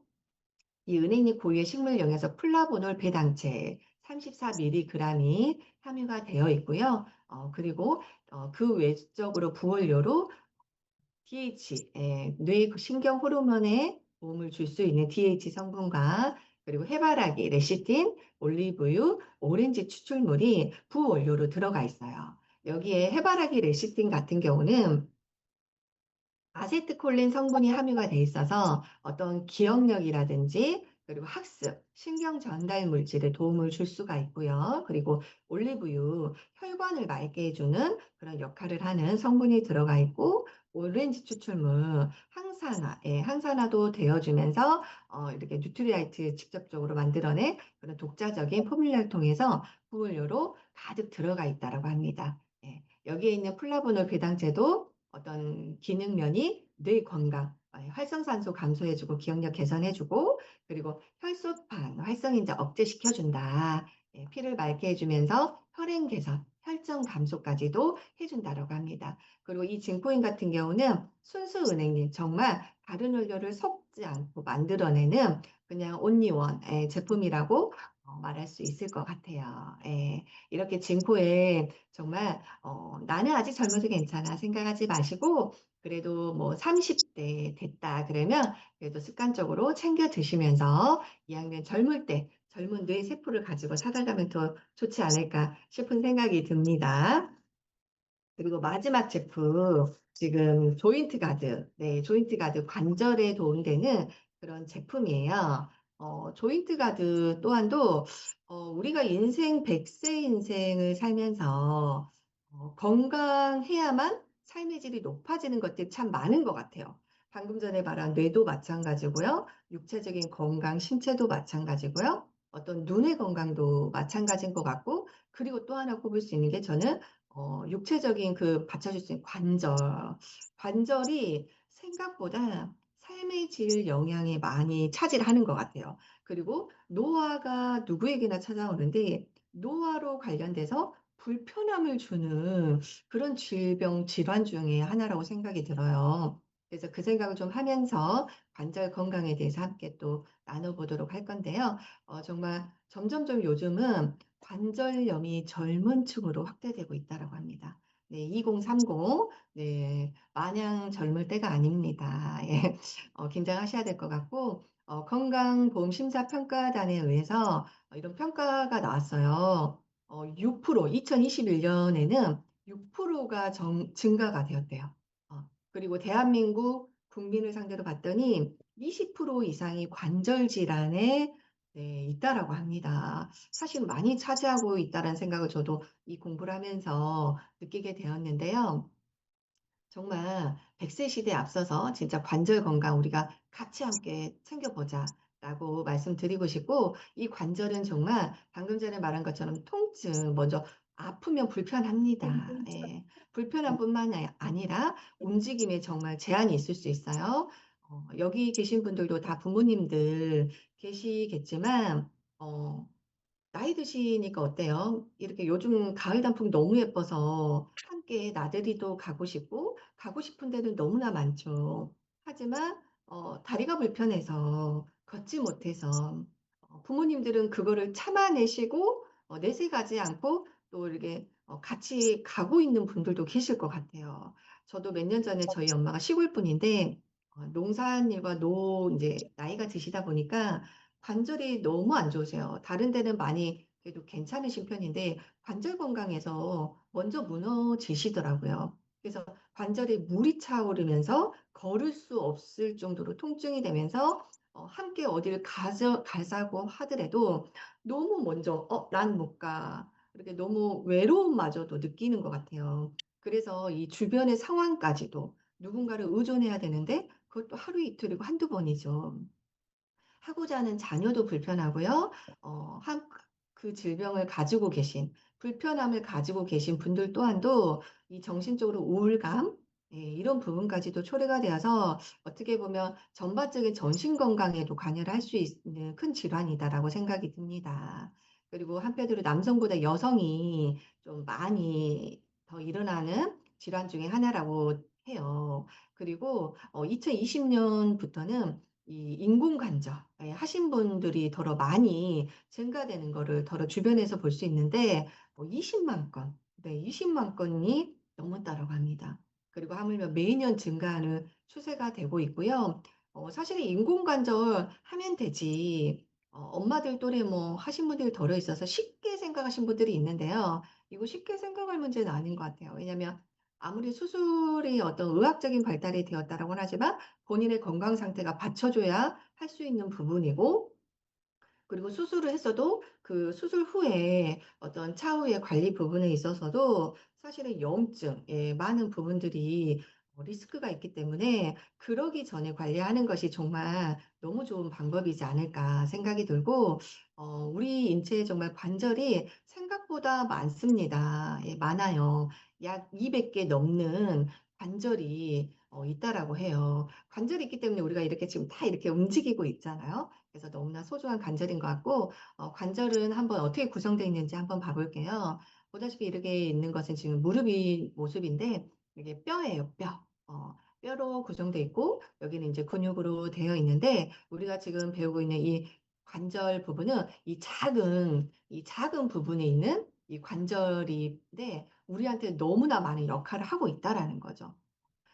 이 은행잎 고유의 식물 영양소 플라보놀 배당체 34mg이 함유가 되어 있고요. 그리고 그 외적으로 부원료로 DH, 뇌 신경 호르몬에 도움을 줄 수 있는 DH 성분과 그리고 해바라기, 레시틴, 올리브유, 오렌지 추출물이 부원료로 들어가 있어요. 여기에 해바라기 레시틴 같은 경우는 아세트콜린 성분이 함유가 돼 있어서 어떤 기억력이라든지 그리고 학습, 신경 전달 물질에 도움을 줄 수가 있고요. 그리고 올리브유, 혈관을 맑게 해주는 그런 역할을 하는 성분이 들어가 있고 오렌지 추출물, 항산화, 항산화도 되어주면서 이렇게 뉴트리아이트 직접적으로 만들어낸 그런 독자적인 포뮬러를 통해서 부원료로 가득 들어가 있다고 합니다. 여기에 있는 플라보놀 배당제도 어떤 기능면이 뇌 건강, 활성산소 감소해주고 기억력 개선해주고 그리고 혈소판 활성인자 억제시켜준다. 피를 맑게 해주면서 혈행 개선, 혈전 감소까지도 해준다라고 합니다. 그리고 이 진코인 같은 경우는 순수 은행잎 정말 다른 원료를 섞지 않고 만들어내는 그냥 온리원 제품이라고 말할 수 있을 것 같아요. 이렇게 진코에 정말 나는 아직 젊어서 괜찮아 생각하지 마시고 그래도 뭐 30대 됐다 그러면 그래도 습관적으로 챙겨 드시면서 2학년 젊을 때 젊은 뇌 세포를 가지고 살아가면 더 좋지 않을까 싶은 생각이 듭니다. 그리고 마지막 제품 지금 조인트 가드, 조인트 가드 관절에 도움되는 그런 제품이에요. 조인트 가드 또한도 우리가 인생 100세 인생을 살면서 건강해야만 삶의 질이 높아지는 것들이 참 많은 것 같아요. 방금 전에 말한 뇌도 마찬가지고요. 육체적인 건강, 신체도 마찬가지고요. 어떤 눈의 건강도 마찬가지인 것 같고, 그리고 또 하나 꼽을 수 있는 게 저는 육체적인 그 받쳐줄 수 있는 관절. 관절이 생각보다 삶의 질 영향에 많이 차지하는 것 같아요. 그리고 노화가 누구에게나 찾아오는데 노화로 관련돼서 불편함을 주는 그런 질병, 질환 중에 하나라고 생각이 들어요. 그래서 그 생각을 좀 하면서 관절 건강에 대해서 함께 또 나눠보도록 할 건데요. 정말 점점점 요즘은 관절염이 젊은 층으로 확대되고 있다고 합니다. 네, 2030, 네, 마냥 젊을 때가 아닙니다. 예, 긴장하셔야 될 것 같고, 건강보험심사평가단에 의해서 이런 평가가 나왔어요. 6%, 2021년에는 6%가 증가가 되었대요. 그리고 대한민국 국민을 상대로 봤더니 20% 이상이 관절 질환에 있다라고 합니다. 사실 많이 차지하고 있다는 생각을 저도 이 공부를 하면서 느끼게 되었는데요. 정말 100세 시대에 앞서서 진짜 관절 건강 우리가 같이 함께 챙겨보자라고 말씀드리고 싶고 이 관절은 정말 방금 전에 말한 것처럼 통증, 먼저 아프면 불편합니다. 예. 불편한 뿐만 아니라 움직임에 정말 제한이 있을 수 있어요. 여기 계신 분들도 다 부모님들 계시겠지만, 나이 드시니까 어때요? 이렇게 요즘 가을 단풍 너무 예뻐서 함께 나들이도 가고 싶은 데는 너무나 많죠. 하지만 다리가 불편해서 걷지 못해서 부모님들은 그거를 참아내시고 내색하지 않고 또 이렇게 같이 가고 있는 분들도 계실 것 같아요. 저도 몇 년 전에 저희 엄마가 시골 분인데 농사일과 이제 나이가 드시다 보니까 관절이 너무 안 좋으세요. 다른 데는 많이 그래도 괜찮으신 편인데 관절 건강에서 먼저 무너지시더라고요. 그래서 관절에 물이 차오르면서 걸을 수 없을 정도로 통증이 되면서 함께 어디를 가자고 하더라도 너무 먼저 난 못 가. 이렇게 너무 외로움마저도 느끼는 것 같아요. 그래서 이 주변의 상황까지도 누군가를 의존해야 되는데 그것도 하루 이틀이고 한두 번이죠. 하고자 하는 자녀도 불편하고요. 그 질병을 가지고 계신, 불편함을 가지고 계신 분들 또한도 이 정신적으로 우울감, 예, 이런 부분까지도 초래가 되어서 어떻게 보면 전반적인 정신 건강에도 관여를 할 수 있는 큰 질환이다라고 생각이 듭니다. 그리고 한편으로 남성보다 여성이 좀 많이 더 일어나는 질환 중에 하나라고 해요. 그리고 2020년부터는 이 인공관절 하신 분들이 더러 많이 증가되는 거를 더러 주변에서 볼 수 있는데 20만 건, 네, 20만 건이 넘었다라고 합니다. 그리고 하물며 매년 증가하는 추세가 되고 있고요. 사실은 인공관절 하면 되지. 엄마들 또래 뭐 하신 분들이 덜어 있어서 쉽게 생각하신 분들이 있는데요. 이거 쉽게 생각할 문제는 아닌 것 같아요. 왜냐하면 아무리 수술이 어떤 의학적인 발달이 되었다라고는 하지만 본인의 건강 상태가 받쳐줘야 할 수 있는 부분이고, 그리고 수술을 했어도 그 수술 후에 어떤 차후의 관리 부분에 있어서도 사실은 염증, 예, 많은 부분들이 리스크가 있기 때문에 그러기 전에 관리하는 것이 정말 너무 좋은 방법이지 않을까 생각이 들고, 우리 인체에 정말 관절이 생각보다 많습니다. 예, 많아요. 약 200개 넘는 관절이 있다라고 해요. 관절이 있기 때문에 우리가 이렇게 지금 다 이렇게 움직이고 있잖아요. 그래서 너무나 소중한 관절인 것 같고, 관절은 한번 어떻게 구성되어 있는지 한번 봐볼게요. 보다시피 이렇게 있는 것은 지금 무릎이 모습인데 이게 뼈예요, 뼈. 뼈로 구성되어 있고 여기는 이제 근육으로 되어 있는데 우리가 지금 배우고 있는 이 관절 부분은 이 작은 부분에 있는 이 관절인데 우리한테 너무나 많은 역할을 하고 있다라는 거죠.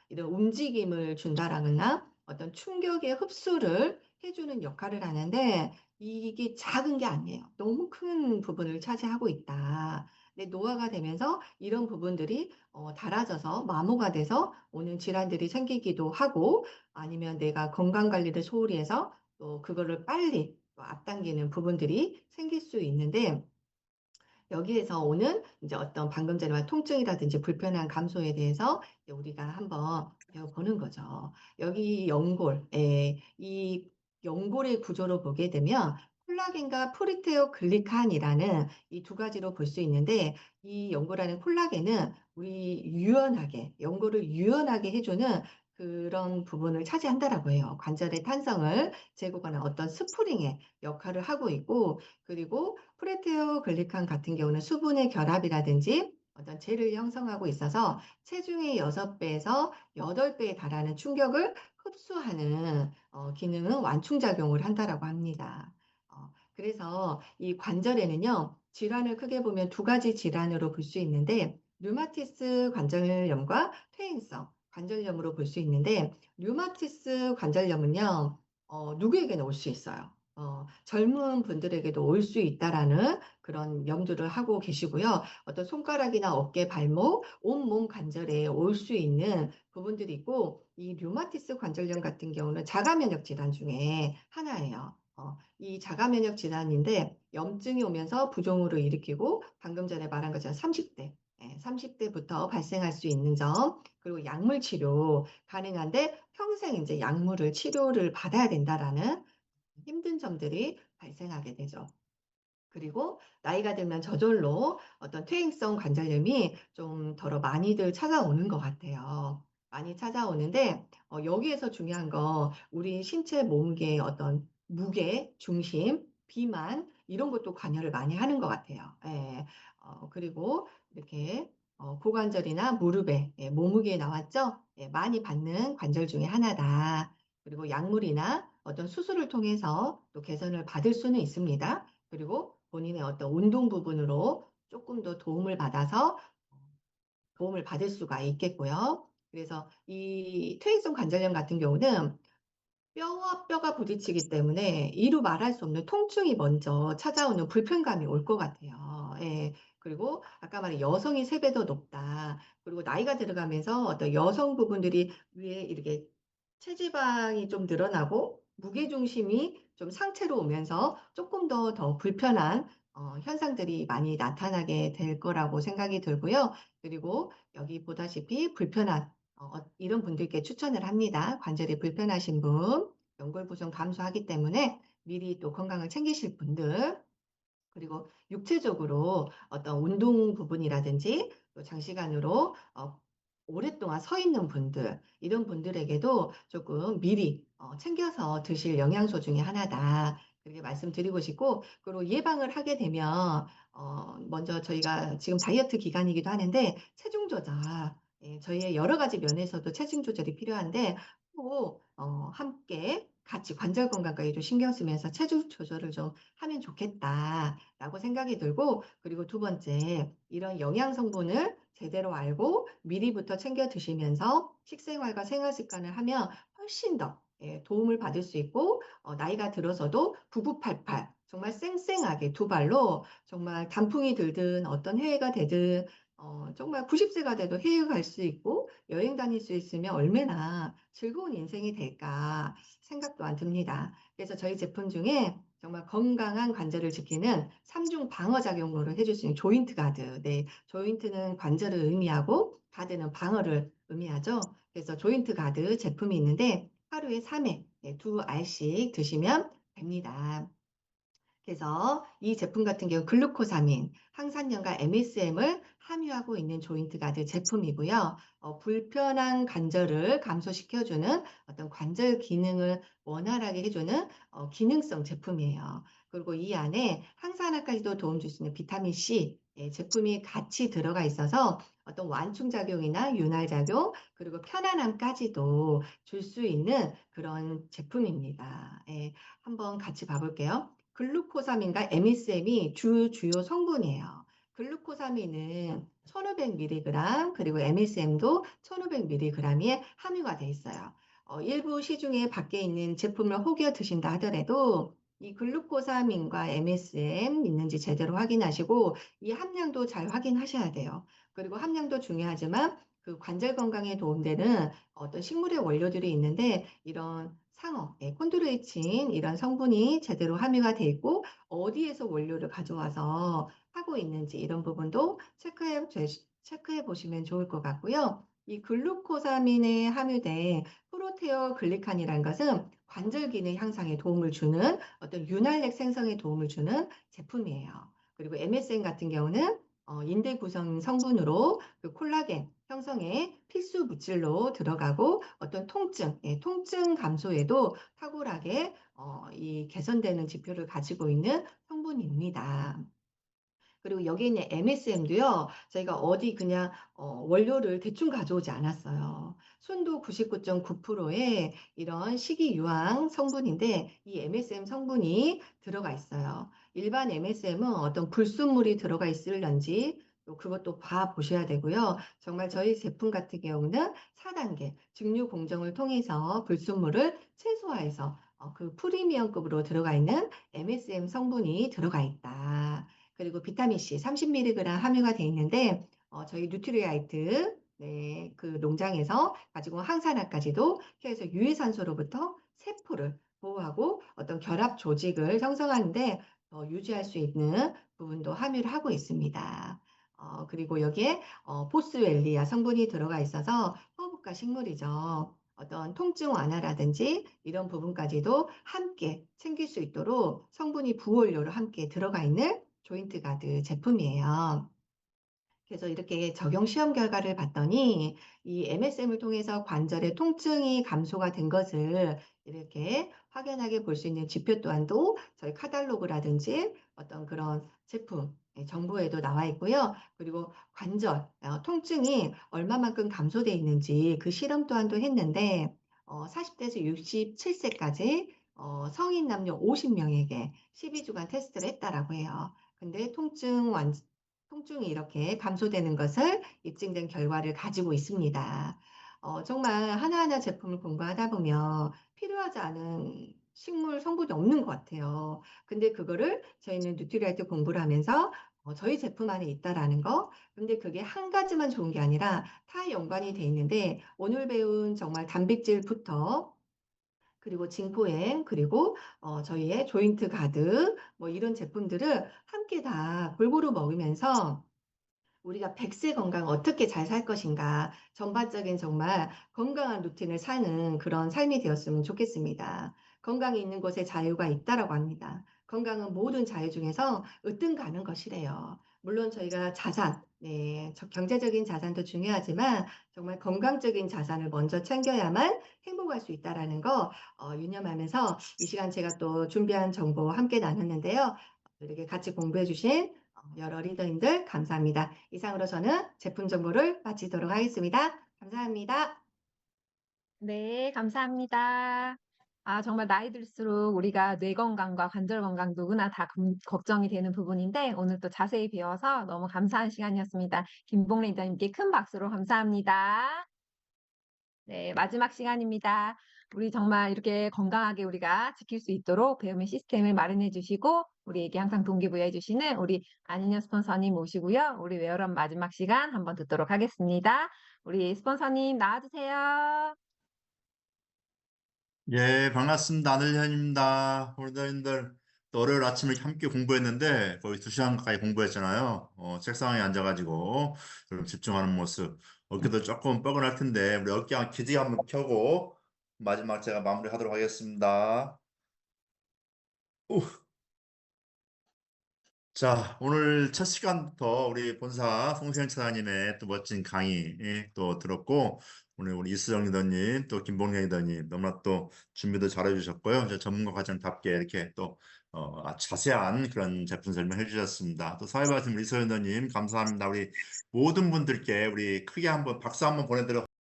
이런 움직임을 준다라거나 어떤 충격의 흡수를 해주는 역할을 하는데 이게 작은 게 아니에요. 너무 큰 부분을 차지하고 있다. 근데 노화가 되면서 이런 부분들이 닳아져서 마모가 돼서 오는 질환들이 생기기도 하고 아니면 내가 건강 관리를 소홀히 해서 또 그거를 빨리 또 앞당기는 부분들이 생길 수 있는데 여기에서 오는 이제 어떤 방금 전에 말한 통증이라든지 불편한 감소에 대해서 이제 우리가 한번 배워보는 거죠. 여기 연골, 이 연골의 구조로 보게 되면 콜라겐과 프로테오 글리칸이라는 이 두 가지로 볼 수 있는데 이 연골 안에 콜라겐은 연골을 유연하게 해주는 그런 부분을 차지한다라고 해요. 관절의 탄성을 제공하는 어떤 스프링의 역할을 하고 있고 그리고 프레테오 글리칸 같은 경우는 수분의 결합이라든지 어떤 젤을 형성하고 있어서 체중의 6배에서 8배에 달하는 충격을 흡수하는 기능은 완충작용을 한다라고 합니다. 그래서 이 관절에는요, 질환을 크게 보면 두 가지 질환으로 볼 수 있는데, 류마티스 관절염과 퇴행성 관절염으로 볼 수 있는데, 류마티스 관절염은요, 누구에게나 올 수 있어요. 젊은 분들에게도 올 수 있다라는 그런 염두를 하고 계시고요. 어떤 손가락이나 어깨, 발목, 온몸 관절에 올 수 있는 부분들이 있고, 이 류마티스 관절염 같은 경우는 자가면역 질환 중에 하나예요. 이 자가면역 질환인데 염증이 오면서 부종으로 일으키고 방금 전에 말한 것처럼 30대, 30대부터 발생할 수 있는 점, 그리고 약물 치료 가능한데 평생 이제 약물을 치료를 받아야 된다라는 힘든 점들이 발생하게 되죠. 그리고 나이가 들면 저절로 어떤 퇴행성 관절염이 좀 더 많이들 찾아오는 것 같아요. 많이 찾아오는데 여기에서 중요한 거 우리 신체 몸무게의 어떤 무게, 중심, 비만 이런 것도 관여를 많이 하는 것 같아요. 예. 그리고 이렇게 고관절이나 무릎에 몸무게 나왔죠? 예, 많이 받는 관절 중에 하나다. 그리고 약물이나 어떤 수술을 통해서 또 개선을 받을 수는 있습니다. 그리고 본인의 어떤 운동 부분으로 조금 더 도움을 받아서 도움을 받을 수가 있겠고요. 그래서 이 퇴행성 관절염 같은 경우는 뼈와 뼈가 부딪히기 때문에 이루 말할 수 없는 통증이 먼저 찾아오는 불편감이 올 것 같아요. 예. 그리고 아까 말한 여성이 3배 더 높다. 그리고 나이가 들어가면서 어떤 여성 부분들이 위에 이렇게 체지방이 좀 늘어나고 무게중심이 좀 상체로 오면서 조금 더 불편한 현상들이 많이 나타나게 될 거라고 생각이 들고요. 그리고 여기 보다시피 불편한 이런 분들께 추천을 합니다. 관절이 불편하신 분, 연골 부종 감소하기 때문에 미리 또 건강을 챙기실 분들, 그리고 육체적으로 어떤 운동 부분이라든지 또 장시간으로 오랫동안 서 있는 분들, 이런 분들에게도 조금 미리 챙겨서 드실 영양소 중에 하나다. 그렇게 말씀드리고 싶고, 그리고 예방을 하게 되면 먼저 저희가 지금 다이어트 기간이기도 하는데 체중 조절, 예, 저희의 여러 가지 면에서도 체중 조절이 필요한데 또 함께 같이 관절 건강까지 좀 신경 쓰면서 체중 조절을 좀 하면 좋겠다라고 생각이 들고, 그리고 두 번째, 이런 영양 성분을 제대로 알고 미리부터 챙겨 드시면서 식생활과 생활 습관을 하면 훨씬 더 도움을 받을 수 있고 나이가 들어서도 9988 정말 쌩쌩하게 두 발로 정말 단풍이 들든 어떤 해외가 되든 정말 90세가 돼도 해외 갈 수 있고 여행 다닐 수 있으면 얼마나 즐거운 인생이 될까 생각 또한 듭니다. 그래서 저희 제품 중에 정말 건강한 관절을 지키는 3중 방어 작용으로 해줄 수 있는 조인트 가드. 네, 조인트는 관절을 의미하고 가드는 방어를 의미하죠. 그래서 조인트 가드 제품이 있는데 하루에 3회 2알씩 드시면 됩니다. 그래서 이 제품 같은 경우 글루코사민, 항산염과 MSM을 함유하고 있는 조인트 가드 제품이고요. 불편한 관절을 감소시켜주는 어떤 관절 기능을 원활하게 해주는 기능성 제품이에요. 그리고 이 안에 항산화까지도 도움 줄 수 있는 비타민 C 제품이 같이 들어가 있어서 어떤 완충작용이나 윤활작용, 그리고 편안함까지도 줄 수 있는 그런 제품입니다. 예, 한번 같이 봐볼게요. 글루코사민과 MSM이 주요 성분이에요. 글루코사민은 1500mg, 그리고 MSM도 1500mg이 함유가 돼 있어요. 일부 시중에 밖에 있는 제품을 혹여 드신다 하더라도 이 글루코사민과 MSM 있는지 제대로 확인하시고 이 함량도 잘 확인하셔야 돼요. 그리고 함량도 중요하지만 그 관절 건강에 도움되는 어떤 식물의 원료들이 있는데 이런 상어, 콘드로이친 이런 성분이 제대로 함유가 돼 있고 어디에서 원료를 가져와서 하고 있는지 이런 부분도 체크해 보시면 좋을 것 같고요. 이 글루코사민에 함유된 프로테어 글리칸이라는 것은 관절 기능 향상에 도움을 주는 어떤 윤활액 생성에 도움을 주는 제품이에요. 그리고 MSM 같은 경우는 인대 구성 성분으로 그 콜라겐 형성에 필수 물질로 들어가고 어떤 통증, 통증 감소에도 탁월하게 이 개선되는 지표를 가지고 있는 성분입니다. 그리고 여기 있는 MSM도요, 저희가 어디 그냥 원료를 대충 가져오지 않았어요. 순도 99.9%의 이런 식이유황 성분인데 이 MSM 성분이 들어가 있어요. 일반 MSM은 어떤 불순물이 들어가 있을런지 또 그것도 봐 보셔야 되고요. 정말 저희 제품 같은 경우는 4단계 증류 공정을 통해서 불순물을 최소화해서 그 프리미엄급으로 들어가 있는 MSM 성분이 들어가 있다. 그리고 비타민C 30mg 함유가 되어 있는데 저희 뉴트리라이트 그 농장에서 가지고 온 항산화까지도 해서 유해산소로부터 세포를 보호하고 어떤 결합 조직을 형성하는데 유지할 수 있는 부분도 함유를 하고 있습니다. 그리고 여기에 보스웰리아 성분이 들어가 있어서 허브과 식물이죠. 어떤 통증 완화라든지 이런 부분까지도 함께 챙길 수 있도록 성분이 부원료로 함께 들어가 있는 조인트 가드 제품이에요. 그래서 이렇게 적용 시험 결과를 봤더니 이 MSM을 통해서 관절의 통증이 감소가 된 것을 이렇게 확연하게 볼 수 있는 지표 또한도 저희 카탈로그라든지 어떤 그런 제품 정보에도 나와 있고요. 그리고 관절 통증이 얼마만큼 감소돼 있는지 그 실험 또한도 했는데 40대에서 67세까지 성인 남녀 50명에게 12주간 테스트를 했다라고 해요. 근데 통증이 이렇게 감소되는 것을 입증된 결과를 가지고 있습니다. 정말 하나하나 제품을 공부하다 보면 필요하지 않은 식물 성분이 없는 것 같아요. 근데 그거를 저희는 뉴트리라이트 공부를 하면서 저희 제품 안에 있다라는 거. 근데 그게 한 가지만 좋은 게 아니라 다 연관이 돼 있는데 오늘 배운 정말 단백질부터 그리고 징포엠 그리고 저희의 조인트 가드 뭐 이런 제품들을 함께 다 골고루 먹으면서 우리가 100세 건강 어떻게 잘 살 것인가 전반적인 정말 건강한 루틴을 사는 그런 삶이 되었으면 좋겠습니다. 건강이 있는 곳에 자유가 있다라고 합니다. 건강은 모든 자유 중에서 으뜸가는 것이래요. 물론 저희가 자산, 경제적인 자산도 중요하지만 정말 건강적인 자산을 먼저 챙겨야만 행복할 수 있다라는 거 유념하면서 이 시간 제가 또 준비한 정보 함께 나눴는데요. 이렇게 같이 공부해 주신 여러 리더님들 감사합니다. 이상으로 저는 제품 정보를 마치도록 하겠습니다. 감사합니다. 네, 감사합니다. 정말 나이 들수록 우리가 뇌 건강과 관절 건강 누구나 다 걱정이 되는 부분인데 오늘 또 자세히 배워서 너무 감사한 시간이었습니다. 김봉래 리더님께 큰 박수로 감사합니다. 네, 마지막 시간입니다. 우리 정말 이렇게 건강하게 우리가 지킬 수 있도록 배움의 시스템을 마련해 주시고 우리에게 항상 동기부여해 주시는 우리 안인현 스폰서님 모시고요. 우리 웨어런 마지막 시간 한번 듣도록 하겠습니다. 우리 스폰서님 나와주세요. 예, 반갑습니다. 안을현입니다. 오늘들 또 월요일 아침에 이렇게 함께 공부했는데 거의 2시간 가까이 공부했잖아요. 책상에 앉아가지고 좀 집중하는 모습. 어깨도 조금 뻐근할 텐데 우리 어깨 기지 한번 펴고 마지막 제가 마무리하도록 하겠습니다. 자, 오늘 첫 시간부터 우리 본사 송세현 차장님의 또 멋진 강의 또 들었고, 오늘 우리 이수정 리더님, 또 김봉래 리더님 너무나 또 준비도 잘해주셨고요. 저 전문가 과정답게 이렇게 또 자세한 그런 제품 설명해 주셨습니다. 또 사회바심 우리 이수정 리더님 감사합니다. 우리 모든 분들께 우리 크게 한번 박수 한번 보내드려.